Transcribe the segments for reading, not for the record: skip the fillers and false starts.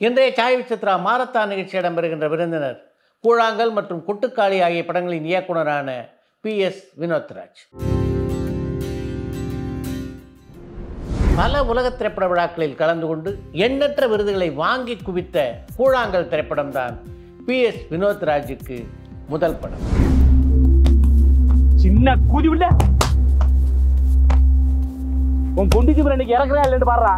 இன்றைய சாய் விசித்ரா மாரத்தான் நிகழ்ச்சி இடம்பெறுகின்ற விருந்தினர் கூழாங்கல் மற்றும் கொட்டுக்காளி ஆகிய படங்களின் இயக்குனரான PS வினோத்ராஜ். பல உலக திரைப்பட விழாக்களில் கலந்து கொண்டு எண்ணற்ற விருதுகளை வாங்கி குவித்த கூழாங்கல் திரைப்படம்தான் PS வினோத்ராஜுக்கு முதல் படம். சின்ன கூதி உள்ள உன் பொண்டிச்சு இன்னைக்கு இறக்குறா இல்லைன்னு பாடுறா.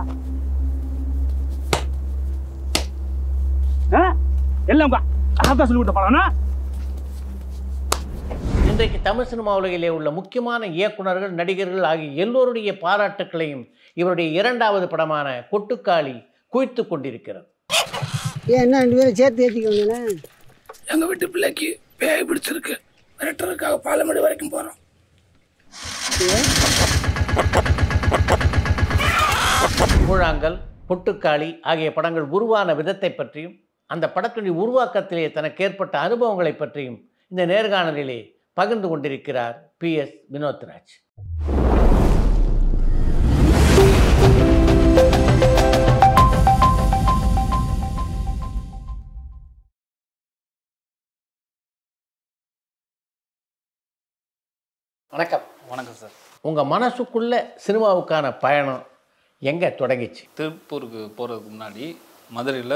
எல்லாம் சொல்லிவிட்ட படம்னா இன்றைக்கு தமிழ் சினிமா உலகிலே உள்ள முக்கியமான இயக்குனர்கள், நடிகர்கள் ஆகிய எல்லோருடைய பாராட்டுக்களையும் இவருடைய இரண்டாவது படமான கொட்டுக்காளி குவித்து கொண்டிருக்கிறது. என்ன 2 பேரும் சேர்த்து ஏற்றிக்கோங்க. எங்கள் வீட்டு பிள்ளைக்கு பேய் பிடிச்சிருக்கு, மிரட்டுறதுக்காக பாலமேடு வரைக்கும் போகிறோம். கூழாங்கல், கொட்டுக்காளி ஆகிய படங்கள் உருவான விதத்தை பற்றியும் அந்த படத்துடைய உருவாக்கத்திலே தனக்கு ஏற்பட்ட அனுபவங்களை பற்றியும் இந்த நேர்காணலிலே பகிர்ந்து கொண்டிருக்கிறார் PS வினோத்ராஜ். வணக்கம். வணக்கம் சார். உங்கள் மனசுக்குள்ள சினிமாவுக்கான பயணம் எங்கே தொடங்கிச்சு? திருப்பூருக்கு போகிறதுக்கு முன்னாடி மதுரையில்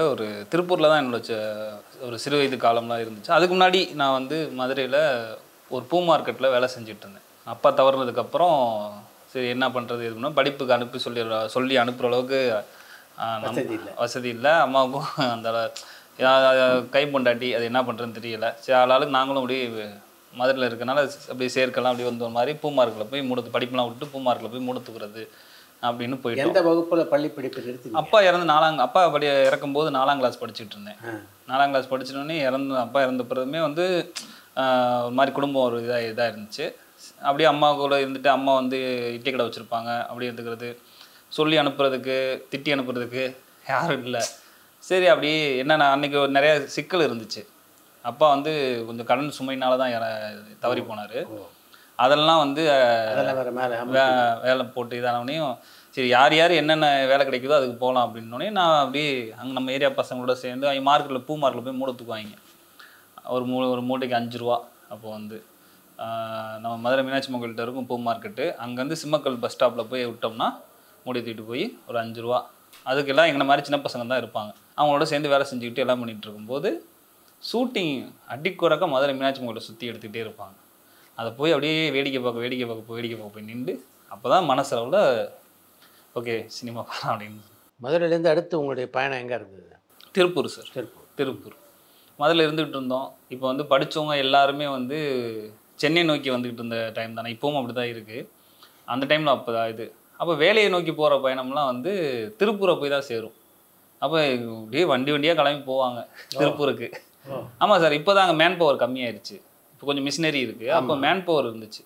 திருப்பூரில் தான் என்னோட ஒரு சிறு வயது காலம்லாம் இருந்துச்சு. அதுக்கு முன்னாடி நான் வந்து மதுரையில் ஒரு பூ மார்க்கெட்டில் வேலை செஞ்சுட்டு இருந்தேன். அப்பா தவறுனதுக்கப்புறம் சரி என்ன பண்ணுறது எதுனா படிப்புக்கு அனுப்பி சொல்லி அனுப்புகிற அளவுக்கு வசதி இல்லை. அம்மாவுக்கும் அந்த கை பொண்டாட்டி அது என்ன பண்ணுறதுன்னு தெரியலை. சரி ஆளாளுக்கு நாங்களும் அப்படியே மதுரையில் இருக்கனால அப்படியே சேர்க்கலாம் அப்படி வந்த மாதிரி பூ மார்க்கில் போய் படிப்புலாம் விட்டு பூ மார்க்கில் போய் மூடத்துக்கிறது அப்படின்னு போயிட்டு. எந்த வகுப்பில் பள்ளி படிப்பு நிறுத்தி? அப்பா அப்பா இறக்கும்போது 4ஆம் கிளாஸ் படிச்சுட்டு இருந்தேன். 4ஆம் கிளாஸ் படிச்சிட்டோன்னே அப்பா இறந்த பிறகுமே வந்து ஒரு மாதிரி குடும்பம் ஒரு இதாக இருந்துச்சு. அப்படியே அம்மா கூட இருந்துட்டு அம்மா வந்து இட்லி கடை வச்சுருப்பாங்க, அப்படி இருந்துக்கிறது. சொல்லி அனுப்புறதுக்கு திட்டி அனுப்புறதுக்கு யாரும் இல்லை. சரி அப்படி என்னென்ன அன்றைக்கி நிறைய சிக்கல் இருந்துச்சு. அப்பா வந்து கொஞ்சம் கடன் சுமையினால தான் தவறி போனார். அதெல்லாம் வந்து வேலை போட்டு இதானோடனையும் சரி யார் என்னென்ன வேலை கிடைக்குதோ அதுக்கு போகலாம் அப்படின்னோடனே நான் அப்படியே அங்கே நம்ம ஏரியா பசங்களோட சேர்ந்து அவங்க மார்க்கெட்டில் பூ மார்க்கெட்டில் போய் மூடத்துக்குவாங்க. ஒரு மூட்டைக்கு 5 ரூபா. அப்போது வந்து நம்ம மதுரை மீனாட்சி கோயில்கிட்ட இருக்கும் பூ மார்க்கெட்டு. அங்கேருந்து சிம்மக்கல் பஸ் ஸ்டாப்பில் போய் விட்டோம்னா மூடி தூக்கிட்டு போய் ஒரு 5 ரூபா. அதுக்கெல்லாம் எங்களை மாதிரி சின்ன பசங்க தான் இருப்பாங்க. அவங்களோட சேர்ந்து வேலை செஞ்சுக்கிட்டு எல்லாம் பண்ணிகிட்டு இருக்கும்போது ஷூட்டிங் அடிக்குறக்க மதுரை மீனாட்சி கோயிலை சுற்றி எடுத்துக்கிட்டே இருப்பாங்க. அதை போய் அப்படியே வேடிக்கை பார்க்க போய் நின்று அப்போ தான் மனசளவில் ஓகே சினிமா பார்க்கலாம் அப்படின்னு. மதுரையிலேருந்து அடுத்து உங்களுடைய பயணம் எங்கே இருந்தது? திருப்பூர் சார். திருப்பூர் மதுரையில் இருந்துகிட்டு இருந்தோம். இப்போ வந்து படித்தவங்க எல்லாருமே வந்து சென்னை நோக்கி வந்துக்கிட்டு இருந்த டைம் தானே, இப்போவும் அப்படி தான் இருக்குது. அந்த டைமில் அப்போ தான் அப்போ வேலையை நோக்கி போகிற பயணம்லாம் வந்து திருப்பூரை போய் தான் சேரும். அப்போ அப்படியே வண்டியாக கிளம்பி போவாங்க திருப்பூருக்கு. ஆமாம் சார். இப்போ தான் அங்கே மேன் பவர் கம்மியாயிருச்சு. இப்போ கொஞ்சம் மிஷினரி இருக்குது. அப்போ மேன் பவர் இருந்துச்சு.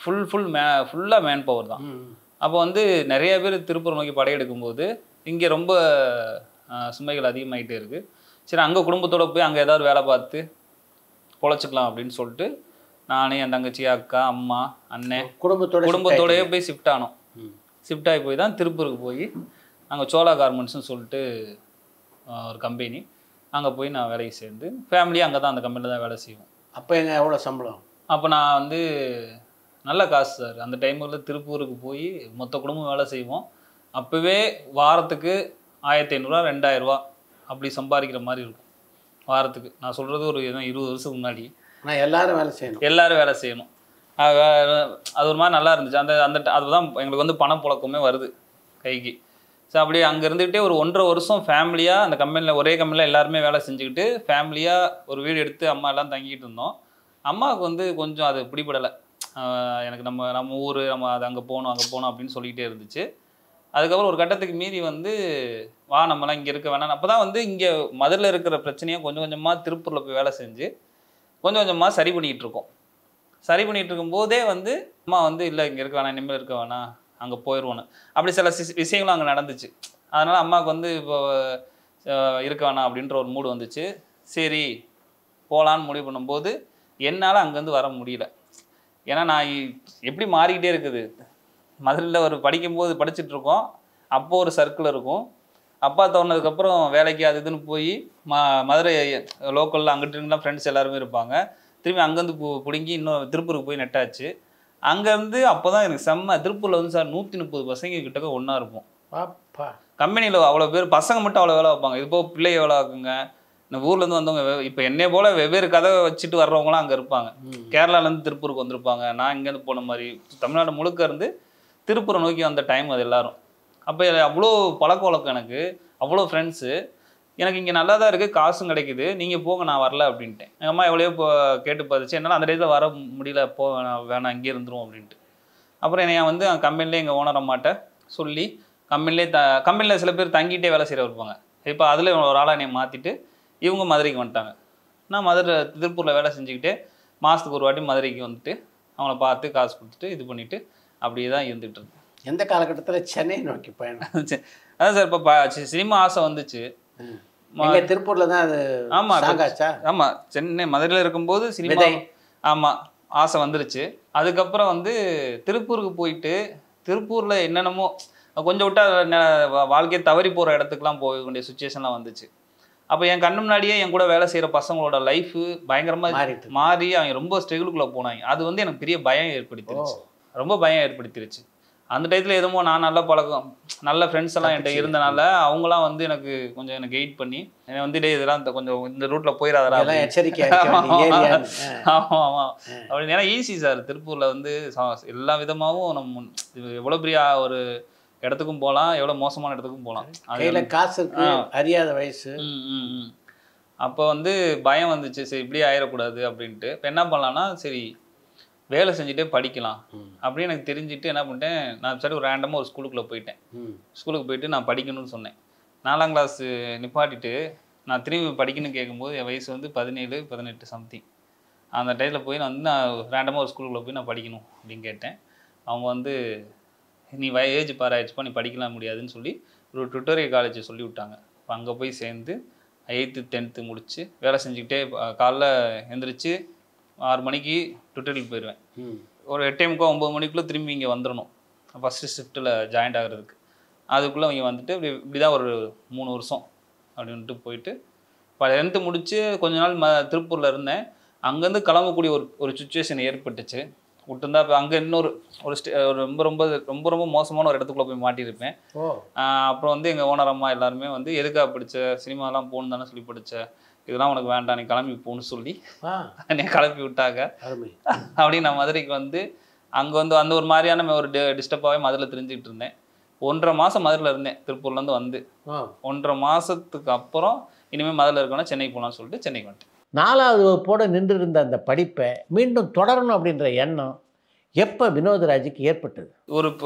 ஃபுல்லாக மேன் பவர் தான். அப்போ வந்து நிறைய பேர் திருப்பூர் நோக்கி படையெடுக்கும்போது இங்கே ரொம்ப சுமைகள் அதிகமாகிட்டே இருக்குது. சரி அங்கே குடும்பத்தோடு போய் அங்கே ஏதாவது வேலை பார்த்து பொழைச்சிக்கலாம் அப்படின்னு சொல்லிட்டு நானே என் தங்கச்சி, அக்கா, அம்மா, அண்ணன் குடும்பத்தோடயே போய் ஷிஃப்ட் ஆனோம். ஷிஃப்ட் ஆகி போய் தான் திருப்பூருக்கு போய் அங்கே சோலா கார்மெண்ட்ஸ்னு சொல்லிட்டு ஒரு கம்பெனி, அங்கே போய் நான் வேலைக்கு சேர்ந்து ஃபேமிலியாக அங்கே தான் அந்த கம்பெனியில் தான் வேலை செய்வோம். அப்போ எவ்வளோ சம்பளம்? அப்போ நான் வந்து நல்ல காசு சார். அந்த டைமில் திருப்பூருக்கு போய் மொத்த குடும்பம் வேலை செய்வோம். அப்போவே வாரத்துக்கு 1500 2000 அப்படி சம்பாதிக்கிற மாதிரி இருக்கும் வாரத்துக்கு. நான் சொல்கிறது ஒரு 20 வருஷத்துக்கு முன்னாடி. ஆனால் எல்லாரும் வேலை செய்யணும். அது ஒரு மாதிரி நல்லா இருந்துச்சு. அதுதான் எங்களுக்கு வந்து பணப்புழக்கமே வருது கைக்கு. ஸோ அப்படியே அங்கே இருந்துக்கிட்டே ஒரு 1.5 வருஷம் ஃபேமிலியாக அந்த கம்பெனியில் ஒரே கம்பெனியில் எல்லாருமே வேலை செஞ்சுக்கிட்டு ஃபேமிலியாக ஒரு வீடு எடுத்து அம்மா எல்லாம் தங்கிட்டு இருந்தோம். அம்மாவுக்கு வந்து கொஞ்சம் அது பிடிபடலை. எனக்கு நம்ம ஊர் நம்ம அது அங்கே போகணும் அப்படின்னு சொல்லிக்கிட்டே இருந்துச்சு. அதுக்கப்புறம் ஒரு கட்டத்துக்கு மீறி வந்து நம்மலாம் இங்கே இருக்க வேணாம். அப்போ தான் வந்து இங்கே மதுரையில் இருக்கிற பிரச்சனையை கொஞ்சம் கொஞ்சமாக திருப்பூரில் போய் வேலை செஞ்சு கொஞ்சம் கொஞ்சமாக சரி பண்ணிகிட்டு இருக்கோம். சரி பண்ணிகிட்டு இருக்கும்போதே வந்து அம்மா வந்து இல்லை இங்கே இருக்க வேணாம், இனிமேல் இருக்க வேணாம், அங்கே போயிடுவோன்னு அப்படி சில விஷயங்களும் அங்கே நடந்துச்சு. அதனால் அம்மாவுக்கு வந்து இப்போ இருக்க வேணாம் அப்படின்ற ஒரு மூடு வந்துச்சு. சரி போகலான்னு முடிவு பண்ணும்போது என்னால் அங்கேருந்து வர முடியல. ஏன்னா நான் எப்படி மாறிக்கிட்டே இருக்குது. மதுரையில் படிக்கும்போது படிச்சுட்ருக்கோம். அப்போது ஒரு சர்க்கிள் இருக்கும். அப்பா தோணுனதுக்கப்புறம் வேலைக்கு அது இதுன்னு போய் மதுரை லோக்கலில் அங்கிட்டு இருந்தால் ஃப்ரெண்ட்ஸ் எல்லாருமே இருப்பாங்க. திரும்பி அங்கேருந்து பிடுங்கி இன்னும் திருப்பூருக்கு போய் நெட்டாச்சு. அங்கேருந்து அப்போ தான் எனக்கு செம்ம திருப்பூரில் வந்து சார் 130 பசங்க கிட்டக்க ஒன்றா இருப்போம். கம்பெனியில் அவ்வளோ பேர் பசங்க மட்டும் அவ்வளோ வேலை வைப்பாங்க. இது போக பிள்ளை வேலை வைக்குங்க. இந்த ஊர்லேருந்து வந்தவங்க இப்போ என்னைய போல் வெவ்வேறு கதை வச்சுட்டு வர்றவங்களாம் அங்கே இருப்பாங்க. கேரளாலேருந்து திருப்பூருக்கு வந்திருப்பாங்க. நான் இங்கேருந்து போன மாதிரி தமிழ்நாடு முழுக்க இருந்து திருப்பூரை நோக்கி வந்த டைம் அது எல்லாரும். அப்போ அவ்வளோ பழக்க வழக்கம் எனக்கு, அவ்வளோ ஃப்ரெண்ட்ஸு. எனக்கு இங்கே நல்லா தான் இருக்குது, காசும் கிடைக்குது, நீங்கள் போங்க நான் வரல அப்படின்ட்டேன். எங்கள் அம்மா எவ்வளோ இப்போ கேட்டு பார்த்துச்சு. என்னால் அந்த டேட்டில் வர முடியல, போ வேணாம் இங்கே இருந்துரும் அப்படின்ட்டு. அப்புறம் என்னை வந்து கம்பெனிலே எங்கள் ஓனர் அம்மாட்ட சொல்லி கம்பெனியில் சில பேர் தங்கிட்டே வேலை செய்கிற இருப்பாங்க. இப்போ அதில் ஒரு ஆளாக என்னை மாற்றிட்டு இவங்க மதுரைக்கு வந்துட்டாங்க. நான் திருப்பூரில் வேலை செஞ்சுக்கிட்டே மாதத்துக்கு ஒரு வாட்டி மதுரைக்கு வந்துட்டு அவங்கள பார்த்து காசு கொடுத்துட்டு இது பண்ணிவிட்டு அப்படியே தான் இருந்துகிட்டு இருந்தேன். எந்த காலகட்டத்தில் சென்னை நோக்கி பயணம்? அதான் சார் இப்போ சினிமா ஆசை வந்துச்சு. திருப்பூரில் தான் அது. ஆமாம் சென்னை மதுரையில் இருக்கும்போது சினிமா ஆமாம் ஆசை வந்துருச்சு. அதுக்கப்புறம் வந்து திருப்பூருக்கு போயிட்டு திருப்பூரில் என்னென்னமோ கொஞ்சம் விட்டா வாழ்க்கையை தவறி போகிற இடத்துக்குலாம் போக வேண்டிய சுச்சுவேஷன்லாம் வந்துச்சு. அப்போ என் கண்ணு முன்னாடியே என் கூட வேலை செய்கிற பசங்களோட லைஃபு பயங்கரமாக மாறி அவங்க ரொம்ப ஸ்ட்ரகிளுக்குள்ளே போனாங்க. அது வந்து எனக்கு பெரிய பயம் ஏற்படுத்திருச்சு, ரொம்ப பயம் ஏற்படுத்திருச்சு. அந்த டயத்தில் எதுமோ நான் நல்ல பழக்கம் நல்ல ஃப்ரெண்ட்ஸ் எல்லாம் என்கிட்ட இருந்தனால அவங்களாம் வந்து எனக்கு கொஞ்சம் எனக்கு கைட் பண்ணி என்னை வந்து இதெல்லாம் கொஞ்சம் இந்த ரூட்டில் போயிடாதா எச்சரிக்கை. ஆமாம் ஆமாம் அப்படின்னு. ஏன்னா ஈஸி சார் திருப்பூரில் வந்து எல்லா விதமாகவும் நம்ம எவ்வளோ பெரிய ஒரு இடத்துக்கும் போகலாம், எவ்வளோ மோசமான இடத்துக்கும் போகலாம். கையில் காசு இருக்கு, அறியாத வயசு. அப்போ வந்து பயம் வந்துச்சு, சரி இப்படியே ஆயிடக்கூடாது அப்படின்ட்டு. இப்போ என்ன பண்ணலான்னா சரி வேலை செஞ்சுட்டே படிக்கலாம் அப்படின்னு எனக்கு தெரிஞ்சுட்டு என்ன பண்ணிட்டேன், நான் சரி ஒரு ரேண்டமாக ஒரு ஸ்கூலுக்குள்ளே போயிட்டேன். ஸ்கூலுக்கு போயிட்டு நான் படிக்கணும்னு சொன்னேன். 4ஆம் கிளாஸ் நிப்பாட்டிட்டு நான் திரும்பி படிக்கணும்னு கேட்கும்போது என் வயசு வந்து 17, 18 சம்திங். அந்த டைத்தில் போய் நான் ரேண்டமாக ஒரு ஸ்கூலுக்குள்ளே போய் நான் படிக்கணும் அப்படின்னு கேட்டேன். அவங்க வந்து நீ ஏஜ் ஆயிடுச்சுப்பா, நீ படிக்கலாம் முடியாதுன்னு சொல்லி ஒரு டுட்டோரியல் காலேஜ் சொல்லி விட்டாங்க. இப்போ அங்கே போய் சேர்ந்து 8th 10th முடித்து வேலை செஞ்சுக்கிட்டே காலைல எழுந்திரிச்சு 6 மணிக்கு டுட்டோரியல் போயிடுவேன். ஒரு 8:30 9 மணிக்குள்ளே திரும்பி இங்கே வந்துடணும் ஃபஸ்ட்டு ஷிஃப்ட்டில் ஜாயின்ட் ஆகிறதுக்கு. அதுக்குள்ளே இங்கே வந்துட்டு இப்படி தான் ஒரு 3 வருஷம் அப்படின்ட்டு போயிட்டு 10th முடித்து கொஞ்ச நாள் திருப்பூரில் இருந்தேன். அங்கேருந்து கிளம்பக்கூடிய ஒரு சுச்சுவேஷன் ஏற்பட்டுச்சு. விட்டுருந்தா இப்போ அங்கே இன்னொரு ரொம்ப ரொம்ப ரொம்ப ரொம்ப மோசமான ஒரு இடத்துக்குள்ளே போய் மாட்டியிருப்பேன். அப்புறம் வந்து எங்கள் ஓனர் அம்மா எல்லாருமே வந்து எதுக்காக படித்த சினிமாலாம் போகணும் தானே சொல்லி படித்த, இதெல்லாம் உனக்கு வேண்டாம் நீ கிளம்பி போகணும்னு சொல்லி என்னை கிளப்பி விட்டாங்க. அப்படின்னு நான் மதுரைக்கு வந்து அங்கே வந்து அந்த ஒரு மாதிரியான ஒரு டிஸ்டர்பாகவே மதுரையில் தெரிஞ்சுக்கிட்டு இருந்தேன். 1.5 மாதம் மதுரையில் இருந்தேன். திருப்பூர்லேருந்து வந்து 1.5 மாதத்துக்கு அப்புறம் இனிமேல் மதுரையில் இருக்கணும் சென்னைக்கு போகலான்னு சொல்லிட்டு சென்னைக்கு வந்துட்டேன். 4வது வகுப்போடு நின்று இருந்த அந்த படிப்பை மீண்டும் தொடரணும் அப்படின்ற எண்ணம் எப்போ வினோதராஜுக்கு ஏற்பட்டது?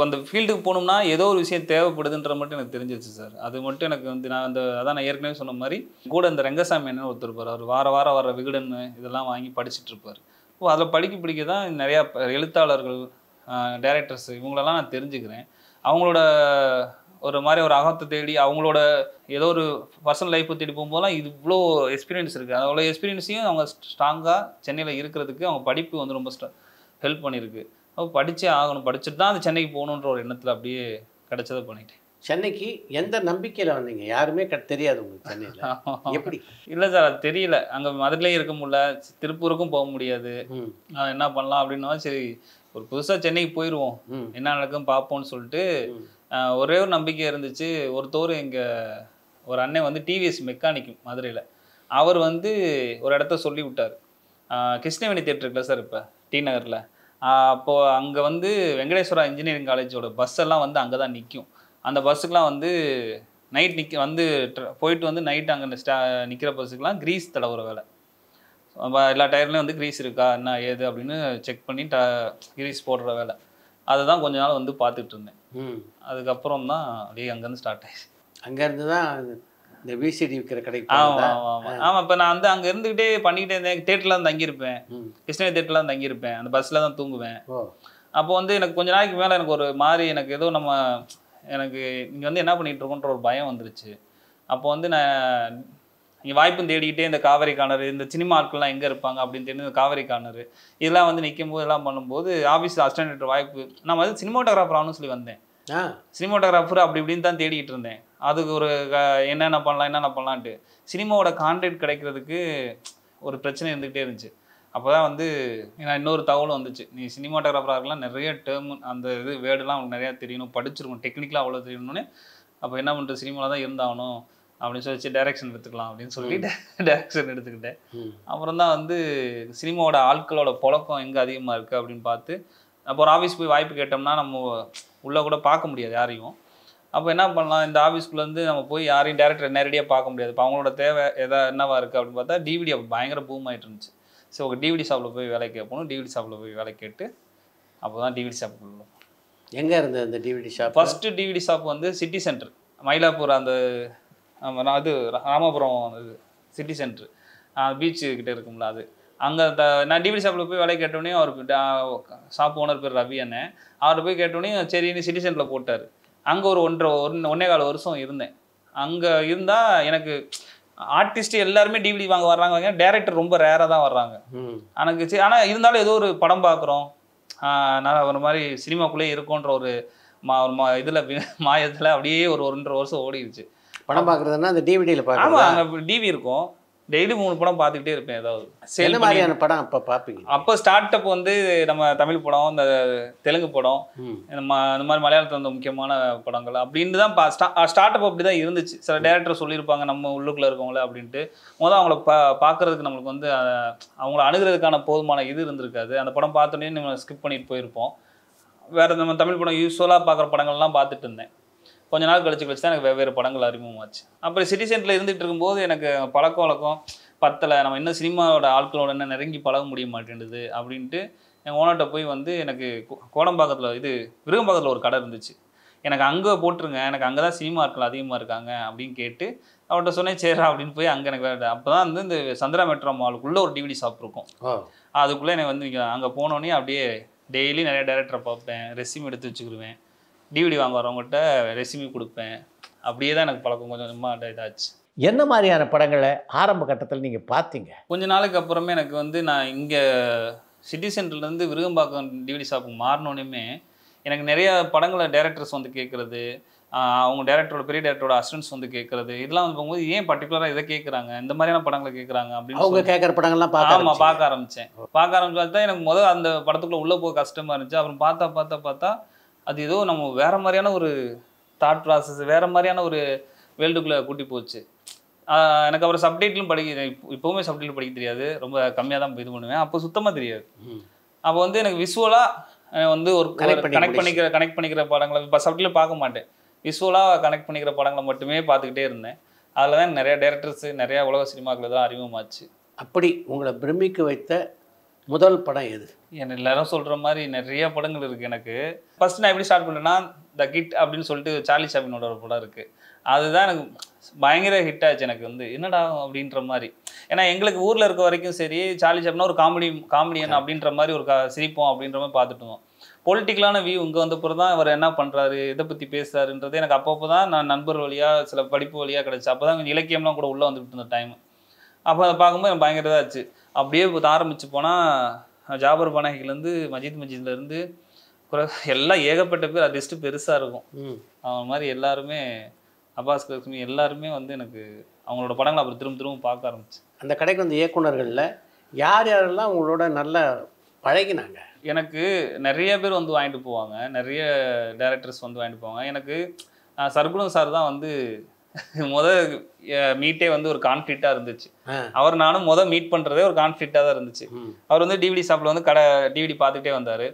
அந்த ஃபீல்டுக்கு போகணும்னா ஏதோ ஒரு விஷயம் தேவைப்படுதுன்ற மட்டும் எனக்கு தெரிஞ்சிச்சு சார். அது மட்டும் எனக்கு வந்து நான் அதான் நான் ஏற்கனவே சொன்ன மாதிரி கூட இந்த ரெங்கசாமி என்ன ஒருத்தர் இருப்பார். அவர் வாரம் வர விகடன்னு இதெல்லாம் வாங்கி படிச்சுட்டு இருப்பார். அதில் படிக்க தான் நிறையா எழுத்தாளர்கள், டைரக்டர்ஸ் இவங்களெல்லாம் நான் தெரிஞ்சுக்கிறேன். அவங்களோட ஒரு மாதிரி ஒரு அகத்தை தேடி அவங்களோட ஏதோ ஒரு பர்சனல் லைஃப்பை தேடி போகும்போதெல்லாம் இது இவ்வளோ எக்ஸ்பீரியன்ஸ் இருக்குது. அவ்வளோ எக்ஸ்பீரியன்ஸையும் அவங்க ஸ்ட்ராங்காக சென்னையில் இருக்கிறதுக்கு அவங்க படிப்பு வந்து ரொம்ப ஹெல்ப் பண்ணியிருக்கு. அப்போ படித்தே ஆகணும், படிச்சுட்டு தான் அந்த சென்னைக்கு போகணுன்ற ஒரு எண்ணத்தில் அப்படியே கிடைச்சதை பண்ணிட்டேன். சென்னைக்கு எந்த நம்பிக்கையில் வந்தீங்க? யாருமே தெரியாது உங்களுக்கு சென்னையில் எப்படி? இல்லை சார் அது தெரியல. அங்கே மதுரையிலையும் இருக்க முடியல, திருப்பூருக்கும் போக முடியாது. என்ன பண்ணலாம் அப்படின்னா சரி ஒரு புதுசாக சென்னைக்கு போயிடுவோம், என்ன நடக்கும் பார்ப்போம்னு சொல்லிட்டு ஒரே ஒரு நம்பிக்கை இருந்துச்சு. ஒருத்தர் எங்கள் ஒரு அண்ணன் வந்து டிவிஎஸ் மெக்கானிக் மதுரையில், அவர் வந்து ஒரு இடத்த சொல்லி விட்டார். கிருஷ்ணவேணி தேட்டர் இருக்குல்ல சார் இப்போ டி நகரில், அப்போது அங்கே வந்து வெங்கடேஸ்வரா இன்ஜினியரிங் காலேஜோட பஸ் எல்லாம் வந்து அங்கே தான் நிற்கும். அந்த பஸ்ஸுக்கெலாம் வந்து நைட் போயிட்டு வந்து நைட் அங்கே நிற்கிற பஸ்ஸுக்கெலாம் க்ரீஸ் தடவுற வேலை. எல்லா டயர்லையும் வந்து க்ரீஸ் இருக்கா என்ன ஏது அப்படின்னு செக் பண்ணி க்ரீஸ் போடுற வேலை. அதை தான் கொஞ்ச நாள் வந்து பார்த்துட்டு இருந்தேன். அதுக்கப்புறம் தான் அப்படியே அங்கேருந்து ஸ்டார்ட் ஆயிடுச்சு. அங்கேருந்து தான் இந்த விசிடி விற்கிற கடைக்கு. ஆமாம் இப்போ நான் வந்து அங்கே இருந்துக்கிட்டே பண்ணிக்கிட்டே இருந்தேன். தேட்டரில் தான் தங்கியிருப்பேன், கிருஷ்ணகிரி தேட்டரில் தான் தங்கியிருப்பேன், அந்த பஸ்ஸில் தான் தூங்குவேன். அப்போ வந்து எனக்கு கொஞ்ச நாளைக்கு மேலே எனக்கு ஒரு மாதிரி எனக்கு ஏதோ எனக்கு இங்கே வந்து என்ன பண்ணிகிட்டு இருக்கோன்ற ஒரு பயம் வந்துருச்சு. அப்போ வந்து நான் இங்கே வாய்ப்பும் தேடிக்கிட்டே இந்த காவேரி கார்னர், இந்த சினிமா ஆட்கள்லாம் எங்கே இருப்பாங்க அப்படின்னு தெரிஞ்சு இந்த காவேரி கார்னர் இதெல்லாம் வந்து நிற்கும் போது எல்லாம் பண்ணும்போது ஆஃபீஸில் அசிஸ்டன்ட் வாய்ப்பு நான் வந்து சினிமாட்டோகிராஃபர் ஆகணும்னு சொல்லி வந்தேன். சினிமாட்டோகிராஃபர் அப்படி இப்படின்னு தான் தேடிக்கிட்டு இருந்தேன். அதுக்கு ஒரு என்னென்ன பண்ணலான்ட்டு சினிமாவோட கான்டென்ட் கிடைக்கிறதுக்கு ஒரு பிரச்சனை இருந்துகிட்டே இருந்துச்சு. அப்போ தான் வந்து நான் இன்னொரு தகவல் வந்துச்சு, நீ சினிமாட்டோகிராஃபராக இருக்கலாம், நிறைய டேர்ம் அந்த இது வேர்டெல்லாம் அவங்களுக்கு நிறையா தெரியணும், படிச்சிருக்கணும், டெக்னிக்கலாக அவ்வளோ தெரியணும்னு. அப்போ என்ன பண்ணுறது, சினிமாவில் தான் இருந்தாகணும் அப்படின்னு சொல்லி டைரக்ஷன் எடுத்துக்கலாம் அப்படின்னு சொல்லிட்டு டைரக்ஷன் எடுத்துக்கிட்டேன். அப்புறம் தான் வந்து சினிமாவோட ஆட்களோட புழக்கம் எங்கே அதிகமாக இருக்குது அப்படின்னு பார்த்து, அப்போ ஒரு ஆஃபீஸ் போய் வாய்ப்பு கேட்டோம்னா நம்ம உள்ளே கூட பார்க்க முடியாது யாரையும். அப்போ என்ன பண்ணலாம், இந்த ஆஃபீஸ்க்குள்ளேருந்து நம்ம போய் யாரையும் டேரக்டர் நேரடியாக பார்க்க முடியாது. இப்போ அவங்களோட தேவை என்னவா இருக்குது அப்படின்னு பார்த்தா டிவிடி அப்போ பயங்கர பூம் ஆகிட்டு இருந்துச்சு. ஸோ டிவிடி ஷாப்பில் போய் வேலை கேட்போம். டிவிடி ஷாப்பில் போய் வேலை கேட்டு அப்போ தான் டிவிடி ஷாப் உள்ளோம். எங்கே இருந்தது அந்த DVD shop? First DVD shop வந்து சிட்டி சென்டர், மயிலாப்பூர், அந்த அது ராமபுரம் இது சிட்டி சென்ட்ரு பீச்சு கிட்டே இருக்கும்ல, அது அங்கே நான் டிவிடி ஷாப்பில் போய் வேலை கேட்டோடனே அவருக்கு ஷாப் ஓனர் பேர் ரவி அண்ணன், அவரை போய் கேட்டோடனே சரின்னு சிட்டி சென்டரில் போட்டார். அங்கே ஒரு 1.25 வருஷம் இருந்தேன். அங்கே இருந்தால் எனக்கு ஆர்டிஸ்ட் எல்லாருமே டிவிடி வாங்க வர்றாங்க, டேரக்டர் ரொம்ப ரேராக தான் வர்றாங்க எனக்கு. சரி, ஆனால் இருந்தாலும் ஏதோ ஒரு படம் பார்க்குறோம், நான் ஒரு மாதிரி சினிமாக்குள்ளே இருக்கோன்ற ஒரு இதில் மாயத்தில் அப்படியே ஒரு 1.5 வருஷம் ஓடிடுச்சு. படம் பார்க்குறதுன்னா அந்த டிவிடியில் பார்க்க? ஆமாம், அங்கே டிவி இருக்கும், டெய்லி 3 படம் பார்த்துக்கிட்டே இருப்பேன். ஏதாவது என்ன மாதிரியான படம் அப்போ பார்ப்பீங்க? அப்போ ஸ்டார்ட் அப் வந்து நம்ம தமிழ் படம், இந்த தெலுங்கு படம், இந்த மாதிரி மலையாளத்தில் வந்த முக்கியமான படங்கள் அப்படின்னு தான் ஸ்டார்ட் அப் அப்படி தான் இருந்துச்சு. சில டேரக்டர் சொல்லியிருப்பாங்க நம்ம உள்ளுக்குள்ளே இருக்கவங்கள அப்படின்ட்டு. அவங்கள பார்க்குறதுக்கு நம்மளுக்கு வந்து அவங்கள அணுகிறதுக்கான போதுமான இது இருந்திருக்காது. அந்த படம் பார்த்தோன்னே நம்ம ஸ்கிப் பண்ணிட்டு போயிருப்போம். வேறு நம்ம தமிழ் படம் யூஸ்வலாக பார்க்குற படங்கள்லாம் பார்த்துட்டு இருந்தேன். கொஞ்ச நாள் கழிச்சு தான் எனக்கு வெவ்வேறு படங்கள் அறிமுகமாச்சு. அப்புறம் சிட்டி சென்டரில் இருந்துகிட்டு இருக்கும்போது எனக்கு பழக்க வழக்கம் பத்தலை, நம்ம இன்னும் சினிமாவோட ஆட்களோட என்ன நெருங்கி பழக முடிய மாட்டேங்குது அப்படின்ட்டு எங்கள் ஓனர்கிட்ட போய் வந்து எனக்கு கோடம்பாக்கத்தில் விருகம்பாக்கத்தில் ஒரு கடை இருந்துச்சு, எனக்கு அங்கே போட்டுருங்க, எனக்கு அங்கே தான் சினிமா ஆட்கள் அதிகமாக இருக்காங்க அப்படின்னு கேட்டு அவர்கிட்ட சொன்னேன். சரி அப்படின்னு போய் அங்கே எனக்கு வேலை. அப்போ தான் வந்து இந்த சந்திரா மெட்ரோ மாலுக்குள்ளே ஒரு டிவிடி ஷாப் இருக்கும். அதுக்குள்ளே எனக்கு வந்து அங்கே போனோடனே அப்படியே டெய்லி நிறைய டேரக்டரை பார்ப்பேன், ரெசியூம் எடுத்து வச்சுக்கிடுவேன், டிவிடி வாங்க வரவங்ககிட்ட ரெசியூம் கொடுப்பேன். அப்படியே தான் எனக்கு பழக்கம் கொஞ்சம் கொஞ்சமாக இதாச்சு. என்ன மாதிரியான படங்களை ஆரம்ப கட்டத்தில் நீங்கள் பார்த்தீங்க? கொஞ்ச நாளுக்கு அப்புறமே எனக்கு வந்து நான் இங்கே சிட்டி சென்டர்லேருந்து விருகம்பாக்கம் டிவிடி ஷாப்புக்கு மாறினோன்னே எனக்கு நிறைய படங்களை டேரக்டர்ஸ் வந்து கேட்குறது, அவங்க டேரக்டரோட பெரிய டேரக்டரோட அசிஸ்டன்ஸ் வந்து கேட்குறது, இதெல்லாம் வந்து போகும்போது ஏன் பர்டிகுலராக இதை கேட்குறாங்க, இந்த மாதிரியான படங்களை கேட்குறாங்க அப்படின்னு அவங்க கேட்குற படங்கள்லாம் பார்க்க ஆரம்பித்தேன். பார்க்க ஆரம்பிச்சா எனக்கு முதல் அந்த படத்துக்குள்ளே உள்ளே போக கஷ்டமாக இருந்துச்சு. அப்புறம் பார்த்தா அது ஏதோ நம்ம வேறு மாதிரியான ஒரு தாட் ப்ராசஸ், வேறு மாதிரியான ஒரு வேர்ல்டுக்குள்ளே கூட்டி போச்சு. எனக்கு அப்புறம் சப்டைட்டிலும் இப்போவுமே சப்டைட்டில் படிக்க தெரியாது, ரொம்ப கம்மியாக தான் இது பண்ணுவேன். அப்போ சுத்தமாக தெரியாது. அப்போ வந்து எனக்கு விசுவலாக வந்து ஒரு கனெக்ட் பண்ணிக்கிற படங்களை இப்போ சப்டைட்டில் பார்க்க மாட்டேன், விசுவலாக கனெக்ட் பண்ணிக்கிற படங்களை மட்டுமே பார்த்துக்கிட்டே இருந்தேன். அதில் தான் நிறைய டேரக்டர்ஸு, நிறையா உலக சினிமாக்கள் தான் அறிமுகமாச்சு. அப்படி உங்களை பிரமிக்க வைத்த முதல் படம் எது? என்ன எல்லாரும் சொல்கிற மாதிரி நிறைய படங்கள் இருக்குது எனக்கு. ஃபஸ்ட்டு நான் எப்படி ஸ்டார்ட் பண்ணேன்னா, த கிட் அப்படின்னு சொல்லிட்டு சார்லி சாப்ளினோட ஒரு படம் இருக்குது. அதுதான் எனக்கு பயங்கர ஹிட் ஆச்சு. எனக்கு வந்து என்னடா அப்படின்ற மாதிரி, ஏன்னா எங்களுக்கு ஊரில் இருக்க வரைக்கும் சரி சார்லி சாப்ளினா ஒரு காமெடியன் அப்படின்ற மாதிரி ஒரு சிரிப்போம் அப்படின்ற மாதிரி பார்த்துட்டு இருந்தோம். பொலிட்டிக்கலான வியூ இங்கே வந்த பிறகு தான் அவர் என்ன பண்ணுறாரு, இதை பற்றி பேசுகிறாருன்றது எனக்கு அப்பப்போ தான் நான் நண்பர் வழியாக சில படிப்பு வழியாக கிடச்சி. அப்போ தான் கொஞ்சம் இலக்கியம்லாம் கூட உள்ளே வந்துட்டு இருந்த டைம். அப்போ அதை பார்க்கும்போது எனக்கு பயங்கர இதாச்சு. அப்படியே ஆரம்பிச்சு போனால் ஜாபர் பனாகிலேருந்து மஜித்லேருந்து எல்லாம் ஏகப்பட்ட பேர், அது லிஸ்ட்டு பெருசாக இருக்கும். அவன் மாதிரி எல்லாருமே, அப்பாஸ் லக்ஷ்மி எல்லாருமே வந்து எனக்கு அவங்களோட படங்களை அப்புறம் திரும்ப பார்க்க ஆரம்பிச்சு. அந்த கடைக்கு வந்து இயக்குனர்களில் யாரெல்லாம் உங்களோட நல்லா பழகினாங்க? எனக்கு நிறைய பேர் வந்து வாங்கிட்டு போவாங்க, நிறைய டைரக்டர்ஸ் வந்து வாங்கிட்டு போவாங்க. எனக்கு சர்க்குணம் சார் தான் வந்து மீட்டே வந்து ஒரு கான்ஃப்ளிக்டாக இருந்துச்சு. அவர் நானும் மீட் பண்ணுறதே ஒரு கான்ஃப்ளிக்டாக தான் இருந்துச்சு. அவர் வந்து டிவிடி ஷாப்பில் வந்து டிவிடி பார்த்துக்கிட்டே வந்தார்.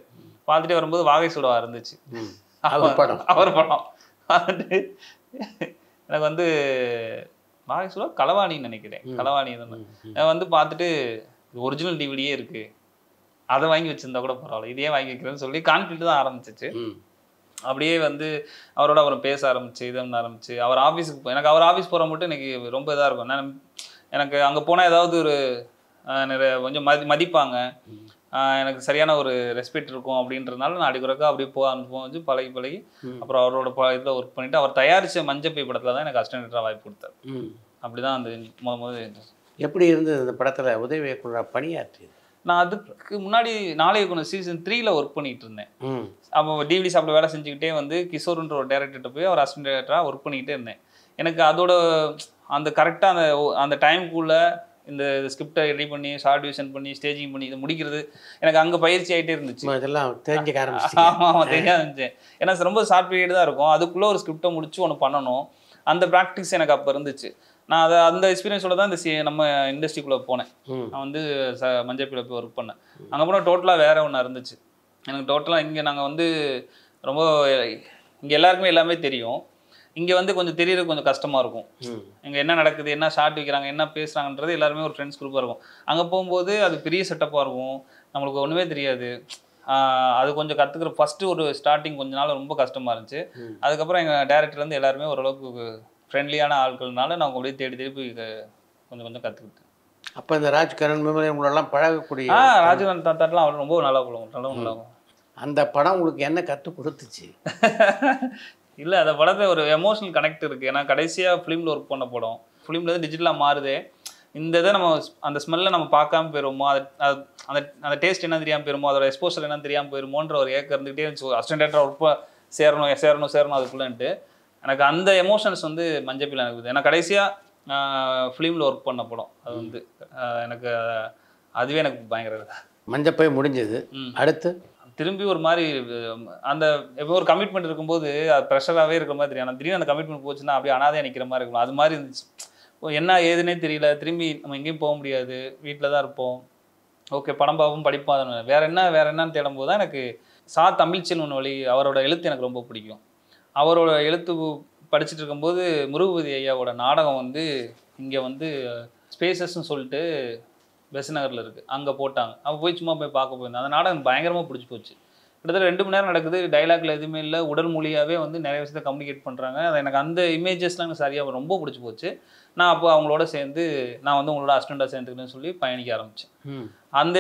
பார்த்துட்டே வரும்போது வாகை சுடவா இருந்துச்சு அவர் படம். எனக்கு வந்து வாகை சுடவா களவாணின்னு நினைக்கிறேன், களவாணி தான் வந்து பார்த்துட்டு ஒரிஜினல் டிவிடியே இருக்குது, அதை வாங்கி வச்சுருந்தா கூட பரவாயில்ல, இதையே வாங்கி வைக்கிறேன்னு சொல்லி கான்ஃப்ளிக்ட் தான் ஆரம்பிச்சிச்சு. அப்படியே வந்து அவரோட அப்புறம் பேச ஆரம்பிச்சு இதுன்னு ஆரம்பிச்சு அவர் ஆஃபீஸுக்கு எனக்கு அவர் ஆஃபீஸ் போகிற மட்டும் எனக்கு ரொம்ப இதாக இருக்கும். எனக்கு அங்கே போனால் ஏதாவது ஒரு கொஞ்சம் மதிப்பாங்க, எனக்கு சரியான ஒரு ரெஸ்பெக்ட் இருக்கும் அப்படின்றதுனால நான் அடிக்குறக்கா அப்படியே போக பழகி அப்புறம் அவரோட இதில் ஒர்க் பண்ணிவிட்டு அவர் தயாரித்த மஞ்சப்பை படத்தில் தான் எனக்கு அசிஸ்டன்ட் வாய்ப்பு கொடுத்தார். அப்படி தான் அந்த முதல். எப்படி இருந்தது அந்த படத்தில் உதவி இயக்குனராக பணியாற்றியது? நான் அதுக்கு முன்னாடி நாளை இயக்குனர் சீசன் 3ல் ஒர்க் பண்ணிகிட்டு இருந்தேன். அப்போ டிவிடி ஷாப்பில் வேலை செஞ்சுக்கிட்டே வந்து கிஷோர்ன்ற ஒரு டேரக்டர்கிட்ட போய் அவர் அசிஸ்டன்ட் டேரக்டராக ஒர்க் பண்ணிக்கிட்டே இருந்தேன். எனக்கு அதோட அந்த கரெக்டாக அந்த டைமுக்குள்ளே இந்த ஸ்கிரிப்டை ரெடி பண்ணி ஷார்ட் டிவிஷன் பண்ணி ஸ்டேஜிங் பண்ணி இதை முடிக்கிறது எனக்கு அங்கே பயிற்சி ஆகிட்டே இருந்துச்சு. இதெல்லாம் தெரிஞ்சுக்க ஆரம்பிச்சு. ஆமாம் தெரியாது இருந்துச்சு. ஏன்னா ரொம்ப ஷார்ட் பீரியட் தான் இருக்கும், அதுக்குள்ளே ஒரு ஸ்கிரிப்டை முடிச்சு ஒன்று பண்ணணும். அந்த ப்ராக்டிஸ் எனக்கு அப்போ இருந்துச்சு. நான் அதை அந்த எக்ஸ்பீரியன்ஸோட தான் இந்த நம்ம இண்டஸ்ட்ரிக்குள்ளே போனேன். நான் வந்து மஞ்சப்பில் போய் ஒர்க் பண்ணேன். அங்கே போனால் டோட்டலாக வேறு ஒன்று இருந்துச்சு எனக்கு. டோட்டலாக இங்கே நாங்கள் வந்து ரொம்ப இங்கே எல்லாருக்குமே எல்லாமே தெரியும். இங்கே வந்து கொஞ்சம் தெரியறது கொஞ்சம் கஷ்டமாக இருக்கும். இங்கே என்ன நடக்குது, என்ன ஷார்ட் வைக்கிறாங்க, என்ன பேசுகிறாங்கன்றது எல்லாருமே ஒரு ஃப்ரெண்ட்ஸ் குரூப்பாக இருக்கும். அங்கே போகும்போது அது பெரிய செட்டப்பாக இருக்கும், நம்மளுக்கு ஒன்றுமே தெரியாது. அது கொஞ்சம் கற்றுக்கிற ஃபஸ்ட்டு ஒரு ஸ்டார்டிங் கொஞ்ச நாள் ரொம்ப கஷ்டமாக இருந்துச்சு. அதுக்கப்புறம் எங்கள் டேரக்டர்லேருந்து எல்லாருமே ஓரளவுக்கு ஃப்ரெண்ட்லியான ஆட்கள்னால நான் அப்படியே தேடி தேடி போய் கொஞ்சம் கொஞ்சம் கற்றுக்கிட்டேன். அப்போ இந்த ராஜ்கரன் மெமரி உங்களெல்லாம் பழகக்கூடிய ராஜகரன் தாத்தாட்டெலாம் அவர் ரொம்ப நல்லா பழகும், நல்லா. அந்த படம் உங்களுக்கு என்ன கற்றுக் கொடுத்துச்சு? இல்லை, அந்த படத்தை ஒரு எமோஷனல் கனெக்ட் இருக்குது. ஏன்னா கடைசியாக ஃபிலிமில் ஒர்க் பண்ண படம், ஃபிலிம்லேருந்து டிஜிட்டலாக மாறுதே. இந்த இதை நம்ம அந்த ஸ்மெல்லை நம்ம பார்க்காம போயிடுமோ, அந்த அந்த டேஸ்ட் என்ன தெரியாமல் போயிருமோ, அதோட எக்ஸ்போசர் என்ன தெரியாமல் போயிருமோன்ற ஒரு ஏக்கம் இருந்துகிட்டே இருந்துச்சு. அசிஸ்டன்ட் டேரக்டர் ஒர்க் சேரணும் அதுக்குள்ளேன்ட்டு. எனக்கு அந்த எமோஷன்ஸ் வந்து மஞ்சப்பில் எனக்கு. ஏன்னா கடைசியாக ஃபிலிமில் ஒர்க் பண்ண படம் அது வந்து எனக்கு அதுவே எனக்கு பயங்கர. மஞ்சப்பை முடிஞ்சது. அடுத்து திரும்பி ஒரு மாதிரி அந்த எப்போ ஒரு கமிட்மெண்ட் இருக்கும்போது அது ப்ரெஷராகவே இருக்கிற மாதிரி தெரியும். ஆனால் திடீர்னு அந்த கமிட்மெண்ட் போச்சுன்னா அப்படியே அனாதையாக நிற்கிற மாதிரி இருக்கும். அது மாதிரி இருந்துச்சு. என்ன ஏதுன்னே தெரியல. திரும்பி நம்ம எங்கேயும் போக முடியாது, வீட்டில் தான் இருப்போம். ஓகே, படம் பார்ப்போம், படிப்போம், வேற என்னன்னு தேடும்போது தான் எனக்கு தமிழ்ச்செல்வன் வழி அவரோட எழுத்து எனக்கு ரொம்ப பிடிக்கும். அவரோட எழுத்து படிச்சுட்டு இருக்கும்போது முருகபதி ஐயாவோட நாடகம் வந்து இங்கே வந்து ஸ்பேசஸ்ன்னு சொல்லிட்டு பெஸ் நகரில் இருக்குது, அங்கே போட்டாங்க. அப்போ போய் சும்மா போய் பார்க்க போயிருந்தேன். அந்த நாடகம் பயங்கரமாக பிடிச்சி போச்சு. கிட்டத்தட்ட 2 மணி நேரம் நடக்குது, டைலாக்ல எதுவுமே இல்லை, உடல் மொழியாகவே வந்து நிறைய விஷயத்தை கம்யூனிகேட் பண்ணுறாங்க. அது எனக்கு அந்த இமேஜஸ்லாம் எனக்கு சரியாக ரொம்ப பிடிச்சி போச்சு. நான் அப்போ அவங்களோட சேர்ந்து நான் வந்து உங்களோட அசிஸ்டண்டாக சேர்ந்துக்கிட்டேன்னு சொல்லி பயணிக்க ஆரம்பித்தேன். அந்த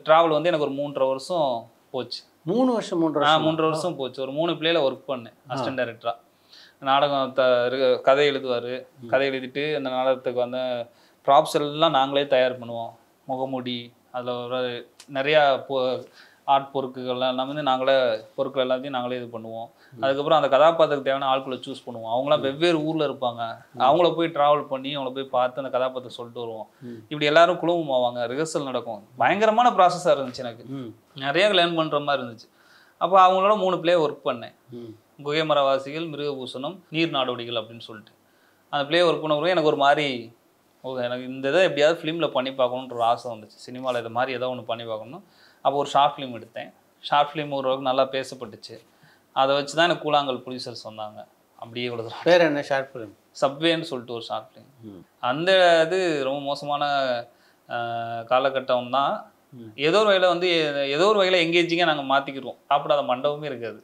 ட்ராவல் வந்து எனக்கு ஒரு 3.5 வருஷம் போச்சு. 3 வருஷம் 3 வருஷம் போச்சு. ஒரு 3 பிளேயில் ஒர்க் பண்ணேன் அசிஸ்டன்ட் டைரக்டராக. நாடகம் கதை எழுதுவார், கதை எழுதிட்டு அந்த நாடகத்துக்கு வந்து ப்ராப்ஸ் எல்லாம் நாங்களே தயார் பண்ணுவோம். முகமூடி, அதில் ஒரு நிறையா ஆர்ட் பொருட்கள்லாம் எல்லாம் வந்து நாங்களே பொருட்கள் எல்லாத்தையும் நாங்களே இது பண்ணுவோம். அதுக்கப்புறம் அந்த கதாபாத்திரத்துக்கு தேவையான ஆட்களை சூஸ் பண்ணுவோம். அவங்களாம் வெவ்வேறு ஊரில் இருப்பாங்க, அவங்கள போய் ட்ராவல் பண்ணி அவங்கள போய் பார்த்து அந்த கதாபாத்திரம் சொல்லிட்டு வருவோம். இப்படி எல்லாரும் குழுவும் ஆவாங்க, ரிஹர்சல் நடக்கும். பயங்கரமான ப்ராசஸாக இருந்துச்சு. எனக்கு நிறைய லேர்ன் பண்ணுற மாதிரி இருந்துச்சு. அப்போ அவங்களோட 3 பிளே ஒர்க் பண்ணேன். குகை மரவாசிகள், மிருகபூசணம், நீர் நாடோடிகள் அப்படின்னு சொல்லிட்டு அந்த பிளே ஒர்க் பண்ண எனக்கு ஒரு மாதிரி எனக்கு இந்த இதை எப்படியாவது ஃபிலிமில் பண்ணி பார்க்கணுன்ற ஒரு ஆசை வந்துச்சு. சினிமாவில் இது மாதிரி ஏதோ ஒன்று பண்ணி பார்க்கணும். அப்போ ஒரு ஷார்ட் ஃபிலிம் எடுத்தேன். ஷார்ட் ஃபிலிம் ஓரளவுக்கு நல்லா பேசப்பட்டுச்சு. அதை வச்சு தான் எனக்கு கூழாங்கல் ப்ரொடியூசர் சொன்னாங்க. அப்படியே இவ்வளோ பேர் என்ன ஷார்ட் ஃபிலிம்? சப்வேன்னு சொல்லிட்டு ஒரு ஷார்ட் ஃபிலிம். அந்த இது ரொம்ப மோசமான காலகட்டம் தான். ஏதோ ஒரு வகையில் எங்கேஜிங்காக நாங்கள் மாற்றிக்கிடுவோம். சாப்பிடாத மண்டபமே இருக்காது.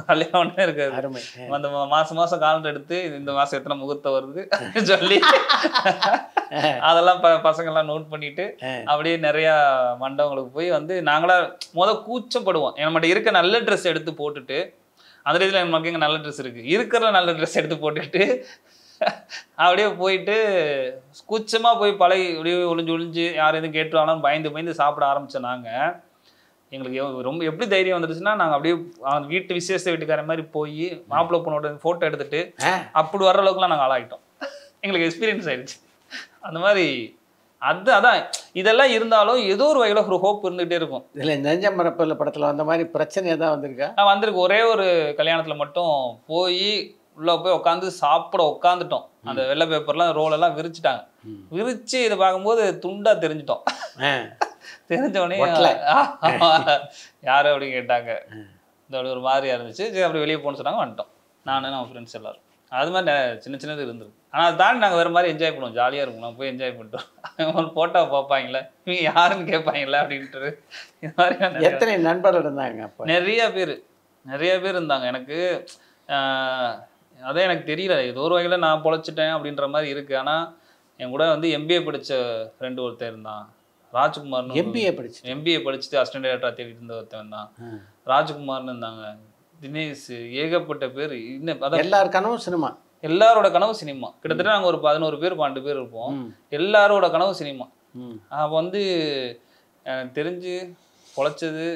கல்யாணமே இருக்காது. அந்த மாதம் காலண்டர் எடுத்து இந்த மாதம் எத்தனை முகூர்த்தம் வருது சொல்லி அதெல்லாம் பசங்கள்லாம் நோட் பண்ணிட்டு அப்படியே நிறையா மண்டபங்களுக்கு போய் வந்து நாங்களா கூச்சப்படுவோம். நம்மகிட்ட இருக்க நல்ல ட்ரெஸ் எடுத்து போட்டுட்டு, அந்த இதில் நமக்கு எங்கே நல்ல ட்ரெஸ் இருக்குது, இருக்கிற நல்ல ட்ரெஸ் எடுத்து போட்டுட்டு அப்படியே போயிட்டு கூச்சமாக போய் பழகி அப்படியே ஒளிஞ்சு யார் எதுவும் கேட்டுவாலும் பயந்து சாப்பிட ஆரம்பித்தோம். நாங்கள் எங்களுக்கு ரொம்ப எப்படி தைரியம் வந்துடுச்சுன்னா, நாங்கள் அப்படியே அவங்க வீட்டு விசேஷ வீட்டுக்கார மாதிரி போய் மாப்பிள்ளை பொண்ணோட ஃபோட்டோ எடுத்துட்டு அப்படி வர்ற அளவுக்குலாம் நாங்கள் ஆளாகிட்டோம். எங்களுக்கு எக்ஸ்பீரியன்ஸ் ஆயிடுச்சு அந்த மாதிரி. அதான் இதெல்லாம் இருந்தாலும் ஏதோ ஒரு வகையில் ஒரு ஹோப் இருந்துகிட்டே இருக்கும். இதில் நெஞ்சம் மறப்பதில்லை படத்தில் அந்த மாதிரி பிரச்சனை தான் வந்திருக்கா? நான் வந்திருக்கு. ஒரே ஒரு கல்யாணத்தில் மட்டும் போய் உள்ளே போய் உட்காந்து சாப்பிட உட்காந்துட்டோம். அந்த வெள்ளை பேப்பர்லாம் ரோலெல்லாம் விரிச்சிட்டாங்க. விரிச்சு இதை பார்க்கும்போது துண்டாக தெரிஞ்சிட்டோம். தெரிஞ்சவொடனே யார் அப்படின்னு கேட்டாங்க. இந்த ஒரு மாதிரியாக இருந்துச்சு. சரி அப்படி வெளியே போகணுன்னு சொன்னாங்க. வந்துட்டோம் நான் நம்ம ஃப்ரெண்ட்ஸ் எல்லோரும். அது மாதிரி சின்னது இருந்திருக்கு. ஆனால் அதை தாண்டி நாங்கள் வேறு மாதிரி என்ஜாய் பண்ணுவோம். ஜாலியாக இருக்கும். நான் போய் என்ஜாய் பண்ணிட்டோம். அவங்க ஃபோட்டோவை பார்ப்பாங்களே, இவங்க யாருன்னு கேட்பாங்களே அப்படின்ட்டு. இது மாதிரி எத்தனை நண்பர்கள் இருந்தாங்க? அப்போ நிறைய பேர் இருந்தாங்க. எனக்கு அதே எனக்கு தெரியல. ஏதோ ஒரு வகையில் நான் பொழைச்சிட்டேன் அப்படின்ற மாதிரி இருக்குது. ஆனால் என் கூட வந்து MBA படித்த ஃப்ரெண்டு ஒருத்தர் இருந்தான், ராஜ்குமார்னு. MBA படிச்சுட்டு அசிஸ்டன்ட் டைரக்டராக தேடிட்டு இருந்த ஒருத்தன் தான், ராஜ்குமார்னு இருந்தாங்க. தினேஷ், ஏகப்பட்ட பேர். இன்னும் அதான் எல்லாரோட கனவு சினிமா. கிட்டத்தட்ட நாங்கள் ஒரு 11 பேர் 12 பேர் இருப்போம். எல்லாரோட கனவு சினிமா. அப்போ வந்து எனக்கு தெரிஞ்சு பொழைச்சது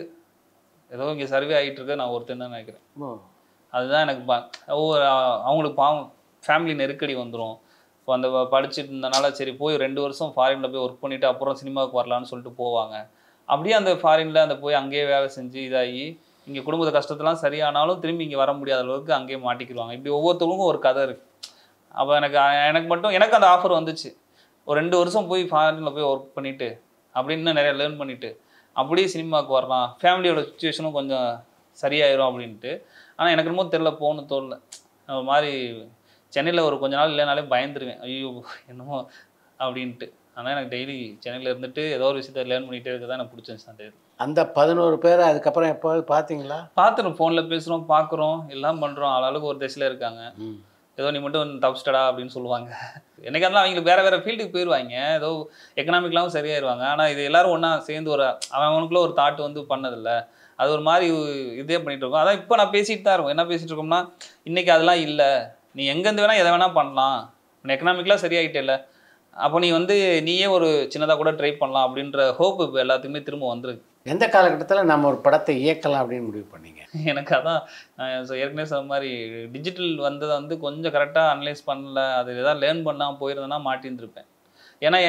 ஏதோ இங்கே சர்வே ஆகிட்டு இருக்க நான் ஒருத்தன் தான் நினைக்கிறேன். அதுதான் எனக்கு ஒவ்வொரு அவங்களுக்கு பாவம் ஃபேமிலி நெருக்கடி வந்துடும். இப்போ அந்த படிச்சுட்டு இருந்தனால சரி போய் 2 வருஷம் ஃபாரினில் போய் ஒர்க் பண்ணிவிட்டு அப்புறம் சினிமாவுக்கு வரலான்னு சொல்லிட்டு போவாங்க. அப்படியே அந்த ஃபாரினில் அந்த போய் அங்கேயே வேலை செஞ்சு இதாகி இங்கே குடும்பத்து கஷ்டத்தெல்லாம் சரியானாலும் திரும்பி இங்கே வர முடியாத அளவுக்கு அங்கேயே மாட்டிக்கிடுவாங்க. இப்படி ஒவ்வொருத்தவங்களுக்கும் ஒரு கதை இருக்குது. அப்போ எனக்கு அந்த ஆஃபர் வந்துச்சு. ஒரு 2 வருஷம் போய் ஃபாரினில் போய் ஒர்க் பண்ணிவிட்டு அப்படின்னு நிறைய லேர்ன் பண்ணிவிட்டு அப்படியே சினிமாவுக்கு வரலாம், ஃபேமிலியோட சுச்சுவேஷனும் கொஞ்சம் சரியாயிரும் அப்படின்ட்டு. ஆனால் எனக்கு என்னமோ தெரில, போகணுன்னு தோணல. ஒரு மாதிரி சென்னையில் ஒரு கொஞ்ச நாள் இல்லைனாலே பயந்துருவேன், ஐயோ என்னமோ அப்படின்ட்டு. ஆனால் எனக்கு டெய்லி சென்னையில் இருந்துட்டு ஏதோ ஒரு விஷயத்தை லேர்ன் பண்ணிகிட்டே இருக்க தான் எனக்கு பிடிச்சிருந்துச்சு அந்த இது. அந்த 11 பேரை அதுக்கப்புறம் எப்போது பார்த்தீங்களா? பார்த்துறோம், ஃபோனில் பேசுகிறோம், பார்க்குறோம், எல்லாம் பண்ணுறோம். ஆளாளுக்கு ஒரு திசையில் இருக்காங்க. ஏதோ நீ மட்டும் தப்பிச்சிட்டடா அப்படின்னு சொல்லுவாங்க. எனக்கு அதெல்லாம் அவங்களுக்கு வேறு ஃபீல்டுக்கு போயிடுவாங்க, ஏதோ எக்கனாமிக்லாம் சரியாயிருவாங்க. ஆனால் இது எல்லோரும் ஒன்றா சேர்ந்து அவனுக்குள்ள ஒரு தாட் வந்து பண்ணதில்லை. அது ஒரு மாதிரி இதே பண்ணிகிட்டு இருக்கோம். அதான் இப்போ நான் பேசிகிட்டு தான் இருக்கோம். என்ன பேசிகிட்டு இருக்கோம்னா, இன்றைக்கி அதெல்லாம் இல்லை, நீ எங்கேருந்து வேணால் எதை வேணால் பண்ணலாம், எக்கனாமிக்லாம் சரியாகிட்டே இல்லை, அப்போ நீ நீயே ஒரு சின்னதாக கூட ட்ரை பண்ணலாம் அப்படின்ற ஹோப் இப்போ எல்லாத்துக்குமே திரும்ப வந்துருக்கு. எந்த காலகட்டத்தில் நம்ம ஒரு படத்தை இயக்கலாம் அப்படின்னு முடிவு பண்ணீங்க? எனக்கு அதான் ஏற்கனவே சொன்ன மாதிரி டிஜிட்டல் வந்ததை கொஞ்சம் கரெக்டாக அனலைஸ் பண்ணல, அது எதாவது லேர்ன் பண்ணால் போயிருந்தேன்னா மாட்டின்ருப்பேன். ஏன்னா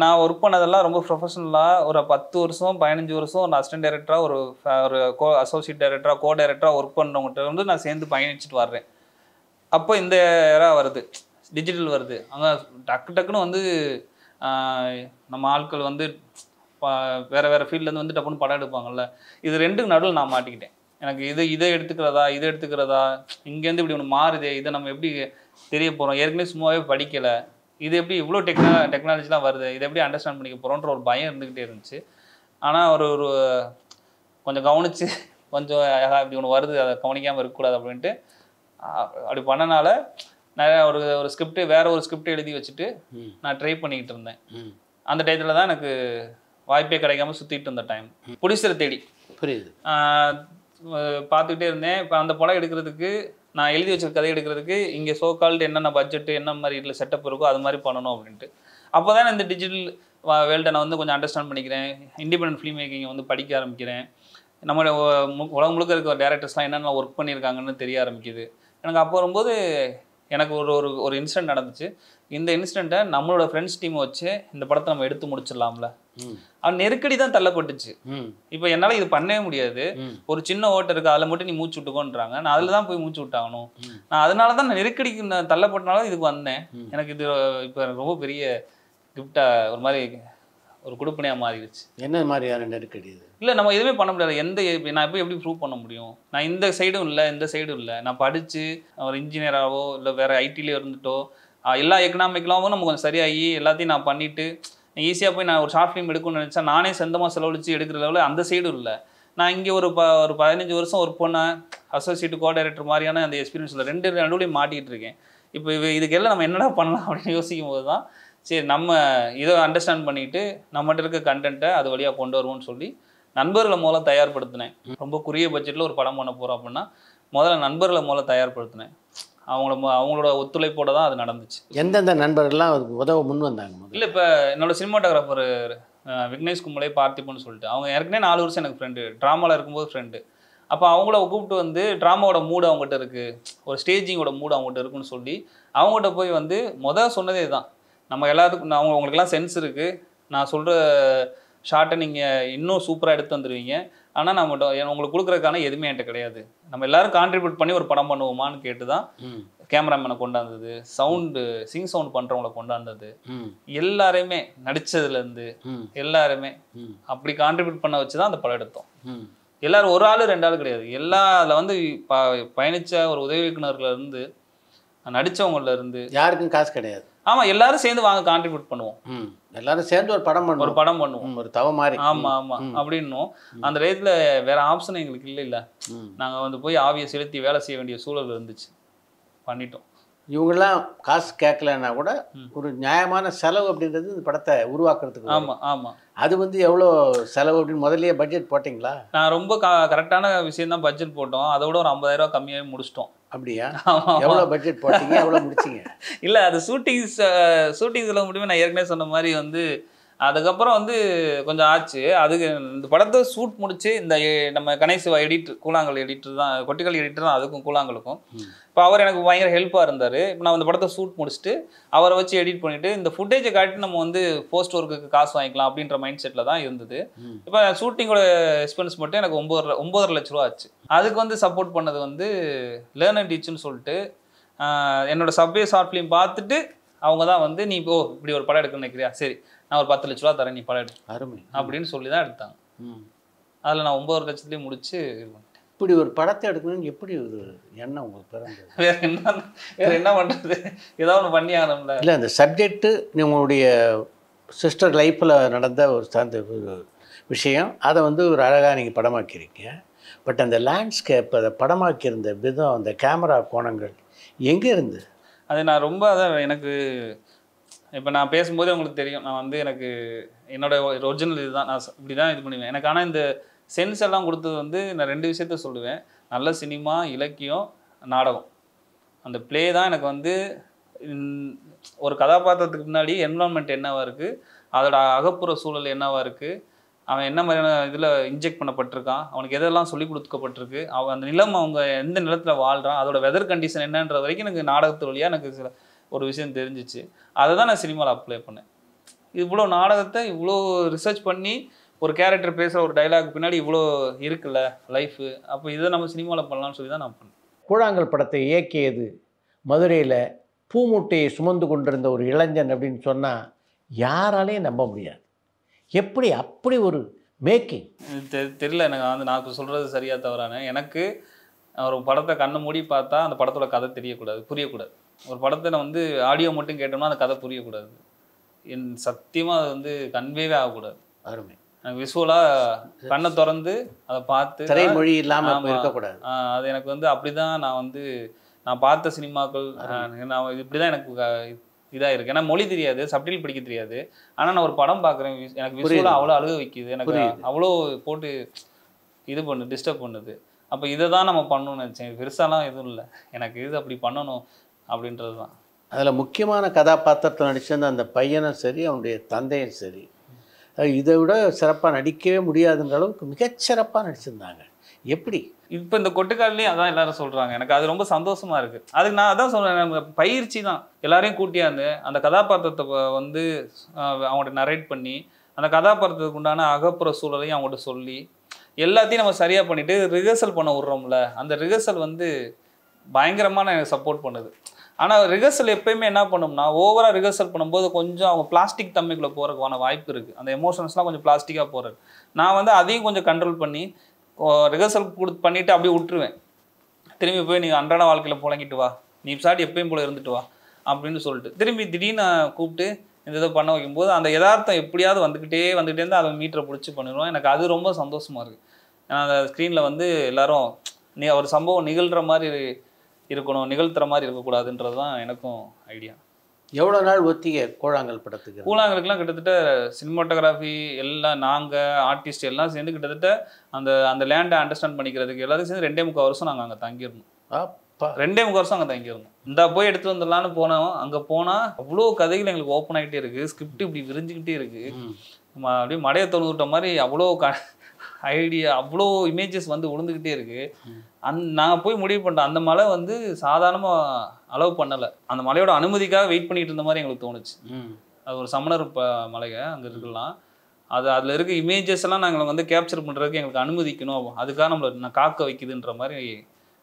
நான் ஒர்க் பண்ணதெல்லாம் ரொம்ப ப்ரொஃபஷனலாக ஒரு 10 வருஷம் 15 வருஷம் ஒரு அசிஸ்டன்ட் டைரக்டராக ஒரு அசோசியேட் டைரக்டராக கோ டைரக்டராக ஒர்க் பண்ணுறவங்கள்ட்ட நான் சேர்ந்து பயணிச்சுட்டு வர்றேன். அப்போ இந்த எரா வருது, டிஜிட்டல் வருது. அங்கே டக்குன்னு நம்ம ஆட்கள் வேறு ஃபீல்ட்லேருந்து டப்புன்னு படம் எடுப்பாங்கல்ல, இது ரெண்டுக்கு நடுவில் நான் மாட்டிக்கிட்டேன். எனக்கு இதை எடுத்துக்கிறதா இங்கேருந்து இப்படி ஒன்று மாறுதே, இதை நம்ம எப்படி தெரிய போகிறோம், ஏற்கனவே சும்மாவே படிக்கலை, இது எப்படி இவ்வளோ டெக்னாலஜிலாம் வருது, இதை எப்படி அண்டர்ஸ்டாண்ட் பண்ணிக்க போகிறோன்ற ஒரு பயம் இருந்துக்கிட்டே இருந்துச்சு. ஆனால் ஒரு கொஞ்சம் கவனித்து கொஞ்சம் இப்படி ஒன்று வருது, அதை கவனிக்காமல் இருக்கக்கூடாது அப்படின்ட்டு அப்படி பண்ணனால நிறையா ஒரு ஸ்கிரிப்ட் வேறு ஒரு ஸ்கிரிப்ட் எழுதி வச்சுட்டு நான் ட்ரை பண்ணிக்கிட்டு இருந்தேன். அந்த டயத்தில் தான் எனக்கு வாய்ப்பே கிடைக்காம சுற்றிட்டு இருந்த டைம். புடிசரை தேடி புரியுது பார்த்துக்கிட்டே இருந்தேன். இப்போ அந்த படம் எடுக்கிறதுக்கு நான் எழுதி வச்சிருக்க கதை எடுக்கிறதுக்கு இங்கே சோகால்டு என்னென்ன பட்ஜெட்டு என்ன மாதிரி இதில் செட்டப் இருக்கோ அது மாதிரி பண்ணணும் அப்படின்ட்டு. அப்போ தான் இந்த டிஜிட்டல் வேர்ல்டை நான் கொஞ்சம் அண்டர்ஸ்டாண்ட் பண்ணிக்கிறேன். இண்டிபெண்டன்ட் ஃபிலிம் மேக்கிங்கை படிக்க ஆரம்பிக்கிறேன். நம்ம உலகம் முழுக்க இருக்க டேரக்டர்ஸ்லாம் என்னென்ன ஒர்க் பண்ணியிருக்காங்கன்னு தெரிய ஆரம்பிக்குது எனக்கு. அப்போ வரும்போது எனக்கு ஒரு இன்சிடென்ட் நடந்துச்சு. இந்த இன்சிடெண்ட்டை நம்மளோட ஃப்ரெண்ட்ஸ் டீமை வச்சு இந்த படத்தை நம்ம எடுத்து முடிச்சிடலாம்ல. அவன் நெருக்கடி தான் தள்ளப்பட்டுச்சு. இப்போ என்னால் இது பண்ணவே முடியாது, ஒரு சின்ன ஓட்டை இருக்குது அதில் மட்டும் நீ மூச்சு விட்டுக்கோன்றாங்க. நான் அதில் தான் போய் மூச்சு விட்டாகணும். நான் அதனால தான் நான் நெருக்கடிக்கு நான் தள்ளப்பட்டனால இதுக்கு வந்தேன். எனக்கு இது இப்போ ரொம்ப பெரிய கிஃப்டாக ஒரு மாதிரி ஒரு கொடுப்பனையாக மாறிடுச்சு. என்ன மாதிரியான நெருக்கடி இது? இல்லை, நம்ம எதுவுமே பண்ண முடியாது. நான் எப்படி ப்ரூவ் பண்ண முடியும்? நான் இந்த சைடும் இல்லை இந்த சைடும் இல்லை. நான் படித்து ஒரு இன்ஜினியராகவோ இல்லை வேறு ஐடியிலே இருந்துட்டோ எல்லா எக்கனாமிக்கலாகவும் நம்ம கொஞ்சம் சரியாகி எல்லாத்தையும் நான் பண்ணிவிட்டு ஈஸியாக போய் நான் ஒரு ஷார்ட் ஃபிலிம் எடுக்கணும்னு நினச்சா நானே சொந்தமாக செலவழித்து எடுக்கிற லெவலில் அந்த சைடும் இல்லை. நான் இங்கே ஒரு 15 வருஷம் ஒர்க் பண்ணேன், அசோசியேட் கோ டைரக்டர் மாதிரியான அந்த எக்ஸ்பீரியன்ஸ் இல்லை, 2 நடுவுலையும் மாட்டிகிட்டு இருக்கேன். இப்போ இதுக்கெல்லாம் நம்ம என்னடா பண்ணலாம் அப்படின்னு யோசிக்கும் போது தான் சரி நம்ம இதை அண்டர்ஸ்டாண்ட் பண்ணிவிட்டு நம்மகிட்ட இருக்க கண்டென்ட்டை அது வழியாக கொண்டு வருவோம்னு சொல்லி நண்பர்களை மூலம் தயார்படுத்தினேன். ரொம்ப குறுகிய பட்ஜெட்டில் ஒரு படம் பண்ண போகிறோம் அப்படின்னா முதல்ல நண்பர்களை மூலம் தயார்படுத்தினேன். அவங்களோட ஒத்துழைப்போடு தான் அது நடந்துச்சு. எந்தெந்த நண்பர்கள்லாம் உதவ முன் வந்தாங்க? இல்லை, இப்போ என்னோட சினிமாட்டோகிராஃபர் விக்னேஷ் கும்பலே பார்த்திபன்னு சொல்லிட்டு அவங்க ஏற்கனவே 4 வருஷம் எனக்கு ஃப்ரெண்டு, ட்ராமாவில் இருக்கும்போது ஃப்ரெண்டு. அப்போ அவங்கள கூப்பிட்டு ட்ராமாவோட மூடு அவங்ககிட்ட இருக்குது, ஒரு ஸ்டேஜிங்கோட மூடு அவங்ககிட்ட இருக்குன்னு சொல்லி அவங்ககிட்ட போய் சொன்னதே தான், நம்ம எல்லாத்துக்கும் அவங்களுக்கெல்லாம் சென்ஸ் இருக்குது, நான் சொல்கிற ஷார்ட்டை நீங்கள் இன்னும் சூப்பராக எடுத்து வந்துடுவீங்க, ஆனால் உங்களுக்கு கொடுக்குறதுக்கான எதுவுமே என்கிட்ட கிடையாது, நம்ம எல்லாரும் கான்ட்ரிபியூட் பண்ணி ஒரு படம் பண்ணுவோமான்னு கேட்டு தான் கேமராமேனை கொண்டாந்தது, சிங் சவுண்ட் பண்ணுறவங்களை கொண்டாந்தது, எல்லாரையுமே நடித்ததுலேருந்து எல்லாருமே அப்படி கான்ட்ரிபியூட் பண்ண வச்சு தான் அந்த படம் எடுத்தோம். எல்லாரும் ஒரு ஆள் 2 ஆள் கிடையாது, அதில் பயணித்த ஒரு உதவி இயக்குனர்லேருந்து நடித்தவங்கலேருந்து யாருக்கும் காசு கிடையாது. ஆமாம், எல்லாரும் சேர்ந்து வாங்க கான்ட்ரிபியூட் பண்ணுவோம், எல்லாரும் சேர்ந்து ஒரு படம் பண்ணுவோம், ஒரு தவ மாதிரி. ஆமாம் அப்படின்னும் அந்த டயத்தில் வேற ஆப்ஷன் எங்களுக்கு இல்லை. நாங்கள் போய் ஆவியை செலுத்தி வேலை செய்ய வேண்டிய சூழல் இருந்துச்சு, பண்ணிட்டோம். இவங்கெல்லாம் காசு கேட்கலன்னா கூட ஒரு நியாயமான செலவு அப்படின்றது இந்த படத்தை உருவாக்குறதுக்கு. ஆமாம் அது எவ்வளோ செலவு அப்படின்னு முதல்லயே பட்ஜெட் போட்டிங்களா? நான் ரொம்ப கரெக்டான விஷயம் தான் பட்ஜெட் போட்டோம், அதை விட ஒரு 50,000 ரூபா கம்மியாகவே முடிச்சிட்டோம். அப்படியா? எவ்வளோ பட்ஜெட் போட்டிங்க, எவ்வளோ முடிச்சிங்க? இல்லை, அது ஷூட்டிங்ஸில் முடியுமே. நான் ஏற்கனவே சொன்ன மாதிரி அதுக்கப்புறம் வந்து கொஞ்சம் ஆச்சு. அதுக்கு இந்த படத்தை ஷூட் முடிச்சு இந்த நம்ம கணேசிவா எடிட்டர், கூழாங்கல் எடிட்டர் தான், கொட்டிக்கல் எடிட்டர் தான் அதுக்கும் கூழாங்கலுக்கும். இப்போ அவர் எனக்கு பயங்கர ஹெல்ப்பாக இருந்தார். இப்போ நான் இந்த படத்தை ஷூட் முடிச்சுட்டு அவரை வச்சு எடிட் பண்ணிவிட்டு இந்த ஃபுட்டேஜை காட்டி நம்ம வந்து போஸ்ட் ஒர்க்குக்கு காசு வாங்கிக்கலாம் அப்படின்ற மைண்ட் செட்டில் தான் இருந்தது. இப்போ ஷூட்டிங்கோட எக்ஸ்பென்ஸ் மட்டும் எனக்கு 9.5 லட்ச ரூபா ஆச்சு. அதுக்கு வந்து சப்போர்ட் பண்ணது வந்து லேர்ன் அண்ட் டீச்சுன்னு சொல்லிட்டு என்னோட சப்வே ஷார்ட் ஃபிலிம் பார்த்துட்டு அவங்க தான் வந்து நீ இப்படி ஒரு படம் எடுக்கணும்னு நினைக்கிறியா, சரி நான் ஒரு 10 லட்ச ரூபா தரேன், நீ படம் எடு அருமை அப்படின்னு சொல்லி தான் எடுத்தாங்க. அதில் நான் 9 லட்சத்துலேயும் முடிச்சு இப்படி ஒரு படத்தை எடுக்கணும்னு எப்படி ஒரு எண்ணம் உங்களுக்கு பிறந்தது? வேற என்ன பண்ணுறது, ஏதாவது ஒன்று பண்ணி ஆகணும்ல. இல்லை, அந்த சப்ஜெக்ட்டு உங்களுடைய சிஸ்டர் லைஃப்பில் நடந்த ஒரு சார்ந்த ஒரு விஷயம், அதை வந்து ஒரு அழகாக நீங்கள் படமாக்கியிருக்கீங்க. பட் அந்த லேண்ட்ஸ்கேப், அதை படமாக்கியிருந்த விதம், அந்த கேமரா கோணங்கள் எங்கே இருந்து? அது நான் ரொம்ப அதான் எனக்கு இப்போ நான் பேசும்போதே உங்களுக்கு தெரியும், நான் வந்து எனக்கு என்னோட ஒரிஜினல் இதுதான், நான் இப்படி தான் இது பண்ணுவேன் எனக்கு. ஆனால் இந்த சென்ஸ் எல்லாம் கொடுத்தது வந்து நான் 2 விஷயத்த சொல்லுவேன். நல்ல சினிமா, இலக்கியம், நாடகம். அந்த ப்ளே தான் எனக்கு வந்து ஒரு கதாபாத்திரத்துக்கு முன்னாடி என்வரான்மெண்ட் என்னவா இருக்குது, அதோட அகப்புற சூழல் என்னவா இருக்குது, அவன் என்ன மாதிரியான இதில் இன்ஜெக்ட் பண்ணப்பட்டிருக்கான், அவனுக்கு எதெல்லாம் சொல்லி கொடுக்கப்பட்டிருக்கு, அவன் அந்த நிலம் அவங்க எந்த நிலத்தில் வாழ்கிறான், அதோட வெதர் கண்டிஷன் என்னன்ற வரைக்கும் எனக்கு நாடகத்து வழியாக எனக்கு சில ஒரு விஷயம் தெரிஞ்சிச்சு. அதை தான் நான் சினிமாவில் அப்ளை பண்ணேன். இவ்வளோ நாடகத்தை இவ்வளோ ரிசர்ச் பண்ணி ஒரு கேரக்டர் பேசுகிற ஒரு டைலாக் பின்னாடி இவ்வளோ இருக்குல்ல லைஃபு, அப்போ இதை நம்ம சினிமாவில் பண்ணலாம்னு சொல்லி தான் நான் பண்ணேன். கூழாங்கல் படத்தை இயக்கியது மதுரையில் பூமூட்டையை சுமந்து கொண்டிருந்த ஒரு இளைஞன் அப்படின்னு சொன்னால் யாராலையும் நம்ப முடியாது. எப்படி அப்படி ஒரு மேக்கிங்? தெரியல எனக்கு. நான் இப்போ சொல்கிறது சரியாக தவறான, எனக்கு ஒரு படத்தை கண்ணை மூடி பார்த்தா அந்த படத்தோட கதை தெரியக்கூடாது, புரியக்கூடாது. ஒரு படத்தை நான் வந்து ஆடியோ மட்டும் கேட்டோம்னா அந்த கதை புரியக்கூடாது. என் சத்தியமாக அது வந்து கன்வேவே ஆகக்கூடாது. அருமை. எனக்கு விஷுவலாக கண்ணை திறந்து அதை பார்த்து திரைமொழி இல்லாமல் இருக்கக்கூடாது. அது எனக்கு வந்து அப்படி தான் நான் பார்த்த சினிமாக்கள் நான் இப்படி தான் எனக்கு இதாக இருக்குது. ஏன்னா மொழி தெரியாது, சப்டைட்டில் படிக்க தெரியாது. ஆனால் நான் ஒரு படம் பார்க்குறேன், எனக்கு விஷுவலாக அவ்வளோ அழுக வைக்குது, எனக்கு அவ்வளோ போட்டு இது டிஸ்டர்ப் பண்ணுது. அப்போ இதை தான் நம்ம பண்ணணும்னு நினச்சேன். பெருசாலாம் எதுவும் இல்லை, எனக்கு இது அப்படி பண்ணணும் அப்படின்றது தான். அதில் முக்கியமான கதாபாத்திரத்தில் நடிச்சிருந்த அந்த பையனும் சரி, அவனுடைய தந்தையும் சரி, இதை விட சிறப்பாக நடிக்கவே முடியாதுன்ற அளவுக்கு மிகச்சிறப்பாக நடிச்சிருந்தாங்க. எப்படி? இப்போ இந்த கொட்டுக்கால்லையும் அதான் எல்லாரும் சொல்கிறாங்க. எனக்கு அது ரொம்ப சந்தோஷமாக இருக்குது. அதுக்கு நான் அதான் சொல்கிறேன், பயிற்சி தான். எல்லாரையும் கூட்டியாந்து அந்த கதாபாத்திரத்தை வந்து அவங்கள்ட்ட நரேட் பண்ணி அந்த கதாபாத்திரத்துக்கு உண்டான அகப்புற சூழலையும் அவங்கள்ட்ட சொல்லி எல்லாத்தையும் நம்ம சரியாக பண்ணிவிட்டு ரிஹர்சல் பண்ண விட்றோம்ல, அந்த ரிஹர்சல் வந்து பயங்கரமான எனக்கு சப்போர்ட் பண்ணுது. ஆனால் ரிஹர்சல் எப்பயுமே என்ன பண்ணோம்னா, ஓவராக ரிஹர்சல் பண்ணும்போது கொஞ்சம் அவங்க பிளாஸ்டிக் தன்மைக்குள்ளே போகிறதுக்கான வாய்ப்பு இருக்குது. அந்த எமோஷன்ஸ்லாம் கொஞ்சம் பிளாஸ்டிக்காக போகிறது. நான் வந்து அதையும் கொஞ்சம் கண்ட்ரோல் பண்ணி ரிஹர்சல் பண்ணிவிட்டு அப்படியே விட்டுருவேன். திரும்பி போய் நீங்கள் அன்றாட வாழ்க்கையில் புழங்கிட்டு வா, நீ சாட்டி எப்பயும் போல இருந்துட்டு வா அப்படின்னு சொல்லிட்டு திரும்பி திடீர்னு கூப்பிட்டு இந்த இதை பண்ண வைக்கும்போது அந்த யதார்த்தம் எப்படியாவது வந்துக்கிட்டே இருந்து அதை மீட்டரை பிடிச்சி பண்ணிடுவோம். எனக்கு அது ரொம்ப சந்தோஷமாக இருக்குது. ஏன்னா அந்த ஸ்க்ரீனில் வந்து எல்லோரும் ஒரு சம்பவம் நிகழ்கிற மாதிரி இருக்கணும், நிகழ்த்துற மாதிரி இருக்கக்கூடாதுன்றது தான் எனக்கும் ஐடியா. எவ்வளோ நாள் ஒத்திக கூழாங்கல் படத்துக்கு? கூழாங்கலுக்குலாம் கிட்டத்தட்ட சினிமாட்டோகிராஃபி எல்லாம் நாங்கள் ஆர்டிஸ்ட் எல்லாம் சேர்ந்து கிட்டத்தட்ட அந்த லேண்டை அண்டர்ஸ்டாண்ட் பண்ணிக்கிறதுக்கு எல்லாத்தையும் சேர்ந்து 2.25 வருஷம் நாங்கள் அங்கே தங்கியிருந்தோம். 2.25 வருஷம் அங்கே தங்கியிருந்தோம். இந்த போய் எடுத்துகிட்டு வந்துடலான்னு போனோம். அங்கே போனால் அவ்வளோ கதைகள் எங்களுக்கு ஓப்பன் ஆகிட்டே இருக்குது, ஸ்கிரிப்ட் இப்படி விரிஞ்சிக்கிட்டே இருக்குது. அப்படியே மடையை தொழுவிட்ட மாதிரி அவ்வளோ ஐடியா, அவ்வளோ இமேஜஸ் வந்து விழுந்துக்கிட்டே இருக்குது. நாங்கள் போய் முடிவு பண்ணிட்டோம், அந்த மலை வந்து சாதாரணமாக அலோவ் பண்ணலை. அந்த மலையோட அனுமதிக்காக வெயிட் பண்ணிட்டு இருந்த மாதிரி எங்களுக்கு தோணுச்சு. அது ஒரு சமணர் மலைங்க அங்கே இருக்கலாம். அதில் இருக்க இமேஜஸ் எல்லாம் நாங்கள் வந்து கேப்சர் பண்ணுறதுக்கு எங்களுக்கு அனுமதிக்கணும், அதுக்காக நம்மளை காக்க வைக்குதுன்ற மாதிரி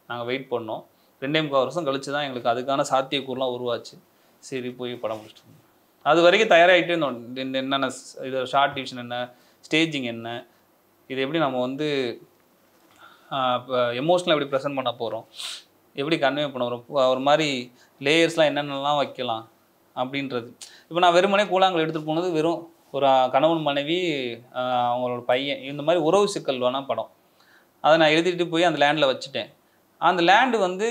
நாங்கள் வெயிட் பண்ணோம். 2.25 வருஷம் கழிச்சு தான் எங்களுக்கு அதுக்கான சாத்தியக்கூறுலாம் உருவாச்சு. சரி போய் படம் முடிச்சிட்டோம். அது வரைக்கும் தயாராகிட்டே இருந்தோம். என்னென்ன இது ஷார்ட் டிவிஷன் என்ன, ஸ்டேஜிங் என்ன, இது எப்படி நம்ம வந்து இப்போ எமோஷனலாக எப்படி ப்ரெசென்ட் பண்ண போகிறோம், எப்படி கன்வே பண்ண போகிறோம், ஒரு மாதிரி லேயர்ஸ்லாம் என்னென்னலாம் வைக்கலாம் அப்படின்றது. இப்போ நான் வெறுமனே கூழாங்கல் எடுத்துகிட்டு போனது வெறும் ஒரு கணவன் மனைவி அவங்களோட பையன் இந்த மாதிரி உறவு சிக்கல் வேணால் படம். அதை நான் எழுதிட்டு போய் அந்த லேண்டில் வச்சுட்டேன். அந்த லேண்டு வந்து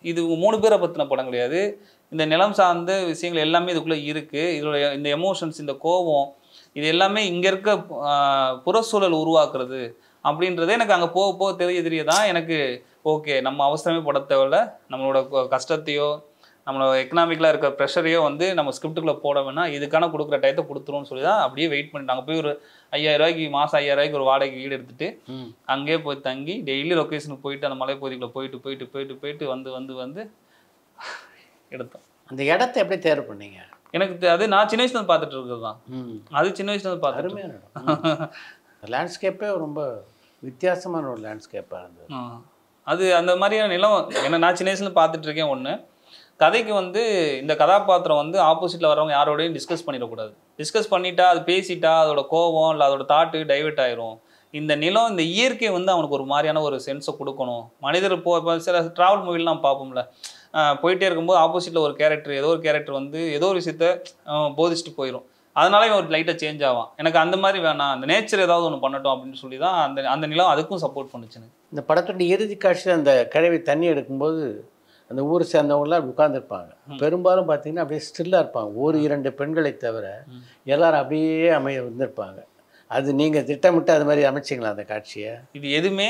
இது 3 பேரை பற்றின படம் கிடையாது. இந்த நிலம் சார்ந்த விஷயங்கள் எல்லாமே இதுக்குள்ளே இருக்குது. இதோட இந்த எமோஷன்ஸ், இந்த கோபம், இது எல்லாமே இங்கே இருக்க புறச்சூழல் உருவாக்குறது அப்படின்றதே எனக்கு அங்கே போக போக தெரிய தான் எனக்கு ஓகே, நம்ம அவசரமே பட தேவையில்ல, நம்மளோட கஷ்டத்தையோ நம்மளோட எக்கனாமிக்கலாக இருக்க ப்ரெஷரையோ வந்து நம்ம ஸ்கிரிப்டுக்குள்ளே போட வேணாம், இதுக்கான கொடுக்குற டயத்தை கொடுத்துருவோம்னு சொல்லி தான் அப்படியே வெயிட் பண்ணிட்டாங்க. போய் ஒரு 5000 ரூபாய்க்கு மாதம் 5000 ரூபாய்க்கு ஒரு வாடகைக்கு வீடு எடுத்துட்டு அங்கேயே போய் தங்கி டெய்லி லொக்கேஷனுக்கு போயிட்டு அந்த மலைப்பகுதிக்குள்ளே போயிட்டு வந்து எடுத்தோம். அந்த இடத்த எப்படி தேர்வு பண்ணீங்க? எனக்கு அது நான் சின்ன வயசுல பார்த்துட்டு இருக்கிறது தான். அது சின்ன வயசுல இருந்து பார்த்துட்டு அருமையான இடம். லேண்ட்ஸ்கேப்பே ரொம்ப வித்தியாசமான ஒரு லேண்ட்ஸ்கேப்பாக இருந்தது. அது அந்த மாதிரியான நிலம் ஏன்னா நான் சின்ன வயசுல பார்த்துட்டு இருக்கேன். ஒன்று கதைக்கு வந்து இந்த கதாபாத்திரம் வந்து ஆப்போசிட்டில் வரவங்க யாரோடையும் டிஸ்கஸ் பண்ணிடக்கூடாது. டிஸ்கஸ் பண்ணிட்டா அது பேசிட்டா அதோட கோபம் இல்லை அதோட தாட்டு டைவெர்ட் ஆயிரும். இந்த நிலம் இந்த இயற்கை வந்து அவனுக்கு ஒரு மாதிரியான ஒரு சென்ஸை கொடுக்கணும். மனிதர் இப்போ சில ட்ராவல் மூவிலாம் பார்ப்போம்ல, போயிட்டே இருக்கும்போது ஆப்போசிட்டில் ஒரு கேரக்டர் ஏதோ ஒரு கேரக்டர் வந்து ஏதோ ஒரு விஷயத்த போதிச்சுட்டு போயிடும். அதனால இவன் ஒரு லைட்டாக சேஞ்ச் ஆவான். எனக்கு அந்த மாதிரி வேணாம், அந்த நேச்சர் ஏதாவது ஒன்று பண்ணட்டும் அப்படின்னு சொல்லி தான் அந்த நிலம் அதுக்கும் சப்போர்ட் பண்ணுச்சுன்னு. இந்த படத்துடைய இறுதி காட்சியில் அந்த கிழவி தண்ணி எடுக்கும்போது அந்த ஊரை சேர்ந்தவங்களாம் அப்படி உட்காந்துருப்பாங்க. பெரும்பாலும் பார்த்தீங்கன்னா அப்படியே ஸ்டில்லாக இருப்பாங்க. 1-2 பெண்களை தவிர எல்லாரும் அப்படியே வந்திருப்பாங்க. அது நீங்கள் திட்டமிட்டு அது மாதிரி அமைச்சிங்களா அந்த காட்சியை? இது எதுவுமே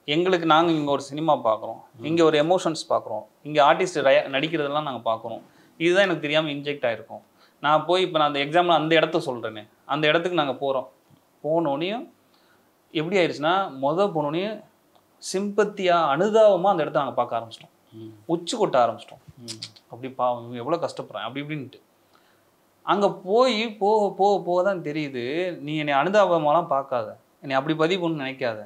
எங்களுக்கு நாங்கள் இங்கே ஒரு சினிமா பார்க்குறோம், இங்கே ஒரு எமோஷன்ஸ் பார்க்குறோம், இங்கே ஆர்டிஸ்ட் நடிக்கிறதெல்லாம் நாங்கள் பார்க்குறோம். இதுதான் எனக்கு தெரியாமல் இன்ஜெக்ட் ஆகிருக்கும். நான் போய் இப்போ நான் அந்த எக்ஸாம்பிள் அந்த இடத்த சொல்கிறேனே, அந்த இடத்துக்கு நாங்கள் போனோடனையும் எப்படி ஆயிடுச்சுன்னா போனோடனையும் சிம்பத்தியாக அனுதாபமாக அந்த இடத்த நாங்கள் பார்க்க ஆரம்பிச்சிட்டோம். உச்சி கொட்ட ஆரம்பிச்சிட்டோம். அப்படி பாவம் எவ்வளோ கஷ்டப்படுறேன் அப்படி இப்படின்ட்டு. அங்கே போய் போக தான் தெரியுது, நீ என்னை அனுதாபமாலாம் பார்க்காத, என்னை அப்படி பதிவு பண்ணு நினைக்காத,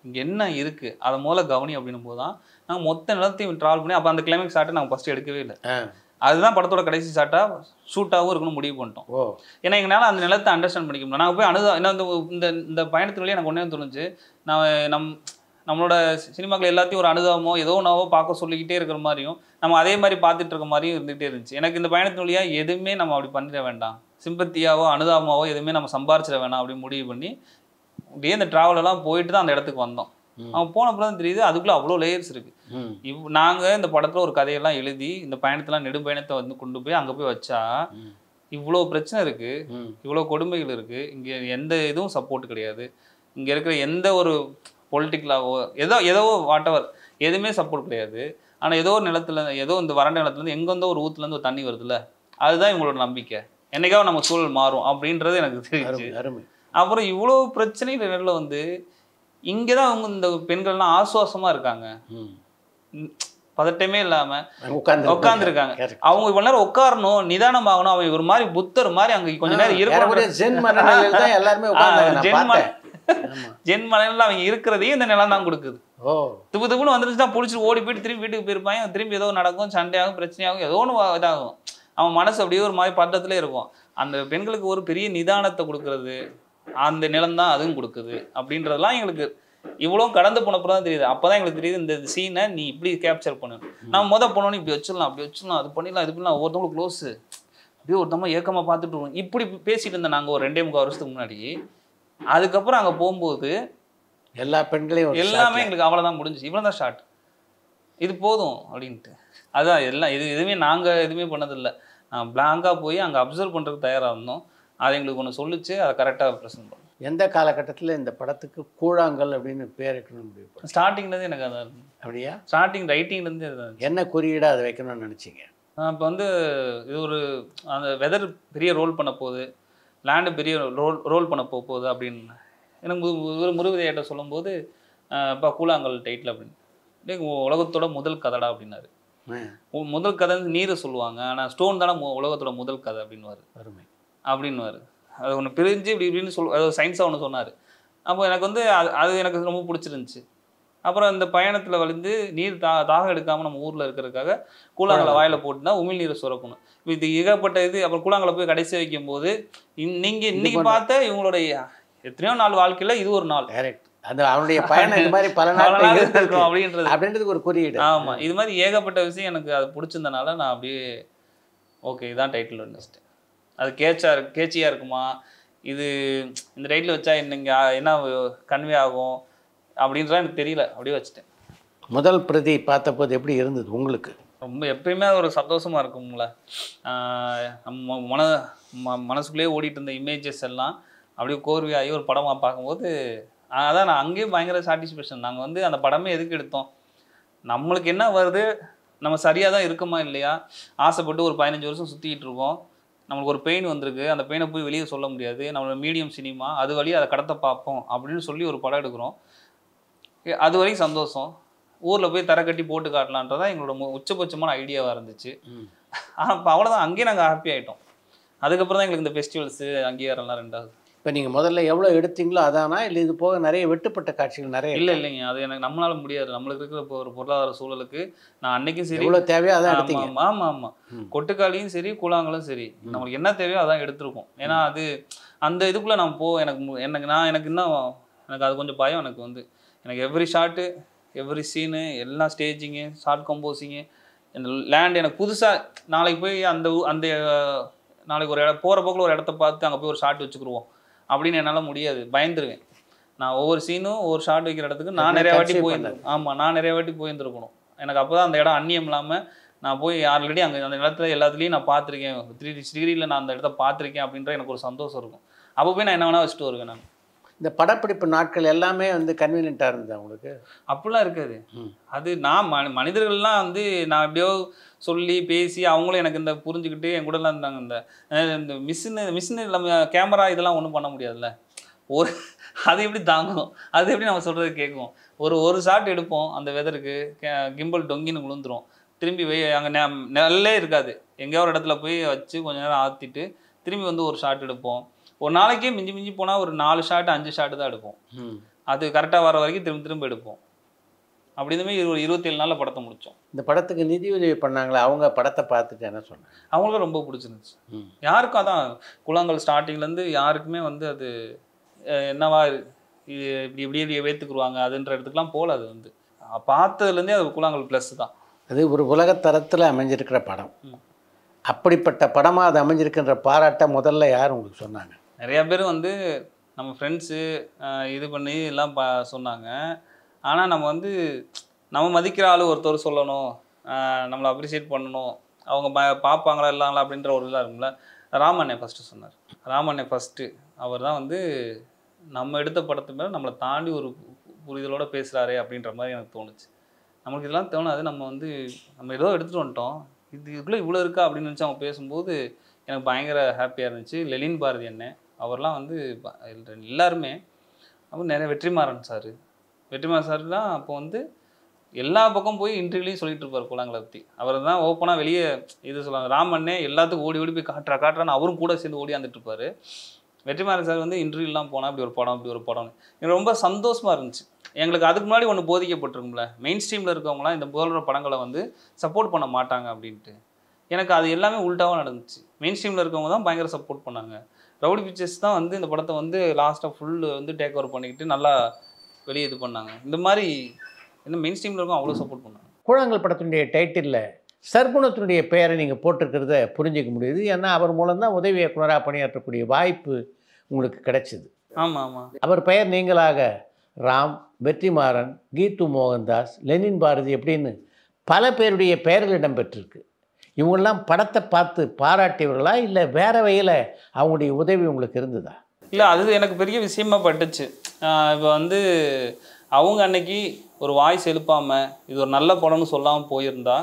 இங்கே என்ன இருக்குது அதை முதல்ல கவனி அப்படின்னும் போது தான் நாங்கள் மொத்த நிலத்தையும் ட்ராவல் பண்ணி அப்போ அந்த கிளைமேக்ஸ் ஷாட்டை நாங்கள் ஃபஸ்ட்டு எடுக்கவே இல்லை. அதுதான் படத்தோட கடைசி ஷாட்டாக ஷூட்டாகவும் இருக்குன்னு முடிவு பண்ணிட்டோம். ஏன்னா எங்களால் அந்த நிலத்தை அண்டர்ஸ்டாண்ட் பண்ணிக்க முடியும். நாங்கள் போய் என்ன இந்த பயணத்திலேயே எனக்கு ஒன்றே தோணுச்சு, நம்மளோட சினிமாக்கள் எல்லாத்தையும் ஒரு அனுதாபமோ ஏதோ ஒன்றாவோ பார்க்க சொல்லிக்கிட்டே இருக்கிற மாதிரியும் நம்ம அதே மாதிரி பார்த்துட்டு இருக்க மாதிரியும் இருந்துகிட்டே இருந்துச்சு. எனக்கு இந்த பயணத்தின் வழியாக எதுவுமே நம்ம அப்படி பண்ணிட வேண்டாம், சிம்பத்தியாவோ அனுதாபமாவோ எதுவுமே நம்ம சம்பாரிச்சிட வேணாம் அப்படின்னு முடிவு பண்ணி அப்படியே இந்த ட்ராவலெல்லாம் போயிட்டு தான் அந்த இடத்துக்கு வந்தோம். அவன் போனப்பறம் தான் தெரியுது அதுக்குள்ளே அவ்வளோ லேயர்ஸ் இருக்குது. நாங்கள் இந்த படத்தில் ஒரு கதையெல்லாம் எழுதி இந்த பயணத்தெல்லாம் நெடும்பயணத்தை வந்து கொண்டு போய் அங்கே போய் வச்சா இவ்வளோ பிரச்சனை இருக்குது, இவ்வளோ கொடுமைகள் இருக்குது, இங்கே எந்த இதுவும் சப்போர்ட் கிடையாது, இங்கே இருக்கிற எந்த ஒரு பொலிட்டிக்கலாவோ ஏதோ வாட்டவர் எதுவுமே சப்போர்ட் கிடையாது. ஆனால் ஏதோ ஒரு நிலத்துல ஏதோ இந்த வறண்ட நிலத்துலேருந்து எங்கேருந்தோ ஒரு ஊற்றுலேருந்து ஒரு தண்ணி வருதுல்ல, அதுதான் இவங்களோட நம்பிக்கை, என்னைக்காவது நம்ம சூழல் மாறும் அப்படின்றது எனக்கு தெரிஞ்சு. அப்புறம் இவ்வளோ பிரச்சனைகள் வந்து இங்கே தான் அவங்க இந்த பெண்கள்லாம் ஆசுவாசமாக இருக்காங்க, பதட்டமே இல்லாமல் உட்காந்துருக்காங்க. அவங்க இவ்வளோ நேரம் உட்காரணும், நிதானமாகணும், அவங்க ஒரு மாதிரி புத்தர் மாதிரி அங்கே கொஞ்ச நேரம் இருக்கணும். ஜென் மலையில அவங்க இருக்கிறதையும் இந்த நிலம் தான் கொடுக்குது. துப்புன்னு வந்துருச்சுன்னா பிடிச்சிட்டு ஓடி போயிட்டு திரும்பி வீட்டுக்கு போயிருப்பாங்க. திரும்பி ஏதோ நடக்கும், சண்டையாகும், பிரச்சனையாகும், ஏதோ ஒன்று இதாகும். அவன் மனசு அப்படியே ஒரு மாதிரி பதட்டத்திலே இருக்கும். அந்த பெண்களுக்கு ஒரு பெரிய நிதானத்தை கொடுக்கறது அந்த நிலம் தான் அதுவும் கொடுக்குது அப்படின்றதெல்லாம் எங்களுக்கு இவ்வளோ கடந்து போனப்பறம் தான் தெரியுது. அப்போ தான் எங்களுக்கு தெரியுது இந்த சீனை நீ இப்படி கேப்சர் பண்ணு. நான் போனோன்னு இப்படி வச்சிடலாம், அப்படி வச்சிடலாம், அது பண்ணிடலாம், இது பண்ணலாம், ஒருத்தவங்களுக்கு க்ளோஸு அப்படியே ஒருத்தவங்க ஏக்கமாக பார்த்துட்டு வருவோம். இப்படி பேசிட்டு இருந்தேன் நாங்கள் ஒரு 2.25 வருஷத்துக்கு முன்னாடி. அதுக்கப்புறம் அங்கே போகும்போது எல்லா பெண்களையும் எல்லாமே எங்களுக்கு அவ்வளோதான் முடிஞ்சிச்சு, இவ்வளோ தான் ஷார்ட், இது போதும் அப்படின்ட்டு. அதுதான் எல்லாம் எதுவுமே நாங்கள் எதுவுமே பண்ணதில்லை. நான் பிளாங்காக போய் அங்கே அப்சர்வ் பண்ணுறதுக்கு தயாராக இருந்தோம். அது எங்களுக்கு ஒன்று சொல்லிச்சு, அதை கரெக்டாக ப்ரெசென்ட் பண்ணோம். எந்த காலகட்டத்தில் இந்த படத்துக்கு கூழாங்கல் அப்படின்னு பேர் வைக்கணும்னு முடிவு? ஸ்டார்டிங்லேருந்து எனக்கு அதான் அப்படியா? ஸ்டார்டிங் ரைட்டிங்லேருந்து என்ன குறியீடாக அதை வைக்கணும்னு நினச்சிங்க? இப்போ வந்து இது ஒரு அந்த வெதர் பெரிய ரோல் பண்ண போகுது, லேண்டு பெரிய ரோல் பண்ண போகுது அப்படின்னு எனக்கு முருகதையிட்ட சொல்லும்போது இப்போ கூழாங்கல் டைட்டில் அப்படின்னு உலகத்தோட முதல் கதைடா அப்படின்னாரு. முதல் கதை நீரை சொல்லுவாங்க, ஆனால் ஸ்டோன் தானே உலகத்தோட முதல் கதை அப்படின்வாரு. அருமை அப்படின்வாரு. அது ஒன்று பிரிஞ்சு இப்படின்னு அது சயின்ஸாக ஒன்று சொன்னார். அப்போ எனக்கு வந்து அது எனக்கு ரொம்ப பிடிச்சிருந்துச்சி. அப்புறம் இந்த பயணத்தில் வந்து நீர் தாகம் எடுக்காமல் நம்ம ஊரில் இருக்கிறதுக்காக கூழாங்கலை வாயில் போட்டுனா உமிழ் நீரை சுரக்கணும். இது ஏகப்பட்ட இது. அப்புறம் கூழாங்கலை போய் கடைசி வைக்கும்போது நீங்கள் இன்னைக்கு பார்த்த இவங்களுடைய எத்தனையோ நாள் வாழ்க்கையில் இது ஒரு நாள் அந்த அவனுடைய பயணம் இது மாதிரி பல நாள் இருக்கும் அப்படின்றதுக்கு ஒரு குறியீடு. ஆமாம், இது மாதிரி ஏகப்பட்ட விஷயம் எனக்கு அது பிடிச்சிருந்தனால நான் அப்படியே ஓகே இதான் டைட்டில் வந்துச்சு. அது கேட்சியாக இருக்குமா, இது இந்த டைட்டில் வச்சா என்ன கன்வே ஆகும் அப்படின்றத எனக்கு தெரியல, அப்படியே வச்சுட்டேன். முதல் பிரதி பார்த்தபோது எப்படி இருந்தது உங்களுக்கு? ரொம்ப எப்பயுமே ஒரு சந்தோஷமாக இருக்குங்களா. நம்ம மனசுக்குள்ளேயே ஓடிட்டு இருந்த இமேஜஸ் எல்லாம் அப்படியே கோர்வையாகி ஒரு படமாக பார்க்கும்போது அதான் நான் அங்கேயும் பயங்கர சாட்டிஸ்ஃபேக்ஷன். நாங்கள் வந்து அந்த படமே எதுக்கு எடுத்தோம், நம்மளுக்கு என்ன வருது நம்ம சரியாக தான் இருக்கமா இல்லையா, ஆசைப்பட்டு ஒரு 15 வருஷம் சுற்றிக்கிட்டு இருக்கோம், நம்மளுக்கு ஒரு பெயின் வந்திருக்கு, அந்த பெயினை போய் வெளியே சொல்ல முடியாது, நம்மளோட மீடியம் சினிமா அது வழியாக அதை கடத்த பார்ப்போம் அப்படின்னு சொல்லி ஒரு படம் எடுக்கிறோம். அது வரைக்கும் சந்தோஷம். ஊரில் போய் தர கட்டி போட்டு காட்டலான்றதான் எங்களோட உச்சபட்சமான ஐடியாவாக இருந்துச்சு. அப்போ அவ்வளோதான், அங்கேயே நாங்கள் ஹாப்பி ஆகிட்டோம். அதுக்கப்புறம் தான் எங்களுக்கு இந்த ஃபெஸ்டிவல்ஸு அங்கீகாரம்லாம் ரெண்டாவது. இப்போ நீங்கள் முதல்ல எவ்வளோ எடுத்தீங்களோ அதானா, இல்லை இது போக நிறைய வெட்டுப்பட்ட காட்சிகள் நிறைய? இல்லைங்க, அது எனக்கு நம்மளால முடியாது. நம்மளுக்கு இருக்கிற இப்போ ஒரு பொருளாதார சூழலுக்கு நான் அன்னைக்கும் சரி எவ்வளோ தேவையோ அதான் எடுத்தீங்க. ஆமாம், கொட்டுக்காளியும் சரி கூழாங்கலும் சரி நம்மளுக்கு என்ன தேவையோ அதான் எடுத்திருக்கோம். ஏன்னா அது அந்த இதுக்குள்ளே நான் எனக்கு இன்னும் எனக்கு அது கொஞ்சம் பயம். எனக்கு எவ்ரி ஷாட்டு, எவ்ரி சீனு, எல்லா ஸ்டேஜிங்கு, ஷார்ட் கம்போசிங்கு, இந்த லேண்ட் எனக்கு புதுசாக நாளைக்கு போய் அந்த நாளைக்கு ஒரு போகிற போக்கில் ஒரு இடத்த பார்த்து அங்கே போய் ஒரு ஷாட் வச்சுக்கிடுவோம் அப்படின்னு என்னால் முடியாது, பயந்துருவேன். நான் ஒவ்வொரு சீனும் ஒவ்வொரு ஷாட் வைக்கிற இடத்துக்கு நான் நிறைய வாட்டி போயிருந்தேன். ஆமாம், நான் நிறைய வாட்டி போயிருந்துருக்கணும். எனக்கு அப்போ தான் அந்த இடம் அந்நியம் இல்லாமல் நான் போய் ஆல்ரெடி அங்கே அந்த இடத்துல எல்லாத்துலேயும் நான் பார்த்துருக்கேன், 360 டிகிரியில் நான் அந்த இடத்த பார்த்துருக்கேன் அப்படின்ற எனக்கு ஒரு சந்தோஷம் இருக்கும். அப்போ போய் நான் என்ன வேணால் வச்சுட்டு வருவேன். நான் இந்த படப்பிடிப்பு நாட்கள் எல்லாமே கன்வீனியண்ட்டாக இருந்தது உங்களுக்கு? அப்படிலாம் இருக்காது. அது நான் மனிதர்கள்லாம் நான் எப்படியோ சொல்லி பேசி அவங்களும் எனக்கு இந்த புரிஞ்சுக்கிட்டு என் கூடலாம் இருந்தாங்க. இந்த மிஷினு நம்ம கேமரா இதெல்லாம் ஒன்றும் பண்ண முடியாதுல்ல. அது எப்படி தாங்கும், அது எப்படி நம்ம சொல்கிறது கேட்கும். ஒரு ஷாட் எடுப்போம், அந்த வெதருக்கு கிம்பல் டொங்கின்னு விழுந்துரும், திரும்பி அங்கே நெல்லே இருக்காது, எங்கேயோ ஒரு இடத்துல போய் வச்சு கொஞ்ச நேரம் ஆற்றிட்டு திரும்பி ஒரு ஷாட் எடுப்போம். ஒரு நாளைக்கே மிஞ்சி போனால் ஒரு 4 ஷாட் 5 ஷாட்டு தான் எடுப்போம். அது கரெக்டாக வர வரைக்கும் திரும்ப எடுப்போம். அப்படி இந்த மாதிரி 27 நாளில் படத்தை முடித்தோம். இந்த படத்துக்கு நிதி உதவி பண்ணாங்களே, அவங்க படத்தை பார்த்துட்டு என்ன சொன்னாங்க? அவங்களும் ரொம்ப பிடிச்சிருந்துச்சு. யாருக்கும் அதான் கூழாங்கல் ஸ்டார்டிங்லேருந்து யாருக்குமே அது என்னவா இப்படி ஏற்றுக்குருவாங்க அதுன்ற இடத்துக்குலாம் போகல. அது பார்த்ததுலேருந்தே அது கூழாங்கல் ப்ளஸ் தான். அது ஒரு உலகத்தரத்தில் அமைஞ்சிருக்கிற படம். அப்படிப்பட்ட படமாக அது அமைஞ்சிருக்கின்ற பாராட்ட முதல்ல யார் உங்களுக்கு சொன்னாங்க? நிறையா பேர் நம்ம ஃப்ரெண்ட்ஸு இது பண்ணி எல்லாம் சொன்னாங்க. ஆனால் நம்ம மதிக்கிற ஆள் ஒருத்தர் சொல்லணும், நம்மளை அப்ரிஷியேட் பண்ணணும், அவங்க பார்ப்பாங்களா இல்லாங்களா அப்படின்ற ஒரு இதாக இருக்கும்ல. ராமண்ணே ஃபஸ்ட்டு சொன்னார். ராமண்ணே ஃபஸ்ட்டு அவர் தான் நம்ம எடுத்த படத்து மேலே நம்மளை தாண்டி ஒரு புரிதலோடு பேசுகிறாரே அப்படின்ற மாதிரி எனக்கு தோணுச்சு. நமக்கு இதெல்லாம் தோணாது. நம்ம ஏதோ எடுத்துகிட்டு வந்துட்டோம், இதுக்குள்ளே இவ்வளோ இருக்கா அப்படின்னு நினச்சி அவங்க பேசும்போது எனக்கு பயங்கர ஹாப்பியாக இருந்துச்சு. லெனின் பாரதி அண்ணன் அவர்லாம் எல்லாருமே அப்புறம் நிறைய வெற்றிமாறன் சார்லாம் அப்போ எல்லா பக்கம் போய் இன்டர்வியூலையும் சொல்லிட்டு இருப்பார் கூழாங்கலை பற்றி. அவர் தான் ஓப்பனாக வெளியே இது சொல்லுவாங்க. ராமண்ணே எல்லாத்துக்கும் ஓடி போய் காட்டுறான்னு அவரும் கூட சேர்ந்து ஓடியாந்துட்டு இருப்பார். வெற்றிமாறன் சார் இன்டர்வியூலாம் போனால் இப்படி ஒரு படம்னு எனக்கு ரொம்ப சந்தோஷமாக இருந்துச்சு. எங்களுக்கு அதுக்கு முன்னாடி ஒன்று போதிக்கப்பட்டிருக்கும்ல, மெயின் ஸ்ட்ரீமில் இருக்கவங்களாம் இந்த போன்ற படங்களை சப்போர்ட் பண்ண மாட்டாங்க அப்படின்ட்டு. எனக்கு அது எல்லாமே உல்ட்டாவாக நடந்துச்சு. மெயின் ஸ்ட்ரீமில் இருக்கவங்க தான் பயங்கர சப்போர்ட் பண்ணாங்க. ரவுடி பிக்சர்ஸ் தான் இந்த படத்தை லாஸ்ட்டாக ஃபுல்லு டேக் ஓவர் பண்ணிக்கிட்டு நல்லா வெளியே இது பண்ணாங்க. இந்த மாதிரி மெயின் ஸ்ட்ரீமில் இருக்கவங்க அவ்வளோ சப்போர்ட் பண்ணாங்க. கூழாங்கல் படத்தினுடைய டைட்டிலில் சர்க்குணத்தினுடைய பெயரை நீங்கள் போட்டிருக்கிறத புரிஞ்சிக்க முடியுது. ஏன்னா அவர் மூலம்தான் உதவி இயக்குனராக பணியாற்றக்கூடிய வாய்ப்பு உங்களுக்கு கிடைச்சிது. ஆமாம், அவர் பெயர் நீங்களாக ராம், வெற்றிமாறன், கீது மோகன்தாஸ், லெனின் பாரதி அப்படின்னு பல பேருடைய பெயர்கள் இடம்பெற்றிருக்கு. இவங்கெல்லாம் படத்தை பார்த்து பாராட்டியவர்களா, இல்லை வேற வகையில் அவங்களுடைய உதவி உங்களுக்கு இருந்ததா? இல்லை, அது எனக்கு பெரிய விஷயமா பட்டுச்சு. இப்போ அவங்க அன்னைக்கு ஒரு வாய்ஸ் எழுப்பாமல் இது ஒரு நல்ல படம்னு சொல்லாமல் போயிருந்தா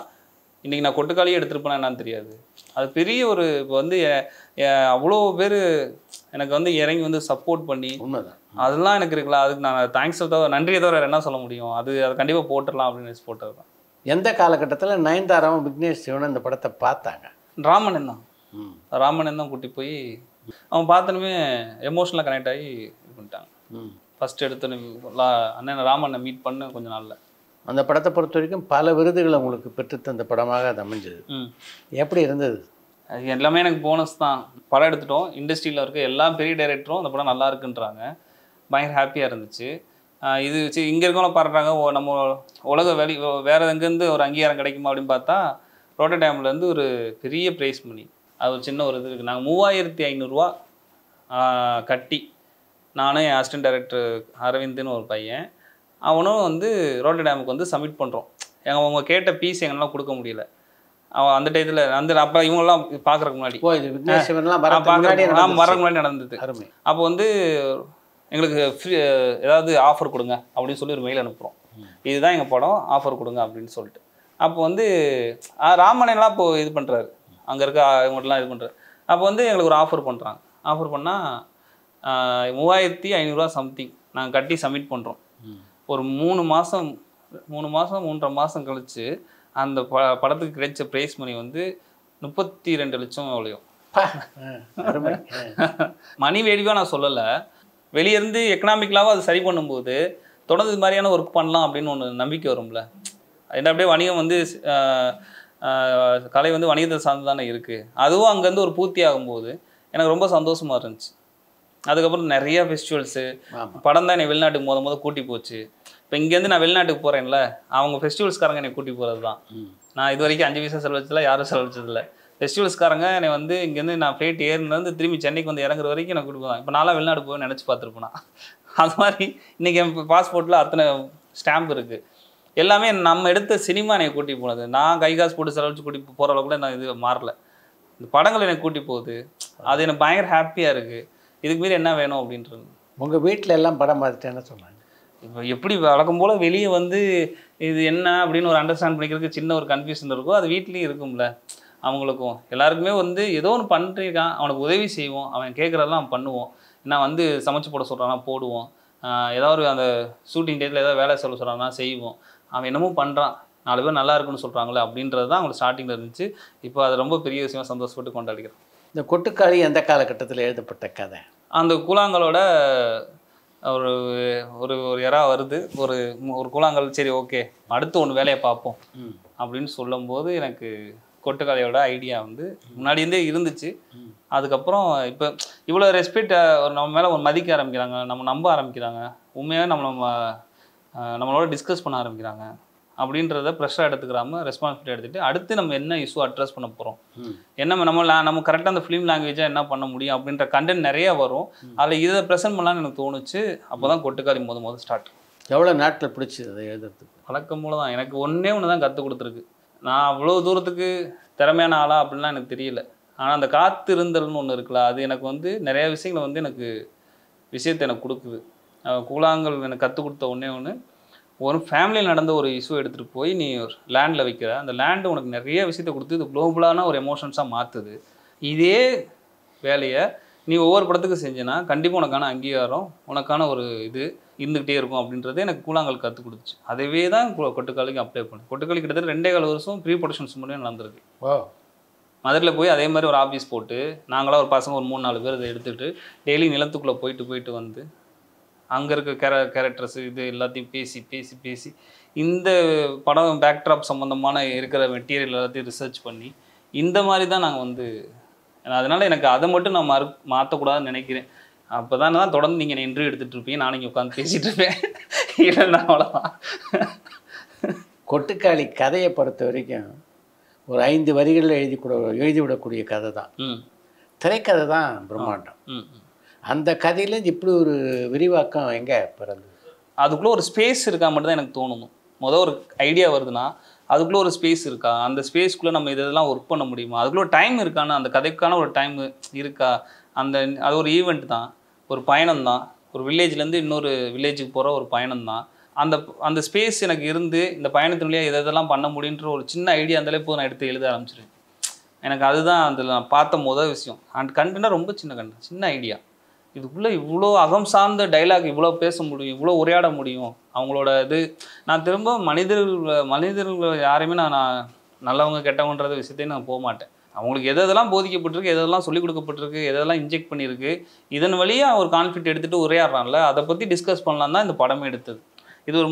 இன்றைக்கி நான் கொட்டுக்காளியே எடுத்துருப்பேனா என்னன்னு தெரியாது. அது பெரிய ஒரு இப்போ அவ்வளோ பேர் எனக்கு இறங்கி சப்போர்ட் பண்ணி உண்மைதான் அதெல்லாம் எனக்கு இருக்குல்ல, அதுக்கு நான் தேங்க்ஸை தவிர நன்றியை தவிர என்ன சொல்ல முடியும். அதை கண்டிப்பாக போட்டுடலாம் அப்படின்னு போட்டது தான். எந்த காலகட்டத்தில் நயன்தாராவும் விக்னேஷ் சிவனும் இந்த படத்தை பார்த்தாங்க? ராமண்ணன் தான் கூட்டி போய் அவங்க பார்த்தனுமே எமோஷனலாக கனெக்ட் ஆகி இது பண்ணிட்டாங்க. ஃபஸ்ட்டு எடுத்தோன்னு அண்ணன் ராமண்ணன் மீட் பண்ண கொஞ்ச நாளில் அந்த படத்தை பொறுத்த வரைக்கும் பல விருதுகளை உங்களுக்கு பெற்றுத்தந்த படமாக அது அமைஞ்சது. எப்படி இருந்தது? அது எல்லாமே எனக்கு போனஸ் தான். படம் எடுத்துட்டோம், இண்டஸ்ட்ரியில் இருக்க எல்லா பெரிய டைரக்டரும் அந்த படம் நல்லா இருக்குன்றாங்க. பயங்கர ஹாப்பியாக இருந்துச்சு. இது இங்கே இருக்கவங்க பாடுறாங்க, நம்ம உலக வேறு எங்கேருந்து ஒரு அங்கீகாரம் கிடைக்குமா அப்படின்னு பார்த்தா ரோட்டர்டாம்லேருந்து ஒரு பெரிய ப்ரைஸ் மணி, அது ஒரு சின்ன ஒரு இது இருக்குது. நாங்கள் 3500 கட்டி நானும் என் அசிஸ்டன்ட் டைரக்டர் அரவிந்த்னு ஒரு பையன் அவனும் ரோட்டர்டாமுக்கு சப்மிட் பண்ணுறோம். அவங்க கேட்ட பீஸ் எங்களால் கொடுக்க முடியல. அவன் அந்த டயத்தில் அப்போ இவங்கெல்லாம் பார்க்குறதுக்கு முன்னாடி வரக்கு முன்னாடி நடந்தது. அப்போ எங்களுக்கு ஃப்ரீ ஏதாவது ஆஃபர் கொடுங்க அப்படின்னு சொல்லி ஒரு மெயில் அனுப்புகிறோம். இதுதான் எங்கள் படம், ஆஃபர் கொடுங்க அப்படின்னு சொல்லிட்டு. அப்போ வந்து ராமனெல்லாம் இப்போ இது பண்ணுறாரு, அங்கே இருக்க இவங்கள்ட்டலாம் இது பண்ணுறாரு. அப்போ வந்து எங்களுக்கு ஒரு ஆஃபர் பண்ணுறாங்க. ஆஃபர் பண்ணால் 3500 சம்திங் நாங்கள் கட்டி சப்மிட் பண்ணுறோம். ஒரு 3 மாதம் 3.5 மாதம் கழிச்சு அந்த படத்துக்கு கிடைச்ச ப்ரைஸ் மணி வந்து 32 லட்சம் எவ்வளையோ. மணி வேடிவாக நான் சொல்லலை, வெளியேருந்து எக்கனாமிக்கலாக அது சரி பண்ணும்போது தொடர்ந்து இது மாதிரியான ஒர்க் பண்ணலாம் அப்படின்னு ஒன்று நம்பிக்கை வரும்ல. என்ன அப்படியே வணிகம் வந்து கலை வந்து வணிகத்தை சார்ந்து தானே இருக்குது. அதுவும் அங்கேருந்து ஒரு பூர்த்தி ஆகும்போது எனக்கு ரொம்ப சந்தோஷமாக இருந்துச்சு. அதுக்கப்புறம் நிறைய ஃபெஸ்டிவல்ஸு, படம் தான் என்னை வெளிநாட்டுக்கு முத கூட்டி போச்சு. இப்போ இங்கேருந்து நான் வெளிநாட்டுக்கு போகிறேன்ல, அவங்க ஃபெஸ்டிவல்ஸ்காரங்க என்னை கூட்டி போகிறது தான். நான் இது வரைக்கும் 5 பைசா செலவழிச்சதில்ல, யாரும் செலவழிச்சதில்லை. ஃபெஸ்டிவல்ஸ்காரங்க என்னை வந்து இங்கேருந்து நான் ஃப்ளைட் ஏறினது திரும்பி சென்னைக்கு வந்து இறங்குற வரைக்கும் நான் கூட்டி போவேன். இப்போ நான்லாம் வெளிநாடு போய் நினச்சி பார்த்துருப்பேனா. அது மாதிரி இன்றைக்கி என் பாஸ்போர்ட்டில் அத்தனை ஸ்டாம்ப் இருக்குது. எல்லாமே நம்ம எடுத்த சினிமா என்னை கூட்டி போனது. நான் கை காசு போட்டு செலவழிச்சு கூட்டி போகிற அளவுக்கு கூட நான் இது மாறல. இந்த படங்கள் என்னை கூட்டி போகுது, அது எனக்கு பயங்கர ஹாப்பியாக இருக்குது. இதுக்கு மீறி என்ன வேணும் அப்படின்றது. உங்கள் வீட்டில் எல்லாம் படம் பார்த்துட்டு என்ன சொன்னாங்க? இப்போ எப்படி வழக்கம் போல் வெளியே வந்து இது என்ன அப்படின்னு ஒரு அண்டர்ஸ்டாண்ட் பண்ணிக்கிறதுக்கு சின்ன ஒரு கன்ஃபியூஷன் இருக்கும். அது வீட்லேயும் இருக்கும்ல. அவங்களுக்கும் எல்லாருக்குமே வந்து ஏதோ ஒன்று பண்ணிருக்கான், அவனுக்கு உதவி செய்வோம், அவன் கேட்குறதெல்லாம் பண்ணுவோம். நான் வந்து சமைச்சு போட சொல்கிறான்னா போடுவோம், ஏதாவது அந்த ஷூட்டிங் டேட்டில் ஏதாவது வேலை சொல்ல சொல்கிறான்னா செய்வோம். அவன் என்னமோ பண்ணுறான், 4 பேர் நல்லா இருக்குன்னு சொல்கிறாங்களே அப்படின்றது தான் அவங்களுக்கு ஸ்டார்டிங்கில் இருந்துச்சு. இப்போ அது ரொம்ப பெரிய விஷயமாக சந்தோஷப்பட்டு கொண்டாடிக்கிறேன். இந்த கொட்டுக்காளி எந்த காலகட்டத்தில் எழுதப்பட்ட கதை? அந்த கூழாங்கலோட ஒரு ஒரு ஒரு இறா வருது, ஒரு கூழாங்கல், சரி ஓகே அடுத்து ஒன்று வேலையை பார்ப்போம் அப்படின்னு சொல்லும்போது எனக்கு கொட்டுக்காளியோட ஐடியா வந்து முன்னாடியிருந்தே இருந்துச்சு. அதுக்கப்புறம் இப்போ இவ்வளோ ரெஸ்பெக்ட் நம்ம மேலே ஒரு மதிக்க ஆரம்பிக்கிறாங்க, நம்ம நம்ப ஆரம்பிக்கிறாங்க, உண்மையாக நம்மளோட டிஸ்கஸ் பண்ண ஆரம்பிக்கிறாங்க அப்படின்றத ப்ரெஷராக எடுத்துக்கிறாம ரெஸ்பான்சிபிலிட்டி எடுத்துகிட்டு அடுத்து நம்ம என்ன இஷ்யூ அட்ரஸ் பண்ண போகிறோம், என்ன நம்ம கரெக்டாக அந்த ஃபிலிம் லாங்குவேஜாக என்ன பண்ண முடியும் அப்படின்ற கண்டென்ட் நிறைய வரும். அதில் இதை ப்ரெசென்ட் பண்ணலான்னு எனக்கு தோணுச்சு. அப்போ தான் கொட்டுக்காளி முதல் ஸ்டார்ட். எவ்வளோ நாட்கள் பிடிச்சிது அதை எழுதுறதுக்கு? வழக்கம் போல தான். எனக்கு ஒன்று தான் கற்றுக் கொடுத்துருக்கு. நான் அவ்வளோ தூரத்துக்கு திறமையான ஆளா அப்படின்லாம் எனக்கு தெரியல. ஆனால் அந்த காத்திருந்தல்னு ஒன்று இருக்குல்ல, அது எனக்கு வந்து நிறைய விஷயங்களை வந்து எனக்கு விஷயத்தை எனக்கு கொடுக்குது. கூழாங்கல் எனக்கு கற்றுக் கொடுத்த ஒன்று, ஒரு ஃபேமிலியில் நடந்த ஒரு இஷ்யூ எடுத்துகிட்டு போய் நீ லேண்டில் வைக்கிற, அந்த லேண்டு உனக்கு நிறைய விஷயத்தை கொடுத்து இது குளோபலான ஒரு எமோஷன்ஸாக மாற்றுது. இதே வேலையை நீ ஒவ்வொரு படத்துக்கு செஞ்சேன்னா கண்டிப்பாக உனக்கான அங்கீகாரம், உனக்கான ஒரு இது இருந்துகிட்டே இருக்கும் அப்படின்றது எனக்கு கூழாங்கல் கற்றுக் கொடுத்துச்சு. அதுவே தான் கொட்டுக்காளிக்கு அப்ளை பண்ணேன். கொட்டுக்காளி கிட்டத்தட்ட 2.25 வருஷம் ப்ரீ ப்ரொடக்ஷன்ஸ் முன்னாடி நடந்திருக்கு. மதுரையில் போய் அதே மாதிரி ஒரு ஆஃபீஸ் போட்டு நாங்களாம் ஒரு பசங்க ஒரு 3-4 பேர் இதை எடுத்துகிட்டு டெய்லி நிலத்துக்குள்ளே போயிட்டு வந்து அங்கே இருக்க கேரக்டர்ஸ் இது எல்லாத்தையும் பேசி இந்த படம் பேக்ட்ராப் சம்மந்தமான இருக்கிற மெட்டீரியல் எல்லாத்தையும் ரிசர்ச் பண்ணி இந்த மாதிரி தான் நாங்கள் வந்து, அதனால் எனக்கு அதை மட்டும் நான் மாற்றக்கூடாதுன்னு நினைக்கிறேன். அப்போ தான் தொடர்ந்து நீங்கள் என்னை இன்டர்வியூ எடுத்துகிட்டு இருப்பீங்க, நானும் இங்கே உட்காந்து பேசிகிட்டு இருப்பேன். இல்லைன்னா அவ்வளோதான். கொட்டுக்காளி கதையை பொறுத்த வரைக்கும் ஒரு 5 வரிகளில் எழுதிவிடக்கூடிய கதை தான். திரைக்கதை தான் பிரம்மாண்டம். அந்த கதையிலேருந்து இப்படி ஒரு விரிவாக்கம் எங்கே பிறந்தது? அதுக்குள்ளே ஒரு ஸ்பேஸ் இருக்கா மட்டும் தான் எனக்கு தோணும். ஒரு ஐடியா வருதுன்னா அதுக்குள்ளே ஒரு ஸ்பேஸ் இருக்கா, அந்த ஸ்பேஸ்க்குள்ளே நம்ம இதெல்லாம் ஒர்க் பண்ண முடியுமா, அதுக்குள்ளே ஒரு டைம் இருக்கான்னு, அந்த கதைக்கான ஒரு டைம் இருக்கா, அது ஒரு ஈவெண்ட் தான், ஒரு பயணம் தான், ஒரு வில்லேஜ்லேருந்து இன்னொரு வில்லேஜுக்கு போகிற ஒரு பயணம் தான். அந்த ஸ்பேஸ் எனக்கு இருந்து இந்த பயணத்தின் வழியாக இதெல்லாம் பண்ண முடியுன்ற ஒரு சின்ன ஐடியா இருந்தாலே போதும், நான் எடுத்து எழுத ஆரம்பிச்சிருவேன். எனக்கு அதுதான் அதில் நான் பார்த்த விஷயம். அண்ட் கண்டென்ட்டாக ரொம்ப சின்ன ஐடியா, இதுக்குள்ளே இவ்வளோ அகம் சார்ந்த டைலாக் இவ்வளோ பேச முடியும், இவ்வளோ உரையாட முடியும். அவங்களோட இது நான் திரும்ப மனிதர்கள் யாரையுமே நான் நல்லவங்க கெட்டவங்கன்ற விஷயத்தையும் நான் போக மாட்டேன். அவங்களுக்கு எதெல்லாம் போதிக்கப்பட்டிருக்கு, எதெல்லாம் சொல்லிக் கொடுக்கப்பட்டிருக்கு, எதெல்லாம் இன்ஜெக்ட் பண்ணியிருக்கு, இதன் வழியாக ஒரு கான்ஃப்ளிக்ட் எடுத்துகிட்டு உரையாடுறான்ல, அதை பற்றி டிஸ்கஸ் பண்ணலாம் தான் இந்த படமே எடுத்தது. இது ஒரு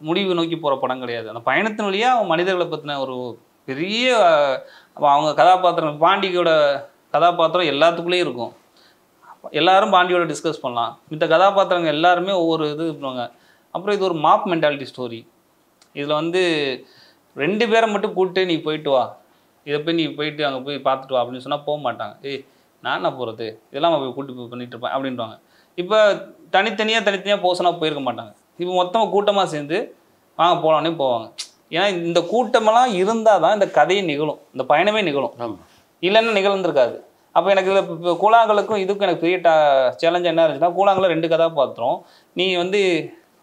முடிவு நோக்கி போகிற படம் கிடையாது. அந்த பயணத்தின் வழியாக அவங்க மனிதர்களை பற்றின ஒரு பெரிய அவங்க கதாபாத்திரம், பாண்டியோட கதாபாத்திரம் எல்லாத்துக்குள்ளேயும் இருக்கும். எல்லாரும் பாண்டியோட டிஸ்கஸ் பண்ணலாம். மித்த கதாபாத்திரங்கள் எல்லாருமே ஒவ்வொரு இது பண்ணுவாங்க. அப்புறம் இது ஒரு மாப் மென்டாலிட்டி ஸ்டோரி. இதில் வந்து 2 பேரை மட்டும் கூப்பிட்டு நீ போயிட்டு வா, இதை போய் நீ போயிட்டு அங்கே போய் பார்த்துட்டு வா அப்படின்னு சொன்னால் போக மாட்டாங்க. நான் என்ன போகிறது, இதெல்லாம் போய் கூப்பிட்டு பண்ணிட்டு இருப்பேன் அப்படின்வாங்க. இப்போ தனித்தனியாக போக சொன்னால் போயிருக்க மாட்டாங்க. இப்போ மொத்தமாக கூட்டமாக சேர்ந்து வாங்க போகலான்னே போவாங்க. ஏன்னா இந்த கூட்டமெல்லாம் இருந்தால் தான் இந்த கதையை நிகழும், இந்த பயணமே நிகழும். இல்லைன்னா நிகழ்ந்திருக்காது. அப்போ எனக்கு இதில் இப்போ கூழாங்கலுக்கும் இதுக்கும் எனக்கு பெரிய சேலஞ்சாக என்ன இருந்துச்சுன்னா, கூழாங்கல 2 கதாபாத்திரம் நீ வந்து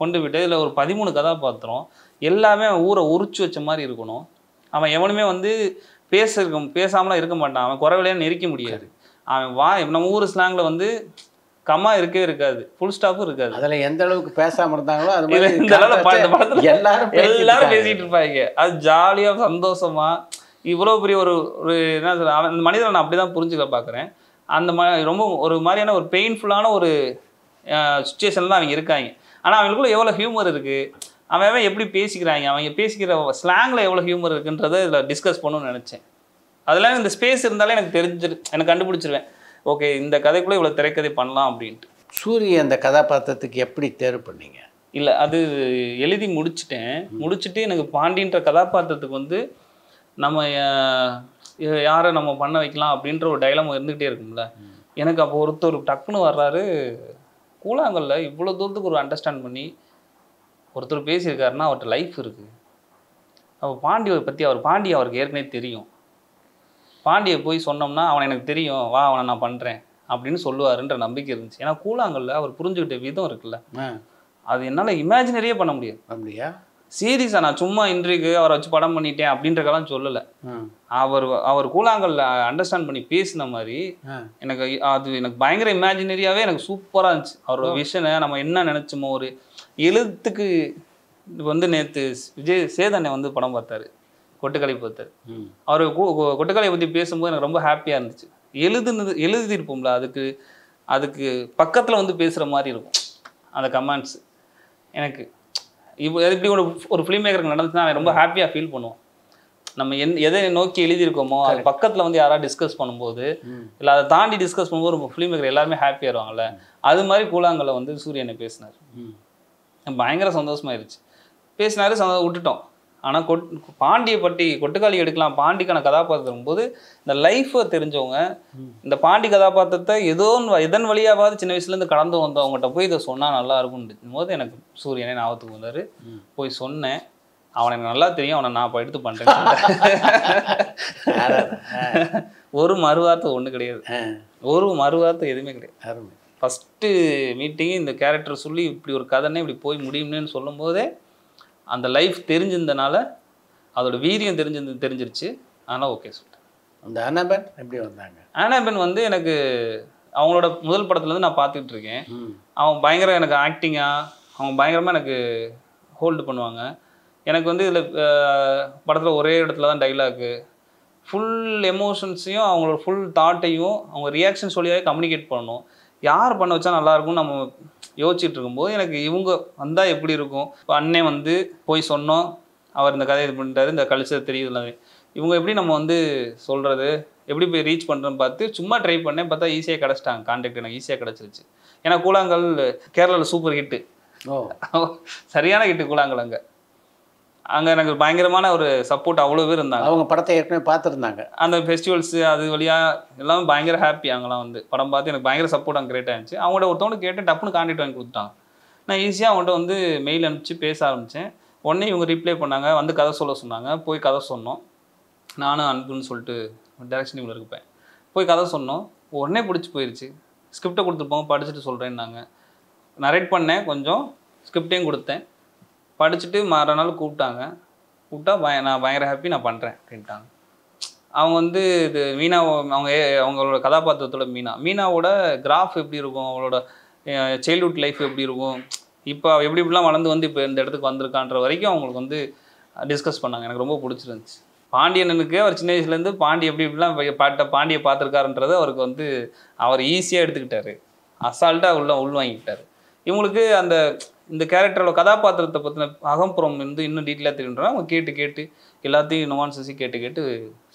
கொண்டு விட்டு இதில் ஒரு 13 கதாபாத்திரம், எல்லாமே அவன் ஊரை உரிச்சு வச்ச மாதிரி இருக்கணும். அவன் எவனுமே வந்து பேசாமலாம் இருக்க மாட்டான். அவன் குறைவிலையே நெரிக்க முடியாது. அவன் நம்ம ஊர் ஸ்லாங்கில் வந்து கம்மா இருக்கவே இருக்காது, ஃபுல் ஸ்டாப்பும் இருக்காது. அதில் எந்த அளவுக்கு பேசாமல் இருந்தாங்களோ அது மாதிரி இந்த படத்தில் எல்லாரும் பேசிட்டு இருப்பாங்க. அது ஜாலியாக சந்தோஷமா இவ்வளோ பெரிய ஒரு என்ன சொல்ல, அந்த மனிதனை நான் அப்படி தான் புரிஞ்சுக்க பார்க்குறேன். அந்த ரொம்ப ஒரு மாதிரியான ஒரு பெயின்ஃபுல்லான ஒரு சுச்சுவேஷனில் தான் அவங்க இருக்காங்க. ஆனால் அவங்களுக்குள்ள எவ்வளோ ஹியூமர் இருக்குது, அவன் எப்படி பேசிக்கிறாங்க, அவங்க பேசிக்கிற ஸ்லாங்கில் எவ்வளோ ஹியூமர் இருக்குன்றதை இதில் டிஸ்கஸ் பண்ணணும்னு நினச்சேன். அதெல்லாம் இந்த ஸ்பேஸ் இருந்தாலே எனக்கு கண்டுபிடிச்சிருவேன், ஓகே இந்த கதைக்குள்ளே இவ்வளோ திரைக்கதை பண்ணலாம் அப்படின்ட்டு. சூரிய அந்த கதாபாத்திரத்துக்கு எப்படி தேர்வு பண்ணீங்க? இல்லை, அது எழுதி முடிச்சுட்டு எனக்கு பாண்டின்ற கதாபாத்திரத்துக்கு வந்து நம்ம யாரை நம்ம பண்ண வைக்கலாம் அப்படின்ற ஒரு டைலமா இருந்துகிட்டே இருக்கும்ல. எனக்கு அப்போ ஒருத்தர் டக்குன்னு வர்றாரு, கூழாங்கல்ல இவ்வளோ தூரத்துக்கு ஒரு அண்டர்ஸ்டாண்ட் பண்ணி ஒருத்தர் பேசியிருக்காருன்னா அவர்கிட்ட லைஃப் இருக்குது. அப்போ பாண்டியை பற்றி பாண்டியை அவருக்கு ஏற்கனவே தெரியும். பாண்டியை போய் சொன்னோம்னா அவனை எனக்கு தெரியும், வா அவனை நான் பண்ணுறேன் அப்படின்னு சொல்லுவாருன்ற நம்பிக்கை இருந்துச்சு. ஏன்னா கூழாங்கல்ல அவர் புரிஞ்சுக்கிட்ட விதம் இருக்குல்ல, அது என்னால் இமேஜினரியே பண்ண முடியாது. அப்படியா? சீரியஸாக நான் சும்மா இன்றைக்கு அவரை வச்சு படம் பண்ணிட்டேன் அப்படின்றக்கெல்லாம் சொல்லலை. அவர் கூழாங்கல்ல அண்டர்ஸ்டாண்ட் பண்ணி பேசின மாதிரி எனக்கு பயங்கர இமேஜினரியாகவே எனக்கு சூப்பராக இருந்துச்சு. அவரோட விஷனை நம்ம என்ன நினச்சோமோ, ஒரு எழுத்துக்கு வந்து நேற்று விஜய் சேதனை வந்து படம் பார்த்தாரு, கொட்டுக்கலை பார்த்தாரு. அவர் கொட்டுக்கலையை பற்றி பேசும்போது எனக்கு ரொம்ப ஹாப்பியாக இருந்துச்சு. எழுதியிருப்போம்ல, அதுக்கு பக்கத்தில் வந்து பேசுகிற மாதிரி இருக்கும் அந்த கமெண்ட்ஸ். எனக்கு இப்படி ஒரு ஃபிலிம் மேக்கருக்கு நடந்துச்சுன்னா அவன் ரொம்ப ஹாப்பியாக ஃபீல் பண்ணுவோம். நம்ம எதை நோக்கி எழுதியிருக்கோமோ அது பக்கத்தில் வந்து யாராவது டிஸ்கஸ் பண்ணும்போது, இல்லை அதை தாண்டி டிஸ்கஸ் பண்ணும்போது ரொம்ப ஃபிலிம் மேக்கர் எல்லாருமே ஹாப்பியாக இருவாங்கல்ல. அது மாதிரி கூழாங்கல்ல வந்து சூரியனை பேசினார், பயங்கர சந்தோஷமாயிருச்சு. பேசினாரு, விட்டுட்டோம். ஆனால் பாண்டியை பற்றி கொட்டுக்காளி எடுக்கலாம், பாண்டிக்கான கதாபாத்திரம் போது இந்த லைஃப்பை தெரிஞ்சவங்க இந்த பாண்டி கதாபாத்திரத்தை எதன் வழியாவது சின்ன வயசுலேருந்து கடந்து வந்தவங்ககிட்ட போய் இதை சொன்னால் நல்லா இருக்கும்னு போது எனக்கு சூரியனே ஞாபகத்துக்கு வந்தார். போய் சொன்னேன், அவனை எனக்கு நல்லா தெரியும், அவனை நான் இப்போ எடுத்து பண்ணுறேன். ஒரு மறுவார்த்தை ஒன்றும் கிடையாது, ஒரு மறுவார்த்தை எதுவுமே கிடையாது. ஃபஸ்ட்டு மீட்டிங்கு இந்த கேரக்டர் சொல்லி இப்படி ஒரு கதைன்னே இப்படி போய் முடியும்னு சொல்லும் போதே அந்த லைஃப் தெரிஞ்சிருந்தனால, அதோட வீரியம் தெரிஞ்சிருச்சு. அதனால் ஓகே சொல்லிட்டேன். அந்த அனாபென் எப்படி வந்தாங்க? அனாபென் வந்து எனக்கு அவங்களோட முதல் படத்துலேருந்து நான் பார்த்துக்கிட்டு இருக்கேன். அவன் பயங்கர எனக்கு ஆக்டிங்காக அவங்க பயங்கரமாக எனக்கு ஹோல்டு பண்ணுவாங்க. எனக்கு வந்து இதில் படத்தில் ஒரே இடத்துல தான் டைலாக்கு, ஃபுல் எமோஷன்ஸையும் அவங்களோட ஃபுல் தாட்டையும் அவங்க ரியாக்ஷன் சொல்லியாவே கம்யூனிகேட் பண்ணணும். யார் பண்ண வச்சா நல்லாயிருக்கும்னு நம்ம யோசிச்சுட்டு இருக்கும்போது எனக்கு இவங்க வந்தால் எப்படி இருக்கும். இப்போ அண்ணன் வந்து போய் சொன்னோம், அவர் இந்த கதையை இது பண்ணிட்டாரு, இந்த கல்ச்சர் தெரியுதுல, இவங்க எப்படி நம்ம வந்து சொல்கிறது, எப்படி போய் ரீச் பண்ணுறோன்னு பார்த்து சும்மா ட்ரை பண்ணேன். பார்த்தா ஈஸியாக கிடச்சிட்டாங்க, கான்டாக்ட் எனக்கு ஈஸியாக கிடச்சிருச்சு. ஏன்னா கூழாங்கல் கேரளாவில் சூப்பர் ஹிட்டு, சரியான ஹிட்டு கூழாங்கல். அங்கே எனக்கு பயங்கரமான ஒரு சப்போர்ட், அவ்வளோ பேர் இருந்தாங்க. அவங்க படத்தை ஏற்கனவே பார்த்துருந்தாங்க, அந்த ஃபெஸ்டிவல்ஸு அது வழியாக எல்லாமே பயங்கர ஹாப்பி. அங்கெல்லாம் வந்து படம் பார்த்து எனக்கு பயங்கர சப்போர்ட் அங்கே கிரியேட் ஆகிடுச்சு. அவங்கள்ட்ட ஒருத்தவங்க கேட்டு டப்புன்னு கான்டாக்ட் வாங்கி கொடுத்துட்டாங்க. நான் ஈஸியாக அவங்கள்ட்ட வந்து மெயில் அனுப்பிச்சு பேச ஆரம்பித்தேன். உடனே இவங்க ரிப்ளை பண்ணாங்க, வந்து கதை சொல்ல சொன்னாங்க. போய் கதை சொன்னோம், நானும் அன்புன்னு சொல்லிட்டு டைரக்ஷன் டீமில் இருப்பேன். போய் கதை சொன்னோம், உடனே பிடிச்சி போயிடுச்சு. ஸ்கிரிப்டை கொடுத்துருப்போம், படிச்சுட்டு சொல்கிறேன்னாங்க. நரேட் பண்ணேன், கொஞ்சம் ஸ்கிரிப்டையும் கொடுத்தேன். படிச்சுட்டு மறுநாள் கூப்பிட்டா நான் பயங்கர ஹாப்பி, நான் பண்ணுறேன் அப்படின்ட்டாங்க. அவங்க வந்து இது மீனா, அவங்களோட கதாபாத்திரத்தோட மீனாவோட கிராஃப் எப்படி இருக்கும், அவங்களோட சைல்ட்ஹுட் லைஃப் எப்படி இருக்கும், இப்போ எப்படி இப்படிலாம் வளர்ந்து வந்து இப்போ இந்த இடத்துக்கு வந்திருக்கான்ற வரைக்கும் அவங்களுக்கு வந்து டிஸ்கஸ் பண்ணாங்க. எனக்கு ரொம்ப பிடிச்சிருந்துச்சு. பாண்டியனுக்கு அவர் சின்ன வயசுலேருந்து பாண்டி எப்படி இப்படிலாம் பாண்டியை பார்த்துருக்காருன்றது அவருக்கு வந்து அவர் ஈஸியாக எடுத்துக்கிட்டாரு, அசால்ட்டாக உள்வாங்கிக்கிட்டாரு. இவங்களுக்கு இந்த கேரக்டரோட கதாபாத்திரத்தை பற்றின அகம்புறம் வந்து இன்னும் டீட்டெயிலாக தெரியுன்றா அவங்க கேட்டு எல்லாத்தையும் நுவான்சஸையும் கேட்டு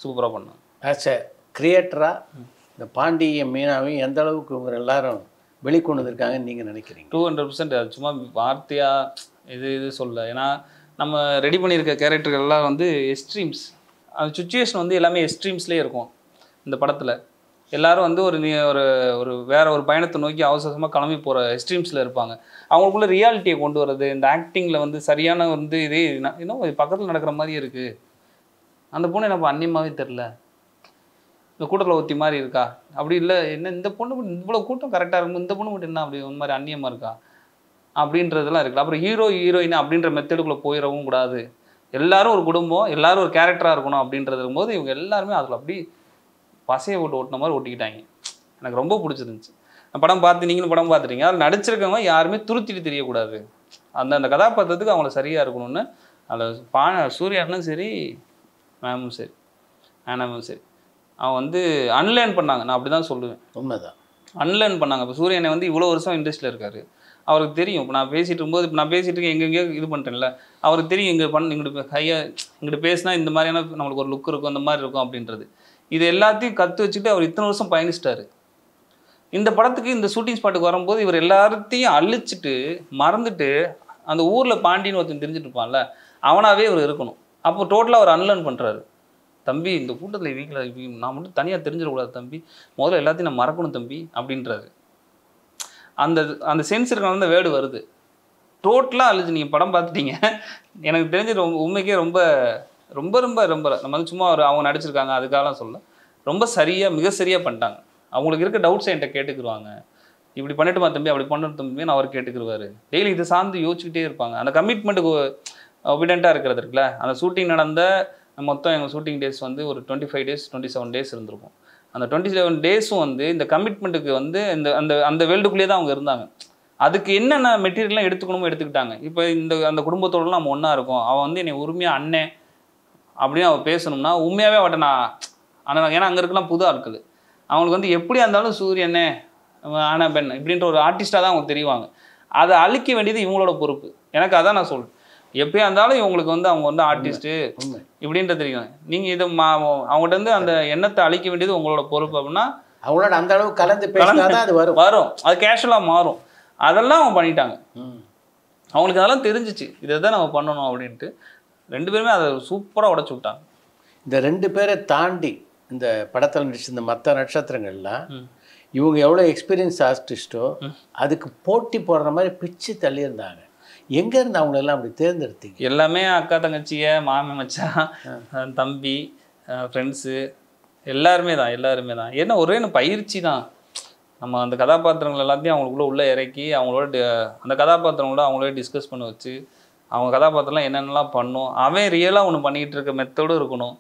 சூப்பராக பண்ணாங்க. ஆஸ் எ கிரியேட்டராக இந்த பாண்டியும் மீனாவையும் எந்த அளவுக்கு இவங்க எல்லாரும் வெளிக்கொண்டு வந்திருக்காங்கன்னு நீங்கள் நினைக்கிறீங்க? 200% அது சும்மா வார்த்தையாக இது சொல்ல. ஏன்னா நம்ம ரெடி பண்ணியிருக்க கேரக்டர்கள் எல்லாம் வந்து எக்ஸ்ட்ரீம்ஸ், அந்த சுச்சுவேஷன் வந்து எல்லாமே எக்ஸ்ட்ரீம்ஸ்லேயே இருக்கும். இந்த படத்தில் எல்லோரும் வந்து ஒரு வேற ஒரு பயணத்தை நோக்கி அவசரமாக கிளம்பி போகிற எக்ஸ்ட்ரீம்ஸில் இருப்பாங்க. அவங்களுக்குள்ள ரியாலிட்டியை கொண்டு வர்றது, இந்த ஆக்டிங்கில் வந்து சரியான வந்து இதே இன்னும் பக்கத்தில் நடக்கிற மாதிரியே இருக்குது. அந்த பொண்ணு எனக்கு அந்நியமாகவே தெரில, இந்த கூட்டத்தில் ஒத்தி மாதிரி இருக்கா, அப்படி இல்லை என்ன இந்த பொண்ணு இவ்வளோ கூட்டம் கரெக்டாக இருக்கும், இந்த பொண்ணு மட்டும் என்ன அப்படி ஒரு மாதிரி அந்நியமாக இருக்கா, அப்படின்றதெல்லாம் இருக்குல்ல. அப்புறம் ஹீரோயின் அப்படின்ற மெத்தடுக்குள்ளே போயிடவும் கூடாது, எல்லாரும் ஒரு குடும்பம், எல்லாரும் ஒரு கேரக்டராக இருக்கணும் அப்படின்றது இருக்கும்போது இவங்க எல்லாருமே அதில் அப்படி பசையை போட்டு ஓட்டின மாதிரி ஓட்டிக்கிட்டாங்க. எனக்கு ரொம்ப பிடிச்சிருந்துச்சு. படம் பார்த்து நீங்களும் படம் பார்த்துட்டீங்க. அதில் நடிச்சிருக்கவங்க யாருமே துருத்திட்டு தெரியக்கூடாது, அந்த கதாபாத்திரத்துக்கு அவங்கள சரியாக இருக்கணும்னு அதில் சூர்யானும் சரி மேமும் சரி ஆனாமும் சரி அவன் வந்து அன்லேர்ன் பண்ணாங்க. நான் அப்படி தான் சொல்லுவேன். உண்மைதான், அன்லேர்ன் பண்ணாங்க. இப்போ சூரியனை வந்து இவ்வளோ வருஷம் இண்டஸ்ட்ரியில் இருக்காரு, அவருக்கு தெரியும். இப்போ நான் பேசிகிட்டு இருக்கும்போது இப்போ நான் பேசிகிட்டு இருக்கேன் எங்கெங்கேயோ இது பண்ணிட்டேன்ல, அவருக்கு தெரியும் இங்கிட்டு இங்கிட்டு பேசினா இந்த மாதிரியான நம்மளுக்கு ஒரு லுக் இருக்கும், அந்த மாதிரி இருக்கும் அப்படின்றது. இது எல்லாத்தையும் கற்று வச்சுட்டு அவர் இத்தனை வருஷம் பயணிச்சிட்டாரு. இந்த படத்துக்கு இந்த ஷூட்டிங் ஸ்பாட்டுக்கு வரும்போது இவர் எல்லாத்தையும் அழிச்சிட்டு மறந்துட்டு அந்த ஊரில் பாண்டின்னு ஒருத்தன் தெரிஞ்சுட்டு இருப்பான்ல, அவனாவே இவர் இருக்கணும். அப்போ டோட்டலாக அவர் அன்லேர்ன் பண்ணுறாரு. தம்பி இந்த கூட்டத்தில் வீட்டில் நான் மட்டும் தனியாக தெரிஞ்சிடக்கூடாது தம்பி, முதல்ல எல்லாத்தையும் நான் மறக்கணும் தம்பி அப்படின்றாரு. அந்த சென்ஸ் இருக்கிறனால அந்த வேர்டு வருது. டோட்டலாக அழிச்சு நீங்கள் படம் பார்த்துட்டீங்க. எனக்கு தெரிஞ்சு உண்மைக்கே ரொம்ப ரொம்ப ரொம்ப ரொம்ப நம்ம வந்து சும்மா அவங்க நடிச்சிருக்காங்க அதுக்காகலாம் சொல்ல, ரொம்ப சரியாக மிக சரியாக பண்ணிட்டாங்க. அவங்களுக்கு இருக்க டவுட்ஸை என்கிட்ட கேட்டுக்குருவாங்க. இப்படி பண்ணிட்டுமா தம்பி, அப்படி பண்ணணும் தம்பின்னு அவர் கேட்டுக்குருவார். டெய்லி இதை சார்ந்து யோசிச்சுக்கிட்டே இருப்பாங்க. அந்த கமிட்மெண்ட்டுக்கு ஒபிடெண்ட்டாக இருக்கிறது இருக்குல்ல. அந்த ஷூட்டிங் நடந்த மொத்தம் எங்கள் ஷூட்டிங் டேஸ் வந்து ஒரு 25 days 27 days இருந்திருக்கும். அந்த 27 days-ம் வந்து இந்த கமிட்மெண்ட்டுக்கு வந்து அந்த வேர்ல்டுக்குள்ளேயே தான் அவங்க இருந்தாங்க. அதுக்கு என்னென்ன மெட்டீரியல்லாம் எடுத்துக்கணுமோ எடுத்துக்கிட்டாங்க. இப்போ அந்த குடும்பத்தோடலாம் நம்ம ஒன்றா இருக்கோம், அவன் வந்து என்னை உரிமையாக அண்ணன் அப்படின்னு அவள் பேசணும்னா உண்மையாகவே அவட்ட நான் அண்ணன், ஏன்னா அங்கே இருக்கலாம் புது ஆட்கள், அவங்களுக்கு வந்து எப்படியா இருந்தாலும் சூரியனே ஆனா பெண் இப்படின்ற ஒரு ஆர்டிஸ்டாக தான் அவங்க தெரிவாங்க. அதை அழிக்க வேண்டியது இவங்களோட பொறுப்பு. எனக்கு அதான் நான் சொல்கிறேன். எப்படியா இருந்தாலும் இவங்களுக்கு வந்து அவங்க வந்து ஆர்டிஸ்ட்டு இப்படின்றது தெரியும். நீங்கள் இதை அவங்ககிட்ட வந்து அந்த எண்ணத்தை அழிக்க வேண்டியது உங்களோட பொறுப்பு. அப்படின்னா அவங்களோட அந்த அளவு கலந்து பேசினாதான் அது வரும், அது கேஷுவலாக மாறும். அதெல்லாம் அவங்க பண்ணிட்டாங்க. அவங்களுக்கு அதெல்லாம் தெரிஞ்சிச்சு, இதை தான் நம்ம பண்ணணும் அப்படின்ட்டு. 2 பேருமே அதை சூப்பராக உடச்சி விட்டாங்க. இந்த 2 பேரை தாண்டி இந்த படத்தில் நடிச்சிருந்த மற்ற நட்சத்திரங்கள்லாம் இவங்க எவ்வளோ எக்ஸ்பீரியன்ஸ் ஆர்டிஸ்ட்டோ அதுக்கு போட்டி போடுற மாதிரி பிச்சு தள்ளியிருந்தாங்க. எங்கேருந்து அவங்களெல்லாம் அப்படி தேர்ந்தெடுத்தீங்க? எல்லாமே அக்கா தங்கச்சிய மாமன் மச்சான் தம்பி ஃப்ரெண்ட்ஸு எல்லாருமே தான். ஏன்னா ஒரே பயிற்சி தான். நம்ம அந்த கதாபாத்திரங்கள் எல்லாத்தையும் அவங்களுக்குள்ள உள்ளே இறக்கி அவங்களோட அந்த கதாபாத்திரங்களோட அவங்களோட டிஸ்கஸ் பண்ண வச்சு அவங்க கதாபாத்திரம்லாம் என்னென்னலாம் பண்ணும், அவன் ரியலாக ஒன்று பண்ணிக்கிட்டு இருக்க மெத்தடும் இருக்கணும்.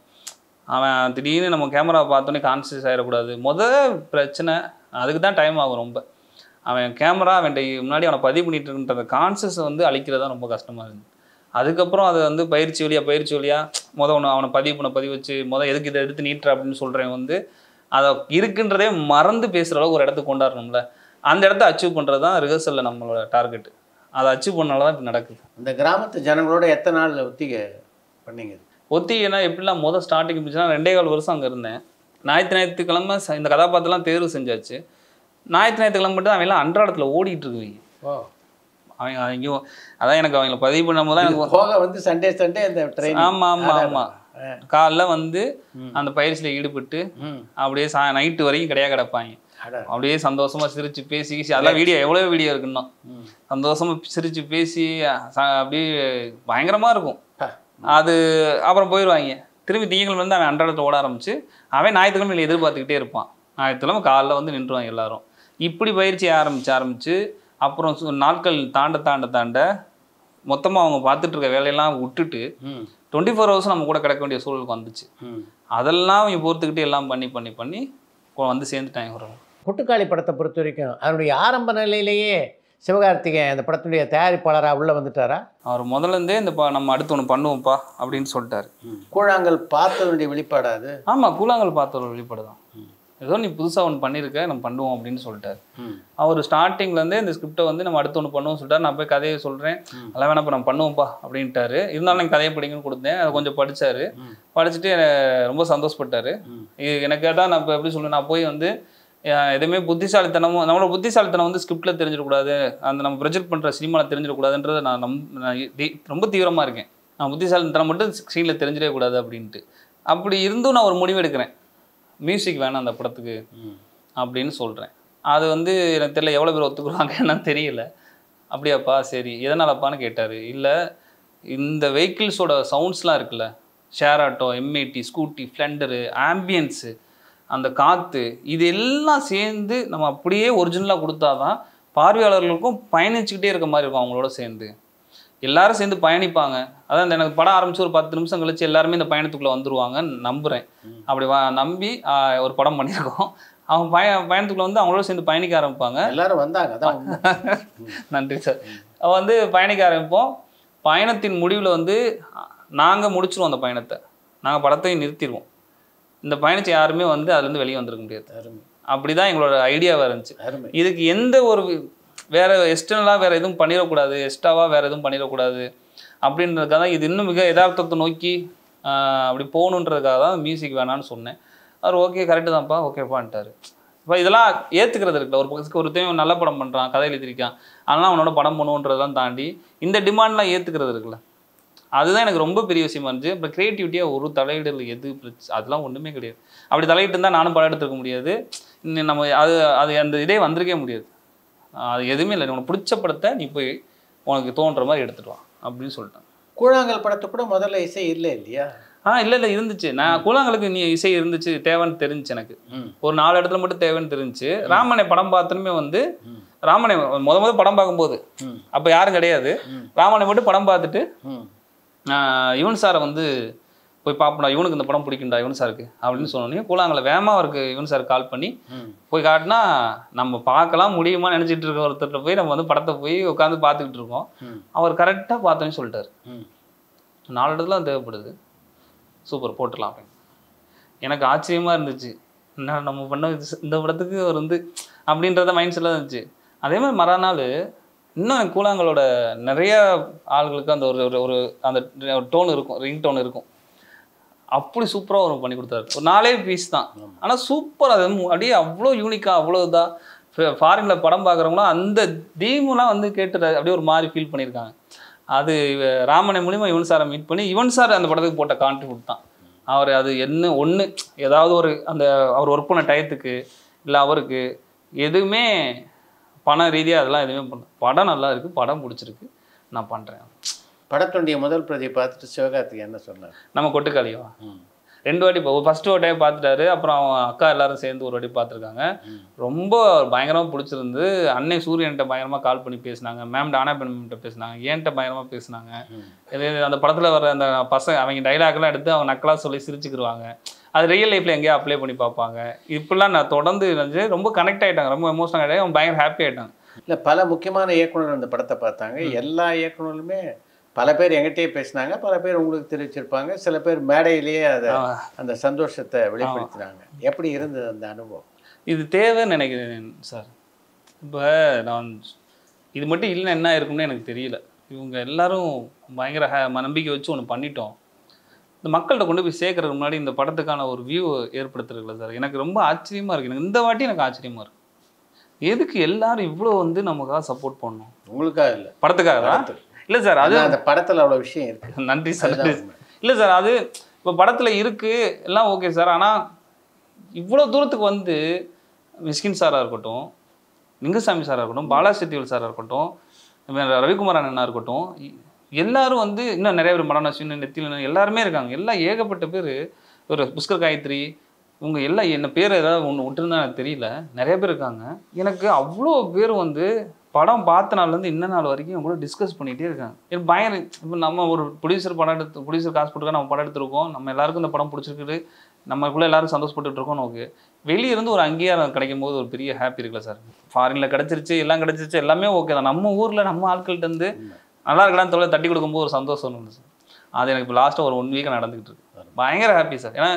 அவன் திடீர்னு நம்ம கேமரா பார்த்தோன்னே கான்சியஸ் ஆகிடக்கூடாது. பிரச்சனை அதுக்கு தான் டைம் ஆகும் ரொம்ப. அவன் கேமரா அவன்கிட்ட முன்னாடி அவனை பதிவு பண்ணிட்டு இருக்கின்ற அந்த கான்சியஸை வந்து அழிக்கிறது தான் ரொம்ப கஷ்டமாக இருந்துச்சு. அதுக்கப்புறம் அதை வந்து பயிற்சி வழியாக ஒன்று அவனை பதிவு வச்சு எதுக்கு இதை எடுத்து நீட்டுற அப்படின்னு சொல்கிறேன் வந்து அதை இருக்குன்றதே மறந்து பேசுகிற அளவுக்கு ஒரு இடத்துக்கு கொண்டாடணும்ல. அந்த இடத்த அச்சீவ் பண்ணுறது தான் ரிஹர்சலில் நம்மளோட டார்கெட்டு. அதை அச்சீவ் பண்ணால தான் இப்படி நடக்குது. இந்த கிராமத்து ஜனங்களோட எத்தனை நாள் ஒத்திகை பண்ணீங்க? ஒத்திகைனா எப்படிலாம் ஸ்டார்டிங் இருந்துச்சுன்னா 2.25 வருஷம் அங்கே இருந்தேன். ஞாயிற்றுக்கிழமை இந்த கதாபாத்திரம்லாம் தேர்வு செஞ்சாச்சு. ஞாயிற்றுக்கிழமை மட்டும் தான் அவங்களாம் அன்றாடத்தில் ஓடிட்டு இருக்குவீங்க. அவங்க அங்கேயும் அதான் எனக்கு அவங்கள பதிவு பண்ணும்போது தான் எனக்கு போக வந்து சண்டே அந்த ட்ரெயின். ஆமாம் காலைல வந்து அந்த பயிற்சியில் ஈடுபட்டு அப்படியே நைட்டு வரைக்கும் கிடையாது கிடப்பாங்க. அப்படியே சந்தோஷமாக சிரித்து பேசி அதெல்லாம் எவ்வளோ வீடியோ இருக்குன்னா சந்தோஷமாக சிரித்து பேசி அப்படியே பயங்கரமாக இருக்கும். அது அப்புறம் போயிடுவாங்க. திரும்பி திங்கக்கிழமை வந்து அவன் அன்றாடத்தில் ஓட ஆரம்பிச்சு அவன் ஞாயிற்றுக்கிழமை எதிர்பார்த்துக்கிட்டே இருப்பான். ஞாயிற்றுக்கிழமை காலைல வந்து நின்றுவாங்க எல்லாரும். இப்படி பயிற்சி ஆரம்பிச்சு அப்புறம் நாட்கள் தாண்ட மொத்தமாக அவங்க பார்த்துட்டு இருக்க வேலையெல்லாம் விட்டுட்டு 24 hours நம்ம கூட கிடக்க வேண்டிய சூழலுக்கு வந்துச்சு. அதெல்லாம் அவங்க பொறுத்துக்கிட்டு எல்லாம் பண்ணி வந்து சேர்ந்துட்டாங்க. பொட்டுக்காளி படத்தை பொறுத்த வரைக்கும் அதனுடைய ஆரம்ப நிலையிலேயே சிவகார்த்திகேயன் அந்த படத்துடைய தயாரிப்பாளராக உள்ளே வந்துட்டாரா? அவர் முதலேருந்தே இந்த நம்ம அடுத்து ஒன்று பண்ணுவோம்ப்பா அப்படின்னு சொல்லிட்டாரு. கூழாங்கல் பார்த்தவனுடைய வெளிப்பாடு அது? ஆமாம், கூழாங்கல் பார்த்த ஒரு வெளிப்பாடு தான். ஏதோ நீ புதுசாக ஒன்று பண்ணியிருக்க நம்ம பண்ணுவோம் அப்படின்னு சொல்லிட்டாரு. அவர் ஸ்டார்டிங்லேருந்தே இந்த ஸ்கிரிப்டை வந்து நம்ம அடுத்து ஒன்று பண்ணுவோம் சொல்லிட்டாரு. நான் போய் கதையை சொல்கிறேன், அதெல்லாம் வேணா இப்போ நம்ம பண்ணுவோம்ப்பா அப்படின்ட்டாரு. இருந்தாலும் எனக்கு கதையை படிக்கணும்னு கொடுத்தேன். அதை கொஞ்சம் படித்தார். படிச்சுட்டு ரொம்ப சந்தோஷப்பட்டார். இது எனக்கு கேட்டால் நான் இப்போ எப்படி சொல்லுவேன், நான் போய் வந்து எதுவுமே நம்மளோட புத்திசாலித்தனம் வந்து ஸ்கிரிப்டில் தெரிஞ்சிடக்கூடாது, அந்த நம்ம ப்ரொஜெக்ட் பண்ணுற சினிமாவில் தெரிஞ்சிடக்கூடாதுன்றதை நான் ரொம்ப தீவிரமாக இருக்கேன். நான் புத்திசாலித்தனம் மட்டும் ஸ்க்ரீனில் தெரிஞ்சிடவே கூடாது அப்படின்ட்டு. அப்படி இருந்தும் நான் ஒரு முடிவு எடுக்கிறேன், மியூசிக் வேணாம் அந்த படத்துக்கு அப்படின்னு சொல்கிறேன். அது வந்து எனக்கு தெரியல எவ்வளோ பேர் ஒத்துக்குறாங்க என்னன்னு தெரியல. அப்படியாப்பா சரி எதனாலப்பான்னு கேட்டார். இல்லை இந்த வெஹிக்கிள்ஸோட சவுண்ட்ஸ்லாம் இருக்குல்ல, share auto, M80, scooty, Splendor, ambience, அந்த காற்று, இது எல்லாம் சேர்ந்து நம்ம அப்படியே ஒரிஜினலாக கொடுத்தாதான் பார்வையாளர்களுக்கும் பயணிச்சுக்கிட்டே இருக்க மாதிரி இருக்கும் அவங்களோட சேர்ந்து. எல்லாரும் சேர்ந்து பயணிப்பாங்க. அதான் இந்த எனக்கு படம் ஆரம்பிச்சு ஒரு 10 நிமிஷம் கழிச்சு எல்லாருமே இந்த பயணத்துக்குள்ளே வந்துருவாங்கன்னு நம்புகிறேன். அப்படி நம்பி ஒரு படம் பண்ணியிருக்கோம். அவங்க பயணத்துக்குள்ளே வந்து அவங்களோட சேர்ந்து பயணிக்க ஆரம்பிப்பாங்க. எல்லாரும் வந்தாங்க. அதான் நன்றி சார். வந்து பயணிக்க ஆரம்பிப்போம். பயணத்தின் முடிவில் வந்து நாங்கள் முடிச்சிருவோம் அந்த பயணத்தை. நாங்கள் படத்தையும் நிறுத்திடுவோம். இந்த பயணிச்சு யாருமே வந்து அதுலேருந்து வெளியே வந்துருக்க முடியாது. அப்படி தான் எங்களோட ஐடியாவாக இருந்துச்சு. இதுக்கு எந்த ஒரு வேறு எக்ஸ்டர்னலாக வேறு எதுவும் பண்ணிடக்கூடாது, எக்ஸ்ட்ராவாக வேறு எதுவும் பண்ணிடக்கூடாது அப்படின்றதுக்காக தான் இது இன்னும் மிக யதார்த்தத்தை நோக்கி அப்படி போகணுன்றதுக்காக தான் மியூசிக் வேணான்னு சொன்னேன். அவர் ஓகே கரெக்டு தான்ப்பா ஓகேப்பான்ட்டார். இப்போ இதெல்லாம் ஏற்றுக்கிறது இருக்குல்ல, ஒரு பக்கத்துக்கு ஒருத்தையும் நல்ல படம் பண்ணுறான், கதை எழுதியிருக்கான், அதெல்லாம் அவனோட படம் பண்ணுவோன்றதான் தாண்டி இந்த டிமாண்ட்லாம் ஏற்றுக்கிறது இருக்குல்ல, அதுதான் எனக்கு ரொம்ப பெரிய விஷயமா இருந்துச்சு. அப்புறம் க்ரியேட்டிவிட்டியாக ஒரு தலையிடல் எது அதெல்லாம் ஒன்றுமே கிடையாது. அப்படி தலையிட்டு இருந்தால் நானும் படம் எடுத்துருக்க முடியாது. நம்ம அது அந்த இதே வந்திருக்கே முடியாது. அது எதுவுமே இல்லை. உனக்கு பிடிச்ச படத்தை நீ போய் உனக்கு தோன்ற மாதிரி எடுத்துட்டு வா அப்படின்னு சொல்லிட்டேன். கூழாங்கல் படத்துக்கு கூட முதல்ல இசை இல்லை இல்லையா? இல்லை இருந்துச்சு. நான் கூழாங்கலுக்கு நீ இசை இருந்துச்சு தேவைன்னு தெரிஞ்சு எனக்கு ஒரு 4 இடத்துல மட்டும் தேவைன்னு தெரிஞ்சு. ராமனை படம் பார்த்தனுமே வந்து ராமனை முத படம் பார்க்கும்போது அப்போ யாரும் கிடையாது. ராமனை மட்டும் படம் பார்த்துட்டு யுவன் சாரை வந்து போய் பார்ப்போம்டா, இவனுக்கு இந்த படம் பிடிக்கும்டா யுவன் சாருக்கு அப்படின்னு சொன்னோன்னே கூழாங்கல்ல வேகமாக அவருக்கு யுவன் சாருக்கு கால் பண்ணி போய் காட்டினா நம்ம பார்க்கலாம் முடியுமா நினச்சிட்டு இருக்க ஒருத்தர்கிட்ட போய் நம்ம வந்து படத்தை போய் உட்காந்து பார்த்துக்கிட்டு இருக்கோம். அவர் கரெக்டாக பார்த்தோன்னு சொல்லிட்டார். 4 இடத்துல தேவைப்படுது, சூப்பர் போட்டுடலாம் அப்படின்னு. எனக்கு ஆச்சரியமாக இருந்துச்சு. என்ன நம்ம பண்ண இந்த படத்துக்கு அவர் வந்து அப்படின்றத மைண்ட் செட்டில் இருந்துச்சு. அதே மாதிரி மறுநாள் இன்னும் கூழாங்கலோட நிறைய ஆளுகளுக்கு அந்த ஒரு அந்த டோன் இருக்கும், ரிங் டோன் இருக்கும். அப்படி சூப்பராக ஒரு பண்ணி கொடுத்தாரு. ஒரு 4 பீஸ் தான், ஆனால் சூப்பர். அது அப்படியே அவ்வளோ யூனிக்காக அவ்வளோ இதாக ஃபாரினில் படம் பார்க்குறவங்களாம் அந்த தீமுலாம் வந்து கேட்டு அப்படியே ஒரு மாதிரி ஃபீல் பண்ணியிருக்காங்க. அது ராமனை மூலிமா யுவன் சாரை மீட் பண்ணி யுவன் சார் அந்த படத்துக்கு போட்ட கான்ட்ரிபியூட் தான். அவர் அது என்ன ஒன்று ஏதாவது ஒரு அந்த அவர் ஒர்க் பண்ண டயத்துக்கு இல்லை அவருக்கு எதுவுமே பண ரீதியாக அதெல்லாம் எதுவுமே பண்ண. படம் நல்லா இருக்குது, படம் பிடிச்சிருக்கு, நான் பண்ணுறேன். படத்துடைய முதல் பிரதியை பார்த்துட்டு சிவகார்த்திகேயன் என்ன சொன்னார்? நம்ம கொட்டுக்காளியோ 2 வாட்டி ஃபர்ஸ்ட் ஒரு டைம் பார்த்துட்டாரு. அப்புறம் அவன் அக்கா எல்லாரும் சேர்ந்து ஒரு வாட்டி பார்த்துருக்காங்க. ரொம்ப பயங்கரமாக பிடிச்சிருந்து. அன்னை சூரியன்கிட்ட பயங்கரமாக கால் பண்ணி பேசினாங்க, மேம் டானா மேம்கிட்ட பேசினாங்க, ஏன்ட்ட பயங்கரமாக பேசினாங்க. அந்த படத்தில் வர அந்த பசங்க அவங்க டைலாக்லாம் எடுத்து அவங்க நக்கலாக சொல்லி சிரிச்சுக்கிடுவாங்க. அது ரியல் லைஃப்பில் எங்கேயோ அப்ளை பண்ணி பார்ப்பாங்க. இப்படிலாம் நான் தொடர்ந்து இருந்துச்சு. ரொம்ப கனெக்ட் ஆகிட்டாங்க, ரொம்ப எமோஷனல் ஆகிட்டாங்க, அவங்க பயங்கர ஹாப்பி ஆகிட்டாங்க. இல்லை பல முக்கியமான இயக்குனர் அந்த படத்தை பார்த்தாங்க. எல்லா இயக்குனருமே பல பேர் எங்கிட்டே பேசினாங்க, பல பேர் உங்களுக்கு தெரிவிச்சிருப்பாங்க, சில பேர் மேடையிலேயே அதை அந்த சந்தோஷத்தை வெளிப்படுத்தினாங்க. எப்படி இருந்தது அந்த அனுபவம்? இது தேவைன்னு நினைக்கிறேன் சார். இப்போ நான் இது மட்டும் இல்லைன்னா என்ன இருக்கும்னு எனக்கு தெரியல. இவங்க எல்லாரும் பயங்கர நம்பிக்கை வச்சு ஒன்று பண்ணிட்டோம். இந்த மக்கள்கிட்ட கொண்டு போய் சேர்க்கறதுக்கு முன்னாடி இந்த படத்துக்கான ஒரு வியூ ஏற்படுத்துறதுல சார் எனக்கு ரொம்ப ஆச்சரியமாக இருக்குது. எனக்கு இந்த வாட்டி எனக்கு ஆச்சரியமாக இருக்குது. எதுக்கு எல்லாரும் இவ்வளோ வந்து நமக்காக சப்போர்ட் பண்ணணும்? உங்களுக்காக இல்லை, படத்துக்காக தான். இல்லை சார், அது அந்த படத்தில் அவ்வளோ விஷயம் இருக்குது. நன்றி சார். இல்லை சார், அது இப்போ படத்தில் இருக்குது எல்லாம் ஓகே சார். ஆனால் இவ்வளோ தூரத்துக்கு வந்து மிஸ்கின் சாராக இருக்கட்டும், லிங்குசாமி சாராக இருக்கட்டும், பாலாசக்திவேல் சாராக இருக்கட்டும், ரவிக்குமார் அண்ணனா இருக்கட்டும், எல்லாரும் வந்து இன்னும் நிறைய பேர் மரணம் நெத்தியில் எல்லாருமே இருக்காங்க. எல்லாம் ஏகப்பட்ட பேர். ஒரு புஷ்கர் காயத்ரி இவங்க எல்லாம் என்ன பேர் ஏதாவது ஒன்று விட்டுருந்தா எனக்கு தெரியல, நிறைய பேர் இருக்காங்க. எனக்கு அவ்வளோ பேர் வந்து படம் பார்த்த நாள்லேருந்து இன்ன நாள் வரைக்கும் அவங்க கூட டிஸ்கஸ் பண்ணிகிட்டே இருக்காங்க. எனக்கு பயங்கர இப்போ நம்ம ஒரு ப்ரொடியூசர் காசு போட்டுருக்கா, நம்ம படம் எடுத்துருக்கோம், நம்ம எல்லாருக்கும் இந்த படம் பிடிச்சிருக்குது, நம்மளுக்குள்ளே எல்லாரும் சந்தோஷப்பட்டு இருக்கோம். நமக்கு வெளியே இருந்து ஒரு அங்கீகாரம் கிடைக்கும் போது ஒரு பெரிய ஹாப்பி இருக்குல்ல சார். ஃபாரினில் கிடச்சிருச்சு, எல்லாம் கிடச்சிருச்சு, எல்லாமே ஓகே தான். நம்ம ஊரில் நம்ம ஆட்கள்கிட்ட இருந்து நல்லா இருக்கலான்னு தொழில் தட்டி கொடுக்கும்போது ஒரு சந்தோஷம் இருந்துச்சு. அது எனக்கு இப்போ லாஸ்ட்டாக ஒரு 1 வீக்காக நடந்துக்கிட்டு இருக்கு. பயங்கர ஹாப்பி சார். ஏன்னா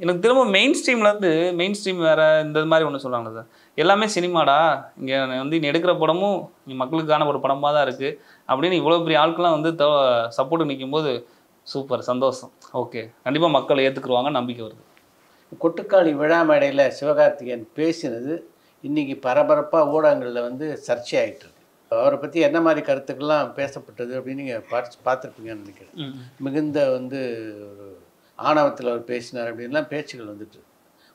எனக்கு திரும்ப மெயின் ஸ்ட்ரீம் வேறு இந்த மாதிரி ஒன்று சொல்கிறாங்களே சார், எல்லாமே சினிமாடா, இங்கே வந்து நீ எடுக்கிற படமும் நீ மக்களுக்கான ஒரு படமாக தான் இருக்குது அப்படின்னு இவ்வளோ பெரிய ஆட்கள்லாம் வந்து சப்போர்ட்டு நிற்கும்போது சூப்பர் சந்தோஷம். ஓகே, கண்டிப்பாக மக்கள் ஏற்றுக்குருவாங்க, நம்பிக்கை வருது. கொட்டுக்காளி விழா மேடையில் சிவகார்த்திகேயன் பேசினது இன்றைக்கி பரபரப்பாக ஊடகங்களில் வந்து சர்ச்சை ஆகிட்டு இருக்கு. அவரை பற்றி என்ன மாதிரி கருத்துக்கள்லாம் பேசப்பட்டது அப்படின்னு நீங்கள் பார்த்துருப்பீங்கன்னு நினைக்கிறேன். மிகுந்த வந்து ஒரு ஆணவத்தில் அவர் பேசினார் அப்படின்லாம் பேச்சுகள் வந்துட்டு.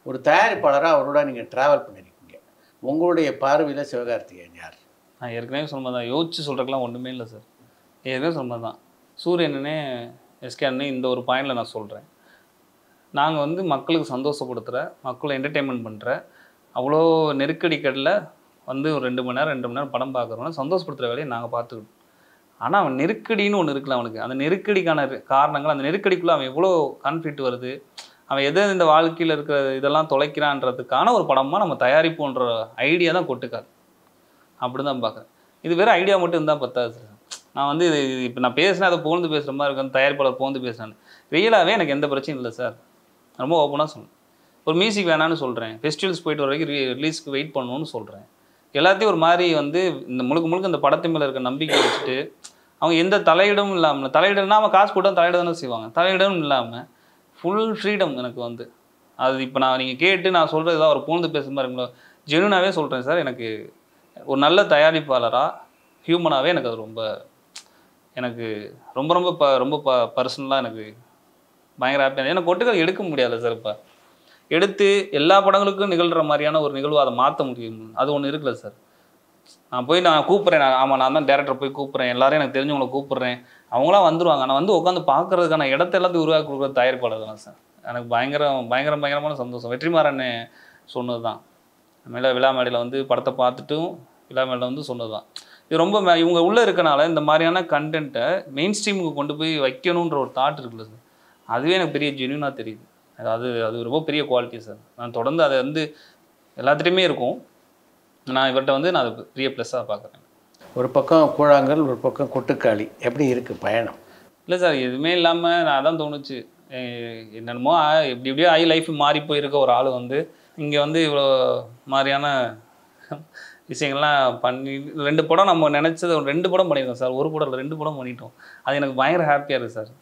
ஒரு தயாரிப்பாளராக அவரோட நீங்கள் ட்ராவல் பண்ணியிருக்கீங்க. உங்களுடைய பார்வையில் சிவகார்த்திகேயன் யார்? நான் ஏற்கனவே சொன்னது தான், யோசிச்சு சொல்கிறதுலாம் ஒன்றுமே இல்லை சார். ஏற்கனவே சொன்னது தான், சூரியனே எஸ்கே அண்ணே இந்த ஒரு பாயிண்டில் நான் சொல்கிறேன். நாங்கள் வந்து மக்களுக்கு சந்தோஷப்படுத்துகிற, மக்களை என்டர்டெயின்மெண்ட் பண்ணுற, அவ்வளோ நெருக்கடி கடலில் வந்து ஒரு 2 மணி நேரம் படம் பார்க்குறோன்னா சந்தோஷப்படுத்துகிற வேலையை நாங்கள் பார்த்துக்கிட்டோம். ஆனால் அவன் நெருக்கடின்னு ஒன்று இருக்குல்ல அவனுக்கு, அந்த நெருக்கடிக்கான காரணங்கள், அந்த நெருக்கடிக்குள்ளே அவன் எவ்வளோ கான்ஃப்ளிக்ட் வருது, அவன் எதை இந்த வாழ்க்கையில் இருக்கிற இதெல்லாம் தொலைக்கிறான்றதுக்கான ஒரு படமாக நம்ம தயாரிப்போன்ற ஐடியா தான் கொட்டுக்காது. அப்படி தான் பார்க்குறேன். இது வெறும் ஐடியா மட்டும் இருந்தால் பத்தாது சார். நான் வந்து இது இப்போ நான் பேசினேன், அதை புகழ்ந்து பேசுகிற மாதிரி இருக்கும், தயாரிப்பாளர் புகழ்ந்து பேசுகிறேன். ரியலாகவே எனக்கு எந்த பிரச்சனையும் இல்லை சார். ரொம்ப ஓப்பனாக சொல்லுவேன். ஒரு மியூசிக் வேணான்னு சொல்கிறேன், ஃபெஸ்டிவல்ஸ் போயிட்டு வர வரைக்கும் ரிலீஸ்க்கு வெயிட் பண்ணணும்னு சொல்கிறேன். எல்லாத்தையும் ஒரு மாதிரி வந்து இந்த முழுக்க இந்த படத்து மேலே இருக்க நம்பிக்கை வச்சுட்டு அவங்க எந்த தலையிடமும் இல்லாமல், தலையிடம்னா அவன் காசு போட்டால் தலையிட தானே செய்வாங்க, தலையிடமும் இல்லாமல் ஃபுல் ஃப்ரீடம் எனக்கு வந்து அது. இப்போ நீங்கள் கேட்டு நான் சொல்கிறது ஏதாவது ஒரு புகழ்ந்து பேசுகிற மாதிரி இருக்குங்களோ, ஜெனுனாகவே சொல்கிறேன் சார். எனக்கு ஒரு நல்ல தயாரிப்பாளராக ஹியூமனாகவே எனக்கு அது எனக்கு ரொம்ப பர்சனலாக எனக்கு பயங்கர ஹாப்பியாக. எனக்கு கொட்டுக்கால் எடுக்க முடியாது சார். இப்போ எடுத்து எல்லா படங்களுக்கும் நிகழ்கிற மாதிரியான ஒரு நிகழ்வு அதை மாற்ற முடியும், அது ஒன்று இருக்குல்ல சார். நான் கூப்பிட்றேன், நான் தான் டேரக்டரை போய் கூப்பிட்றேன், எல்லாரும் எனக்கு தெரிஞ்சவங்களை கூப்பிட்றேன், அவங்களாம் வந்துடுவாங்க. நான் வந்து உட்காந்து பார்க்குறதுக்கான இடத்த எல்லாத்தையும் உருவாக்கி கொடுக்குற தயாரிப்பாளர் தான் சார். எனக்கு பயங்கரமான சந்தோஷம். வெற்றிமாறன் சொன்னது தான், விழா மேடையில் வந்து படத்தை பார்த்துட்டும் விழா மேடையில் வந்து சொன்னது தான். இது ரொம்ப இவங்க உள்ளே இருக்கனால இந்த மாதிரியான கண்டென்ட்டை மெயின் ஸ்ட்ரீமுக்கு கொண்டு போய் வைக்கணுன்ற ஒரு தாட் இருக்குல்ல சார், அதுவே எனக்கு பெரிய ஜென்யூனாக தெரியுது. அது ரொம்ப பெரிய குவாலிட்டி சார். நான் தொடர்ந்து அதை வந்து எல்லாத்துலேயுமே இருக்கும். நான் இவர்கிட்ட வந்து நான் அதை பெரிய ப்ளஸ்ஸாக பார்க்குறேன். ஒரு பக்கம் கூழாங்கல், ஒரு பக்கம் கொட்டுக்காளி, எப்படி இருக்குது பயணம்? இல்லை சார், எதுவுமே இல்லாமல் நான் அதான் தோணுச்சு, என்னென்னமோ எப்படியோ ஆகி லைஃப் மாறி போயிருக்க ஒரு ஆள் வந்து இங்கே வந்து இவ்வளோ மாதிரியான விஷயங்கள்லாம் பண்ணி 2 படம் நம்ம நினச்சது 2 படம் பண்ணியிருக்கோம் சார். ஒரு படம் இல்லை, 2 படம் பண்ணிட்டோம். அது எனக்கு பயங்கர ஹாப்பியாக இருக்குது சார்.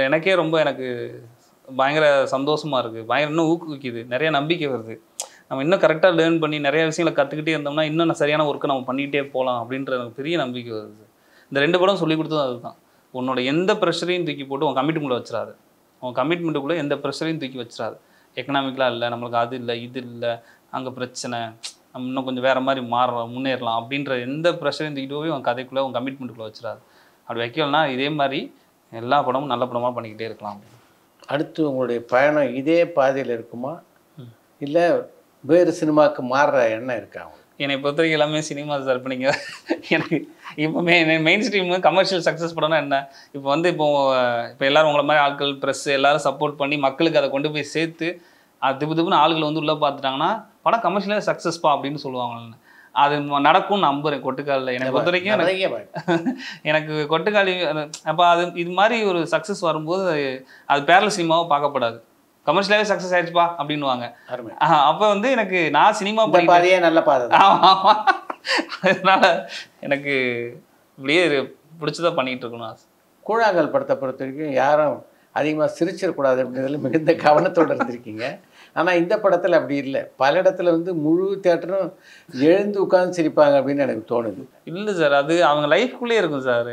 எனக்கே ரொம்ப பயங்கர சந்தோஷமாக இருக்குது, பயங்கர இன்னும் ஊக்குவிக்குது, நிறைய நம்பிக்கை வருது. நம்ம இன்னும் கரெக்டாக லேர்ன் பண்ணி நிறைய விஷயங்களை கற்றுக்கிட்டே இருந்தோம்னா இன்னும் சரியான ஒர்க்கை நம்ம பண்ணிகிட்டே போகலாம் அப்படின்ற எனக்கு பெரிய நம்பிக்கை வருது. இந்த 2 படம் சொல்லி கொடுத்ததும் அதுதான். உன்னோட எந்த ப்ரெஷரையும் தூக்கி போட்டு உன் கமிட்மெண்ட்டில் வச்சிடாது. உன் கமிட்மெண்ட்டுக்குள்ளே எந்த ப்ரெஷரையும் தூக்கி வச்சிடாது. எக்கனாமிக்கலாக இல்லை, நம்மளுக்கு அது இல்லை, இது இல்லை, அங்கே பிரச்சனை, நம்ம இன்னும் கொஞ்சம் வேறு மாதிரி முன்னேறலாம் அப்படின்ற எந்த ப்ரெஷரையும் தூக்கிட்டு போய் உன் கதைக்குள்ளே உன் கமிட்மெண்ட்டுக்குள்ளே வச்சிடாது. அப்படி வைக்கலன்னா இதே மாதிரி எல்லா படமும் நல்ல படமாக பண்ணிக்கிட்டே இருக்கலாம். அடுத்து உங்களுடைய பயணம் இதே பாதையில் இருக்குமா, இல்லை வேறு சினிமாவுக்கு மாறுற எண்ணம் இருக்கா? என்னை பொறுத்த வரைக்கும் எல்லாமே சினிமா சார். இப்போ நீங்கள் எனக்கு இப்போமே மெயின் ஸ்ட்ரீம் கமர்ஷியல் சக்ஸஸ் படம்னா என்ன, இப்போ எல்லோரும் உங்களை மாதிரி ஆட்கள், ப்ரெஸ் எல்லோரும் சப்போர்ட் பண்ணி மக்களுக்கு அதை கொண்டு போய் சேர்த்து அது திப்புன்னு ஆளுகள் வந்து உள்ளே பார்த்துட்டாங்கன்னா படம் கமர்ஷியலாக சக்ஸஸ்ப்பா அப்படின்னு சொல்லுவாங்கன்னு. அது நடக்கும்னு நம்புகிறேன் கொட்டுக்காலில். எனக்கு பொறுத்த வரைக்கும் எனக்கு கொட்டுக்காலி அப்போ இது மாதிரி ஒரு சக்ஸஸ் வரும்போது அது பேரல் சினிமாவை பார்க்கப்படாது, கமர்ஷியலாகவே சக்ஸஸ் ஆயிடுச்சுப்பா அப்படின்வாங்க. அப்போ வந்து எனக்கு நான் சினிமா பாதையே நல்ல பாதை. ஆமாம், அதனால எனக்கு இப்படியே பிடிச்சதான் பண்ணிகிட்டு இருக்கணும். கூழாங்கல் படத்தை பொறுத்த வரைக்கும் யாரும் அதிகமாக சிரிச்சிடக்கூடாது அப்படின்றதுல மிகுந்த கவனத்தோடு இருந்திருக்கீங்க. ஆனால் இந்த படத்தில் அப்படி இல்லை. பல இடத்துல வந்து முழு தியேட்டரும் எழுந்து உட்காந்து சிரிப்பாங்க அப்படின்னு எனக்கு தோணுது. இல்லை சார், அது அவங்க லைஃப்குள்ளே இருக்கும் சார்.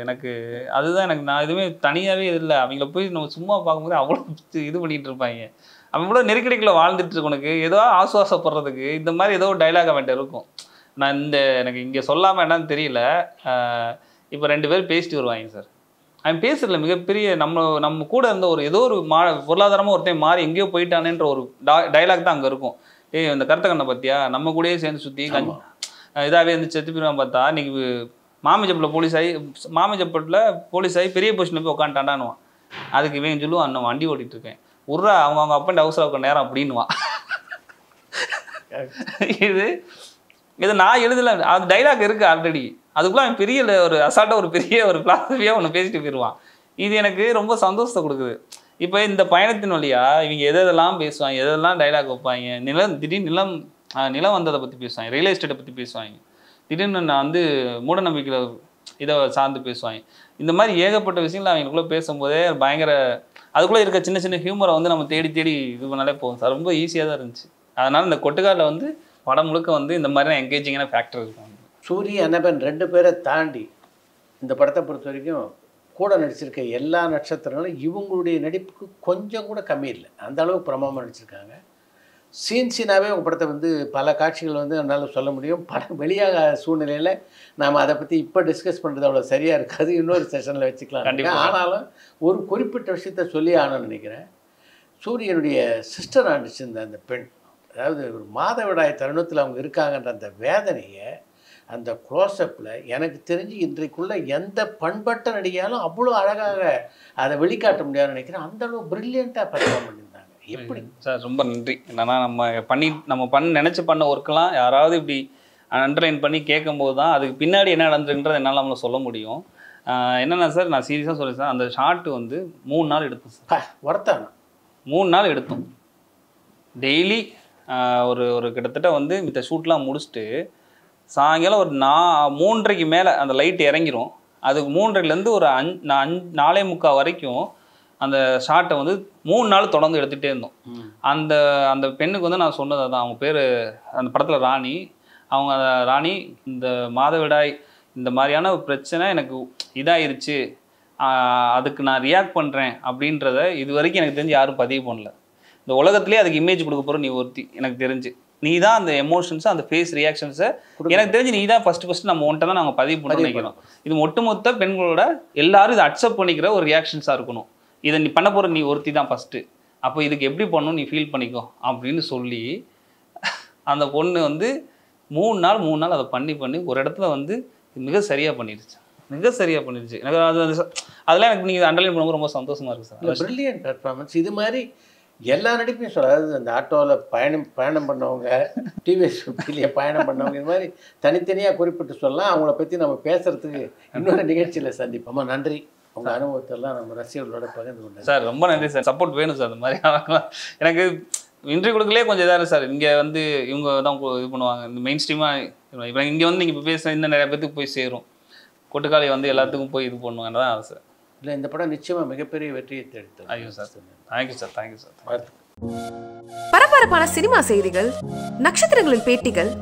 அதுதான் நான் எதுவுமே தனியாகவே இல்லை. அவங்கள போய் நம்ம சும்மா பார்க்கும்போது அவ்வளோ இது பண்ணிகிட்டு இருப்பாங்க. அவன் இவ்வளோ நெருக்கடிக்குள்ளே வாழ்ந்துட்டு இருக்கவனுக்கு ஏதோ ஆசுவாசப்படுறதுக்கு இந்த மாதிரி ஏதோ ஒரு டைலாக் அவன்கிட்ட இருக்கும். நான் எனக்கு இங்கே சொல்லாமல் என்னன்னு தெரியல. இப்போ 2 பேர் பேசிட்டு வருவாங்க சார். அவன் பேசுறதுல மிகப்பெரிய நம்ம கூட இருந்த ஏதோ ஒரு பொருளாதாரமாக ஒருத்தன் மாறி எங்கேயோ போயிட்டானேன்ற ஒரு டைலாக் தான் அங்கே இருக்கும். இந்த கருத்த கண்ணை பற்றியா நம்ம கூடயே சேர்ந்து சுற்றி இதாகவே இருந்து செத்து போயிடுவான். பார்த்தா இன்னைக்கு மாமஜப்பட்டில் போலீஸ் ஆகி பெரிய பொசிஷனில் போய் உட்காந்துட்டாண்டானுவான். அதுக்கு இவன் சொல்லுவான், அண்ணன் வண்டி ஓட்டிகிட்டு இருக்கேன், உர்றா அவங்க அப்பா ஹவுஸில் உட்கார நேரம் அப்படின்னுவான். இது நான் எழுதலை, அது டைலாக் இருக்குது ஆல்ரெடி. அதுக்குள்ள அவன் பெரிய ஒரு அசால்ட்டாக ஒரு பெரிய ஒரு பிளாசபியாக ஒன்று பேசிட்டு போயிடுவான். இது எனக்கு ரொம்ப சந்தோஷத்தை கொடுக்குது. இப்போ இந்த பயணத்தின் வழியாக இவங்க எதெல்லாம் பேசுவாங்க, எதெல்லாம் டைலாக் வைப்பாங்க. திடீர்னு நிலம் வந்ததை பற்றி பேசுவாங்க, ரியல் எஸ்டேட்டை பற்றி பேசுவாங்க, திடீர்னு நான் வந்து மூடநம்பிக்கையில் இதை சார்ந்து பேசுவாங்க. இந்த மாதிரி ஏகப்பட்ட விஷயங்கள் அவங்களுக்குள்ளே பேசும்போதே பயங்கர அதுக்குள்ளே இருக்க சின்ன சின்ன ஹியூமரை வந்து நம்ம தேடி இது பண்ணாலே போகும் சார். ரொம்ப ஈஸியாக தான் இருந்துச்சு. அதனால் இந்த கொட்டுக்காலில் வந்து படம் முழுக்க வந்து இந்த மாதிரி என்கேஜிங்கான ஃபேக்டர் இருக்கும். சூரிய அனபன் 2 பேரை தாண்டி இந்த படத்தை பொறுத்த வரைக்கும் கூட நடிச்சிருக்க எல்லா நட்சத்திரங்களும் இவங்களுடைய நடிப்புக்கு கொஞ்சம் கூட கம்மி இல்லை. அந்த அளவுக்கு பிரமாதமாக நடிச்சிருக்காங்க. சீனாவே உங்கள் படத்தை வந்து பல காட்சிகள் வந்து என்னால் சொல்ல முடியும். படம் வெளியாக சூழ்நிலையில் நாம் அதை பற்றி இப்போ டிஸ்கஸ் பண்ணுறது அவ்வளோ சரியாக இருக்காது, இன்னொரு செஷனில் வச்சுக்கலாம். ஆனாலும் ஒரு குறிப்பிட்ட விஷயத்த சொல்லி ஆகணும்னு நினைக்கிறேன். சூரியனுடைய சிஸ்டராக நடிச்சிருந்த அந்த பெண் அதாவது ஒரு மாதவிடாய் தருணத்தில் அவங்க இருக்காங்கன்ற அந்த வேதனையை அந்த க்ளோஸ்அப்பில் எனக்கு தெரிஞ்சு இன்றைக்குள்ள எந்த பண்பட்ட நடிகையாலும் அவ்வளோ அழகாக அதை வெளிக்காட்ட முடியாதுன்னு நினைக்கிறேன். அந்தளவு ப்ரில்லியண்ட்டாக பெர்ஃபார்ம் பண்ணியிருந்தாங்க. எப்படி சார் ரொம்ப நன்றி. என்னன்னா நம்ம நினச்சி பண்ண ஒர்க்கெல்லாம் யாராவது இப்படி அண்டர்லைன் பண்ணி கேட்கும்போது தான் அதுக்கு பின்னாடி என்ன நடந்துருன்றது என்னால் நம்மளை சொல்ல முடியும். என்னென்னா சார், நான் சீரியஸாக சொல்லுறேன் சார், அந்த ஷார்ட் வந்து 3 நாள் எடுத்தோம் சார். ஒருத்தானா 3 நாள் எடுத்தோம். டெய்லி ஒரு கிட்டத்தட்ட வந்து மித்த ஷூட்லாம் முடிச்சுட்டு சாயங்காலம் ஒரு 3:30க்கு மேலே அந்த லைட் இறங்கிரும். அதுக்கு 3:30லேருந்து ஒரு 4:45 வரைக்கும் அந்த ஷார்ட்டை வந்து 3 நாள் தொடர்ந்து எடுத்துகிட்டே இருந்தோம். அந்த பெண்ணுக்கு வந்து நான் சொன்னது தான், அவங்க பேர் அந்த படத்தில் ராணி. அவங்க ராணி, இந்த மாதவிடாய் இந்த மாதிரியான ஒரு பிரச்சனை எனக்கு இதாகிருச்சு, அதுக்கு நான் ரியாக்ட் பண்ணுறேன் அப்படின்றத இது வரைக்கும் எனக்கு தெரிஞ்சு யாரும் பதிவு பண்ணல. இந்த உலகத்திலே அதுக்கு இமேஜ் கொடுக்க போகிற நீ ஒருத்தி. எனக்கு தெரிஞ்சு நீ தான் அந்த எமோஷன்ஸை, அந்த ஃபேஸ் ரியாக்ஷன்ஸை எனக்கு தெரிஞ்சு நீ தான் ஃபஸ்ட்டு நம்ம ஒன்றை தான் நாங்கள் பதிவு பண்ண நினைக்கிறோம். இது ஒட்டுமொத்த பெண்களோட எல்லாரும் இதை அக்செப்ட் பண்ணிக்கிற ஒரு ரியாக்ஷன்ஸாக இருக்கணும். இதை நீ பண்ண போகிற நீ ஒருத்தி தான் ஃபஸ்ட்டு, அப்போ இதுக்கு எப்படி பண்ணணும் நீ ஃபீல் பண்ணிக்கோ அப்படின்னு சொல்லி அந்த பொண்ணு வந்து 3 நாள் அதை பண்ணி ஒரு இடத்துல வந்து மிக சரியாக பண்ணிடுச்சு. எனக்கு அதெல்லாம் எனக்கு நீங்கள் அண்டர்லைன் பண்ணும்போது ரொம்ப சந்தோஷமாக இருக்குது சார். Brilliant performance. இது மாதிரி எல்லா நடிப்பையும் சொல்லாது. அந்த ஆட்டோவில் பயணம் பண்ணவங்க, டிவிஎஸ் ஃபிஃப்டிலேயே பயணம் பண்ணவங்க, இது மாதிரி தனித்தனியாக குறிப்பிட்டு சொல்லலாம். அவங்கள பற்றி நம்ம பேசுகிறதுக்கு இன்னொரு நிகழ்ச்சியில் சந்திப்போம். நன்றி. உங்கள் அனுபவத்தெல்லாம் நம்ம ரசிகர்களோட பகிர்ந்து கொண்டோம் சார். ரொம்ப நன்றி சார். சப்போர்ட் வேணும் சார். அந்த மாதிரி எனக்கு இன்டர்வியூ கொடுக்கலே கொஞ்சம் இதாக சார். இங்கே வந்து இவங்க தான் இது பண்ணுவாங்க, இந்த மெயின் ஸ்ட்ரீமாக. இப்போ இங்கே வந்து நீங்கள் இப்போ பேசுகிற இன்னும் நிறைய பேத்துக்கு போய் சேரும். கொட்டுக்காளி வந்து எல்லாத்துக்கும் போய் இது பண்ணுவாங்க தான் ஆசை. இல்லை, இந்த படம் நிச்சயமாக மிகப்பெரிய வெற்றியை தேடித்தரும். ஐயோ sir, thank you sir. Thank you sir. பரபரப்பான சினிமா செய்திகள், நட்சத்திரங்களின் பேட்டிகள்,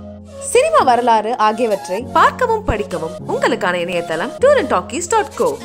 சினிமா வரலாறு ஆகியவற்றை பார்க்கவும் படிக்கவும் உங்களுக்கான இணையதளம் tourantalkies.co.